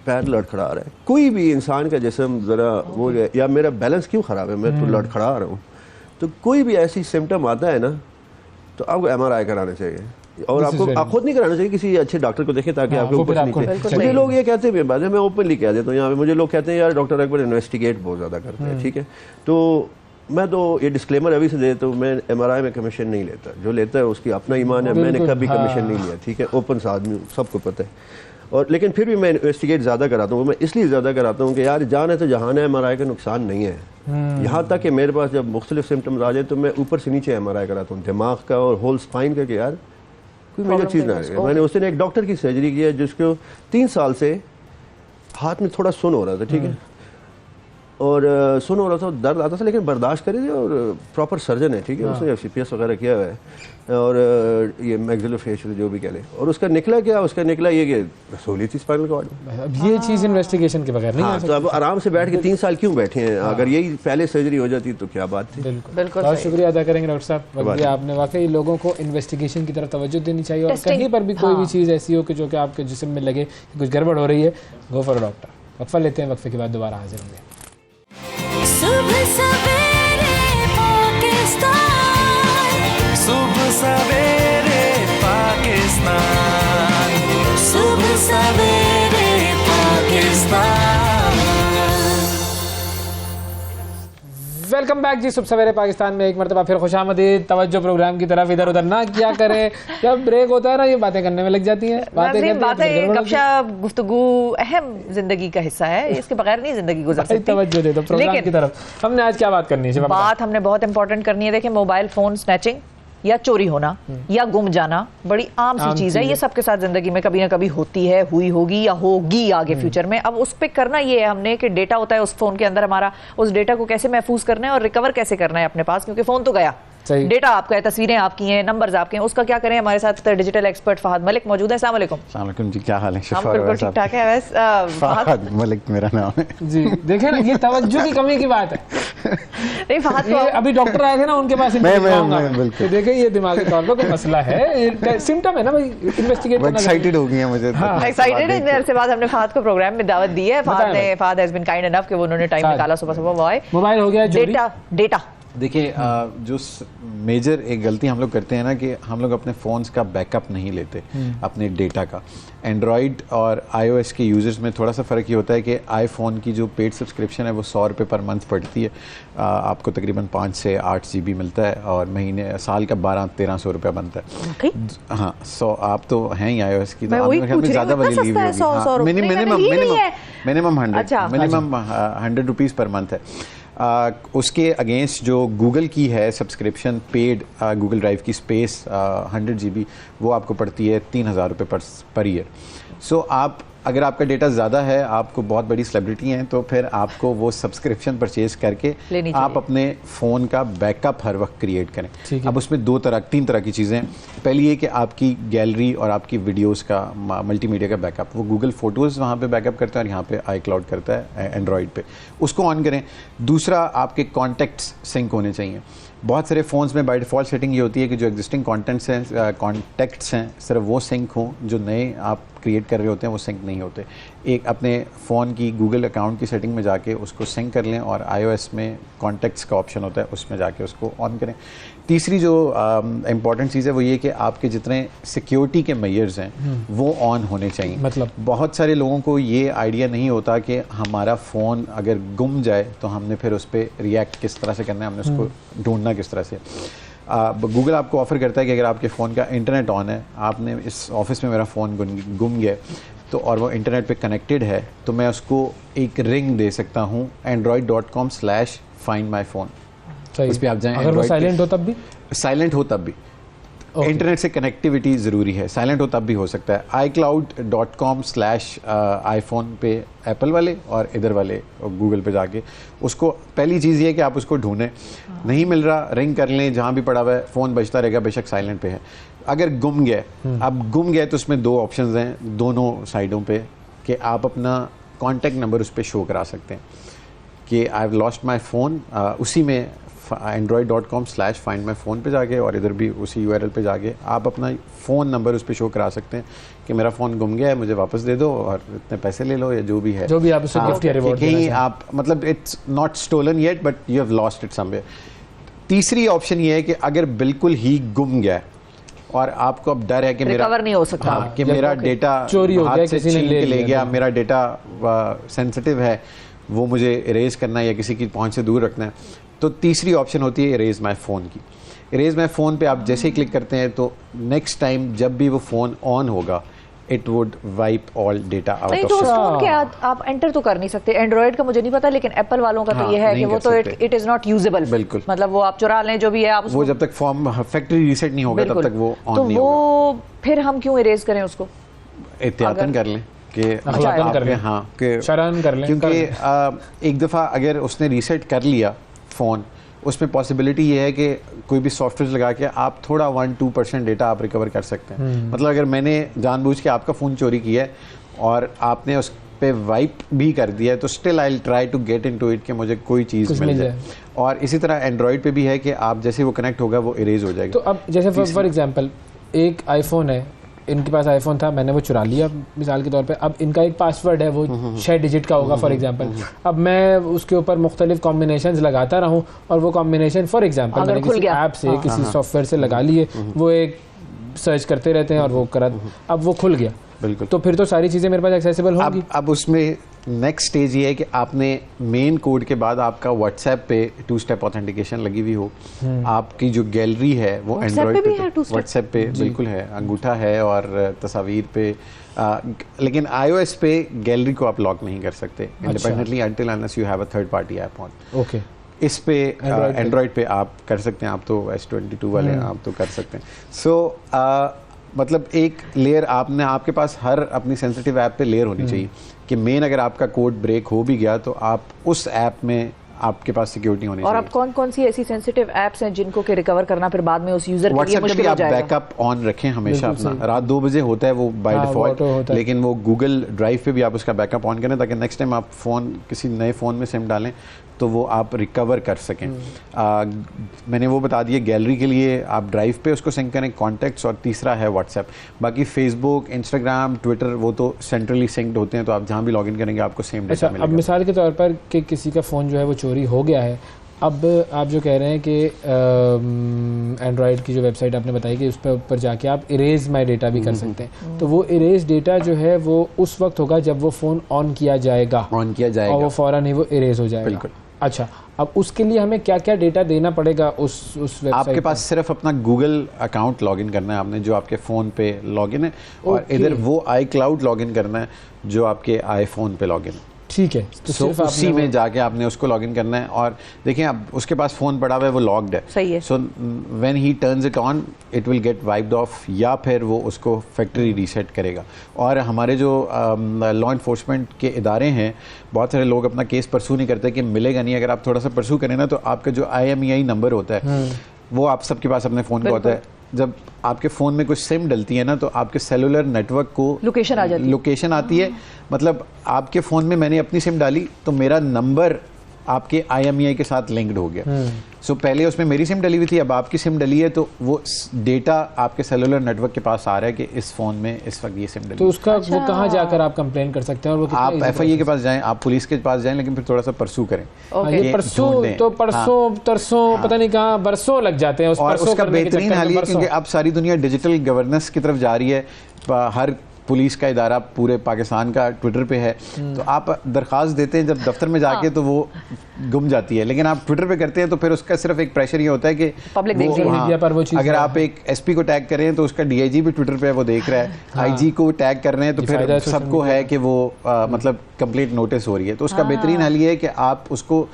पैर लड़खड़ा रहा है, कोई भी इंसान का जिस्म ज़रा वो, या मेरा बैलेंस क्यों ख़राब है, मैं तो लड़खड़ा रहा हूँ, तो कोई भी ऐसी सिम्टम आता है ना तो आपको MRI कराना चाहिए। और आपको खुद नहीं कराना चाहिए, किसी अच्छे डॉक्टर को देखें ताकि आपको कुछ नहीं। मुझे लोग ये कहते हैं, बाद में मैं ओपनली कह देता हूँ यहाँ पे, मुझे लोग कहते हैं यार डॉक्टर अकबर इन्वेस्टिगेट बहुत ज़्यादा करते हैं। ठीक है, तो मैं तो ये डिस्क्लेमर अभी से दे देता हूँ, मैं MRI में कमीशन नहीं लेता, जो लेता है उसकी अपना ईमान है, मैंने कभी कमीशन नहीं लिया। ठीक है, ओपन सा आदमी, सबको पता है। और लेकिन फिर भी मैं इन्वेस्टिगेट ज़्यादा कराता हूँ। मैं इसलिए ज़्यादा कराता हूँ कि यार जान है तो जहान है, MRI का नुकसान नहीं है। यहाँ तक कि मेरे पास जब मुख्तलिफ सिम्टम्स आ जाए तो मैं ऊपर से नीचे MRI कराता हूँ, दिमाग का और होल स्पाइन का, कि यार कोई मेजर चीज़ ना है। मैंने उस दिन एक डॉक्टर की सर्जरी की है जिसको 3 साल से हाथ में थोड़ा सुन हो रहा था। ठीक है, और सुन हो रहा था, दर्द आता था, लेकिन बर्दाश्त करे और प्रॉपर सर्जन है। ठीक है, उसने CPS वगैरह किया हुआ है और ये मैक्सिलोफेशियल जो भी कह लें, और उसका निकला क्या, उसका निकला ये कि रसोली थी स्पाइनल कॉर्ड। अब ये चीज़ इन्वेस्टिगेशन के बगैर नहीं आ सकती। तो अब आराम से बैठ के 3 साल क्यों बैठे हैं? अगर यही पहले सर्जरी हो जाती तो क्या बात थी। बिल्कुल बहुत शुक्रिया अदा करेंगे डॉक्टर साहब, आपने वाकई लोगों को इन्वेस्टिगेशन की तरफ तवज्जो देनी चाहिए, और कहीं पर भी कोई भी चीज़ ऐसी हो कि जो कि आपके जिस्म में लगे कि कुछ गड़बड़ हो रही है, गो फॉर डॉक्टर। वक्फा लेते हैं, वक्फे के बाद दोबारा हाजिर होंगे। सुबह सवेरे पाकिस्तान, सुबह सवेरे पाकिस्तान, सुबह सवेरे पाकिस्तान। वेलकम बैक जी, सुबह सवेरे पाकिस्तान में एक मरतबा फिर खुशामदीद। तवज्जो प्रोग्राम की तरफ इधर उधर ना किया करें, जब ब्रेक होता है ना ये बातें करने में लग जाती हैं। बातें गपशप गुफ्तगू अहम जिंदगी का हिस्सा है, इसके बगैर नहीं जिंदगी गुजर सकती। तवज्जो दे दो प्रोग्राम की तरफ। हमने आज क्या बात करनी है? बात हमने बहुत इंपॉर्टेंट करनी है। देखिए, मोबाइल फोन स्नैचिंग या चोरी होना या गुम जाना बड़ी आम सी चीज है, ये सबके साथ जिंदगी में कभी ना कभी होती है, हुई होगी या होगी आगे फ्यूचर में। अब उस पे करना ये है हमने कि डेटा होता है उस फोन के अंदर, हमारा उस डेटा को कैसे महफूज करना है और रिकवर कैसे करना है अपने पास, क्योंकि फोन तो गया, डेटा आपका है, तस्वीरें आपकी हैं, नंबर्स आपके हैं, उसका क्या करें। हमारे साथ डिजिटल एक्सपर्ट फहद मलिक मौजूद है। अस्सलाम वालेकुम जी, क्या हाल है? बिल्कुल ठीक ठाक है। फहद मलिक मेरा नाम है जी। देखें ना, ये तवज्जो की कमी की बात है। नहीं, फहद तो अभी डॉक्टर आए थे ना, उनके पास देखें ये दिमागी तौर पर कोई मसला है, सिम्टम है ना भाई, इन्वेस्टिगेट एक्साइटेड हो गई है मुझे, एक्साइटेड है। देर से बाद हमने फहद को प्रोग्राम में दावत दी है। Fahad has been kind enough कि उन्होंने टाइम निकाला सुबह सुबह। मोबाइल हो गया डेटा। देखिए, जो मेजर एक गलती हम लोग करते हैं ना कि हम लोग अपने फ़ोन्स का बैकअप नहीं लेते, अपने डेटा का। एंड्रॉयड और iOS के यूज़र्स में थोड़ा सा फ़र्क ये होता है कि आईफोन की जो पेड सब्सक्रिप्शन है वो 100 रुपये पर मंथ पड़ती है, आपको तकरीबन 5 से 8 GB मिलता है, और महीने साल का 1200-1300 रुपये बनता है। हाँ, आप तो हैं ही iOS की, तो आपने ज़्यादा वाली ली होगी। मिनिमम 100 रुपीज़ पर मंथ है। उसके अगेंस्ट जो गूगल की है सब्सक्रिप्शन पेड, गूगल ड्राइव की स्पेस 100 GB, वो आपको पड़ती है 3000 रुपये पर ईयर। सो आप अगर आपका डेटा ज़्यादा है, आपको बहुत बड़ी सेलिब्रिटी हैं, तो फिर आपको वो सब्सक्रिप्शन परचेज करके आप अपने फ़ोन का बैकअप हर वक्त क्रिएट करें। अब उसमें 3 तरह की चीज़ें हैं। पहली ये कि आपकी गैलरी और आपकी वीडियोस का मल्टीमीडिया का बैकअप, वो गूगल फ़ोटोज़ वहाँ पे बैकअप करता है और यहाँ पे iCloud करता है एंड्रॉयड पे, उसको ऑन करें। दूसरा, आपके कॉन्टैक्ट्स सिंक होने चाहिए। बहुत सारे फ़ोन्स में बाय डिफ़ॉल्ट सेटिंग ये होती है कि जो एग्जिस्टिंग कॉन्टैक्ट्स हैं सिर्फ वो सिंक हों, जो नए आप क्रिएट कर रहे होते हैं वो सिंक नहीं होते। एक अपने फ़ोन की गूगल अकाउंट की सेटिंग में जाके उसको सिंक कर लें और iOS में कॉन्टैक्ट्स का ऑप्शन होता है, उसमें जाके उसको ऑन करें। तीसरी जो इम्पॉर्टेंट चीज़ है वो ये कि आपके जितने सिक्योरिटी के मेजर्स हैं वो ऑन होने चाहिए। मतलब बहुत सारे लोगों को ये आइडिया नहीं होता कि हमारा फ़ोन अगर गुम जाए तो हमने फिर उस पर रिएक्ट किस तरह से करना है, हमने उसको ढूंढना किस तरह से। गूगल आपको ऑफ़र करता है कि अगर आपके फ़ोन का इंटरनेट ऑन है, आपने इस ऑफिस में मेरा फ़ोन गुम गया तो और वो इंटरनेट पे कनेक्टेड है, तो मैं उसको एक रिंग दे सकता हूँ android.com/find my phone। उस पर आप जाएं। अगर वो साइलेंट हो तब भी? साइलेंट हो तब भी। इंटरनेट से कनेक्टिविटी ज़रूरी है, साइलेंट हो तब भी हो सकता है। iCloud.com/iPhone पे एप्पल वाले और इधर वाले गूगल पे जाके उसको, पहली चीज़ ये है कि आप उसको ढूंढें। नहीं मिल रहा, रिंग कर लें, जहाँ भी पड़ा हुआ है फ़ोन बजता रहेगा, बेशक साइलेंट पे है। अगर गुम गया, अब गुम गया तो उसमें 2 ऑप्शंस हैं दोनों साइडों पे कि आप अपना कॉन्टैक्ट नंबर उस पर शो करा सकते हैं कि I have lost my phone, उसी में android.com/find my phone पे जाके और इधर भी उसी URL पे जाके आप अपना फ़ोन नंबर उस पर शो करा सकते हैं कि मेरा फ़ोन गुम गया है, मुझे वापस दे दो और इतने पैसे ले लो या जो भी है, जो भी आप उसको गिफ्ट या रिवॉर्ड कहीं आप, मतलब it's not stolen yet but you have lost it somewhere. तीसरी ऑप्शन ये है कि अगर बिल्कुल ही गुम गया और आपको अब डर है कि मेरा रिकवर नहीं हो सकता, हाँ, कि मेरा डेटा चोरी हो गया, किसी ने ले गया, मेरा डेटा सेंसिटिव है, वो मुझे इरेज करना है या किसी की पहुंच से दूर रखना है, तो तीसरी ऑप्शन होती है इरेज माय फ़ोन की। इरेज माय फ़ोन पे आप जैसे ही क्लिक करते हैं तो नेक्स्ट टाइम जब भी वो फ़ोन ऑन होगा it would wipe all data out of. तो उस फोन के आप एंटर तो कर नहीं सकते। एंड्रॉइड का मुझे नहीं पता, लेकिन एप्पल वालों का तो ये है कि वो तो इट इज नॉट यूजेबल। बिल्कुल, मतलब वो आप चुरा लें जो भी है आप वो जब तक फॉर्म फैक्ट्री रीसेट नहीं होगा तब तक वो ऑन नहीं होगा। तो फिर हम क्यों इरेज करें उसको? एहतियातन कर लें कि हाँ शरान कर लें, क्योंकि एक दफ़ा अगर उसने रीसेट कर लिया फ़ोन, उसमें पॉसिबिलिटी ये है कि कोई भी सॉफ्टवेयर लगा के आप थोड़ा 1-2% डेटा आप रिकवर कर सकते हैं। मतलब अगर मैंने जानबूझ के आपका फ़ोन चोरी किया है और आपने उस पे वाइप भी कर दिया है तो still I will try to get into it कि मुझे कोई चीज़ मिल जाए। और इसी तरह एंड्रॉयड पे भी है कि आप जैसे वो कनेक्ट होगा वो इरेज हो जाएगा। तो अब जैसे फॉर एग्जांपल एक आईफोन है, इनके पास आईफोन था, मैंने वो चुरा लिया मिसाल के तौर पे, अब इनका एक पासवर्ड है वो 6 डिजिट का होगा फॉर एग्जांपल। अब मैं उसके ऊपर मुख्तलिफ कॉम्बिनेशंस लगाता रहूं और वो कॉम्बिनेशन फॉर एग्जांपल मैंने किसी ऐप से किसी सॉफ्टवेयर से लगा लिए, वो एक सर्च करते रहते हैं और वो करा, अब वो खुल गया, बिल्कुल, तो फिर तो सारी चीज़ें मेरे पास एक्सेसिबल होंगी। अब उसमें नेक्स्ट स्टेज ये है कि आपने मेन कोड के बाद आपका व्हाट्सएप पे 2 स्टेप ऑथेंटिकेशन लगी हुई हो, आपकी जो गैलरी है वो एंड्रॉइड पे व्हाट्सएप पे बिल्कुल है, अंगूठा है और तस्वीर पे, लेकिन iOS पे गैलरी को आप लॉक नहीं कर सकते independently until unless you have a third party app on. Okay, इस पे एंड्रॉइड पे आप कर सकते हैं, आप तो S22 वाले आप तो कर सकते हैं। सो मतलब एक लेयर आपके पास हर अपनी सेंसिटिव ऐप पे लेयर होनी चाहिए कि मेन अगर आपका कोड ब्रेक हो भी गया तो आप उस ऐप में आपके पास सिक्योरिटी होनी चाहिए। और अब कौन से ऐसी सेंसिटिव ऐप्स हैं जिनको के रिकवर करना फिर बाद में उस यूजर के लिए मुश्किल हो जाएगा? बैकअप ऑन रखें हमेशा अपना, रात 2 बजे होता है वो बाय डिफॉल्ट, लेकिन वो गूगल ड्राइव पे भी आप उसका बैकअप ऑन करें ताकि नेक्स्ट टाइम आप फ़ोन किसी नए फ़ोन में सिम डालें तो वो आप रिकवर कर सकें। मैंने वो बता दिया, गैलरी के लिए आप ड्राइव पे उसको सिंक करें, कॉन्टैक्ट्स, और तीसरा है व्हाट्सएप। बाकी फेसबुक, इंस्टाग्राम, ट्विटर वो तो सेंट्रली सिंक्ड होते हैं, तो आप जहाँ भी लॉगिन करेंगे आपको सेम डेटा मिलेगा। अब मिसाल के तौर पर कि किसी का फ़ोन जो है वो चोरी हो गया है, अब आप जो कह रहे हैं कि एंड्रॉयड की जो वेबसाइट आपने बताई कि उस पर ऊपर जाके आप इरेज माई डेटा भी कर सकते हैं, तो वो इरेज डेटा जो है वो उस वक्त होगा जब वो फ़ोन ऑन किया जाएगा और वो फ़ौरन ही वो इरेज हो जाएगा। बिल्कुल। अच्छा, अब उसके लिए हमें क्या क्या डेटा देना पड़ेगा उस वेबसाइट? आपके पास सिर्फ अपना गूगल अकाउंट लॉगिन करना है आपने, जो आपके फ़ोन पे लॉगिन है, और इधर वो iCloud लॉगिन करना है जो आपके आईफोन पे लॉगिन है। ठीक है, तो सिर्फ उसी में जाके आपने उसको लॉगिन करना है। और देखें अब उसके पास फ़ोन पड़ा हुआ है, वो लॉग्ड है, सही है। So when he turns it on it will get wiped off, या फिर वो उसको फैक्ट्री रीसेट करेगा। और हमारे जो लॉ इन्फोर्समेंट के इदारे हैं, बहुत सारे लोग अपना केस परसू नहीं करते कि मिलेगा नहीं। अगर आप थोड़ा सा परसू करें ना, तो आपका जो IMEI नंबर होता है वो आप सबके पास अपने फ़ोन का होता है। जब आपके फ़ोन में कुछ सिम डलती है ना, तो आपके सेलुलर नेटवर्क को लोकेशन आ जाती है, लोकेशन आती है। मतलब आपके फ़ोन में मैंने अपनी सिम डाली तो मेरा नंबर आपके IMEI के साथ लिंक्ड हो गया। सो पहले उसमें मेरी सिम डली हुई थी, अब आपकी सिम डली है, तो वो डेटा आपके सेलुलर नेटवर्क के पास आ रहा है कि इस फ़ोन में इस वक्त ये सिम डली। तो उसका वो कहाँ जाकर आप कंप्लेन कर सकते हैं? और वो आप FIA के पास जाएं, आप पुलिस के पास जाएं, लेकिन फिर थोड़ा सा परसू करें। ये परसों तो परसों तरसों पता नहीं कहाँ बरसों लग जाते हैं उस और उसका बेहतरीन हाल है क्योंकि अब सारी दुनिया डिजिटल गवर्नेंस की तरफ जा रही है। हर पुलिस का इदारा पूरे पाकिस्तान का ट्विटर पे है, तो आप दरख्वास्त देते हैं जब दफ्तर में जाके तो वो गुम जाती है, लेकिन आप ट्विटर पे करते हैं तो फिर उसका सिर्फ एक प्रेशर ये होता है कि पब्लिक मीडिया पर वो चीज़, अगर आप एक SP को टैग करें तो उसका DIG भी ट्विटर पे वो देख रहा है, IG को टैग कर रहे हैं तो फिर सबको है कि वो मतलब कंप्लीट नोटिस हो रही है। तो उसका बेहतरीन हाल ये है कि आप उसको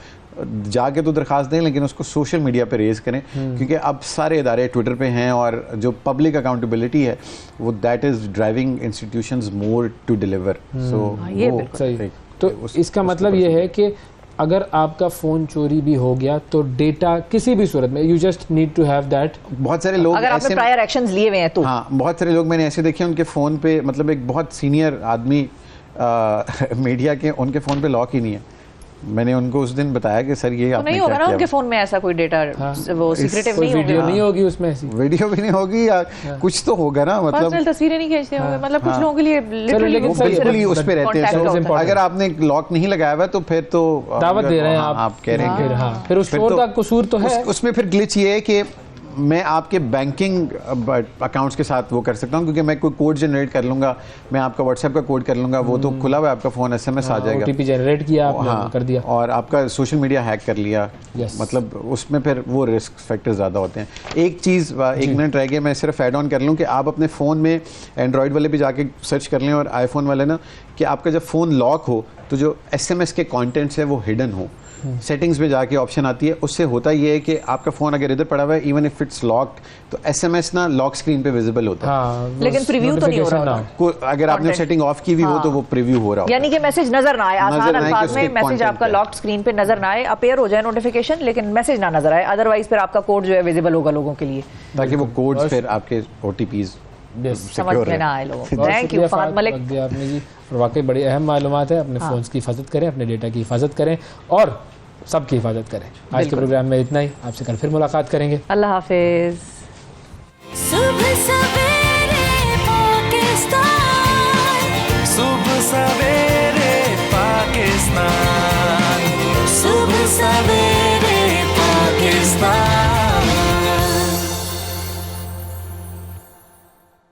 जाके तो दरखास्त दें, लेकिन उसको सोशल मीडिया पे रेज करें, क्योंकि अब सारे इदारे ट्विटर पे हैं और जो पब्लिक अकाउंटेबिलिटी है वो that is driving institutions more to deliver. So सही। तो इसका मतलब ये है कि अगर आपका फ़ोन चोरी भी हो गया तो डेटा किसी भी सूरत में you just need to have that. बहुत सारे लोग अगर आपने प्रायर एक्शंस लिए हुए हैं तो हाँ, बहुत सारे लोग मैंने ऐसे देखे उनके फ़ोन पे, मतलब एक बहुत सीनियर आदमी मीडिया के, उनके फ़ोन पे लॉक ही नहीं है। मैंने उनको उस दिन बताया कि सर ये तो नहीं होगा ना उनके फोन में ऐसा कोई डेटा वो सीक्रेटिव नहीं होगा, वीडियो नहीं होगी उसमें, ऐसी वीडियो भी नहीं होगी या कुछ तो होगा ना, मतलब पर्सनल तस्वीरें नहीं खींचते होंगे, मतलब कुछ लोगों के लिए लिटरली उस पे रहते हैं। अगर आपने लॉक नहीं लगाया हुआ तो फिर तो दावत दे रहे हैं आप कह रहे हैं फिर उस स्टोर का कसूर तो है। उसमें फिर ग्लिच ये है कि मैं आपके बैंकिंग अकाउंट्स के साथ वो कर सकता हूँ, क्योंकि मैं कोई कोड जनरेट कर लूँगा, मैं आपका व्हाट्सएप का कोड कर लूँगा, वो तो खुला हुआ है आपका फ़ोन, SMS आ जाएगा, OTP जनरेट किया आपने, कर दिया, और आपका सोशल मीडिया हैक कर लिया। मतलब उसमें फिर वो रिस्क फैक्टर ज़्यादा होते हैं। एक चीज़ 1 मिनट रह गया, मैं सिर्फ ऐड ऑन कर लूँ कि आप अपने फ़ोन में एंड्रॉयड वाले भी जाके सर्च कर लें और iPhone वाले ना, कि आपका जब फ़ोन लॉक हो तो जो SMS के कॉन्टेंट्स है वो हिडन हो। सेटिंग्स में जाके ऑप्शन आती है, उससे होता ये है कि आपका फ़ोन अगर इधर पड़ा हुआ है, इवन इफ इट्स लॉक्ड, तो SMS ना लॉक स्क्रीन पे विजिबल होता है, लेकिन प्रीव्यू तो नहीं हो रहा अगर आपने सेटिंग ऑफ की हुई हो तो वो प्रीव्यू हो रहा हो, यानी कि मैसेज नजर ना आए, आसान अल्फाज में मैसेज आपका लॉक्ड स्क्रीन पे नजर ना आए, अपेयर हो जाए नोटिफिकेशन, लेकिन मैसेज ना नजर आए, अदरवाइज फिर आपका कोड जो है विजिबल होगा लोगों के लिए, ताकि वो कोड्स फिर आपके OTPs समझ में ना आए लोगों को। थैंक यू फहद मलिक, आपने जी वाकई बड़ी अहम मालूमात है। अपने फ़ोन्स की हिफाजत करें, अपने डेटा की हिफाजत करें और सबकी हिफाजत करें। आज के प्रोग्राम में इतना ही, आपसे कल फिर मुलाकात करेंगे। अल्लाह हाफिज़।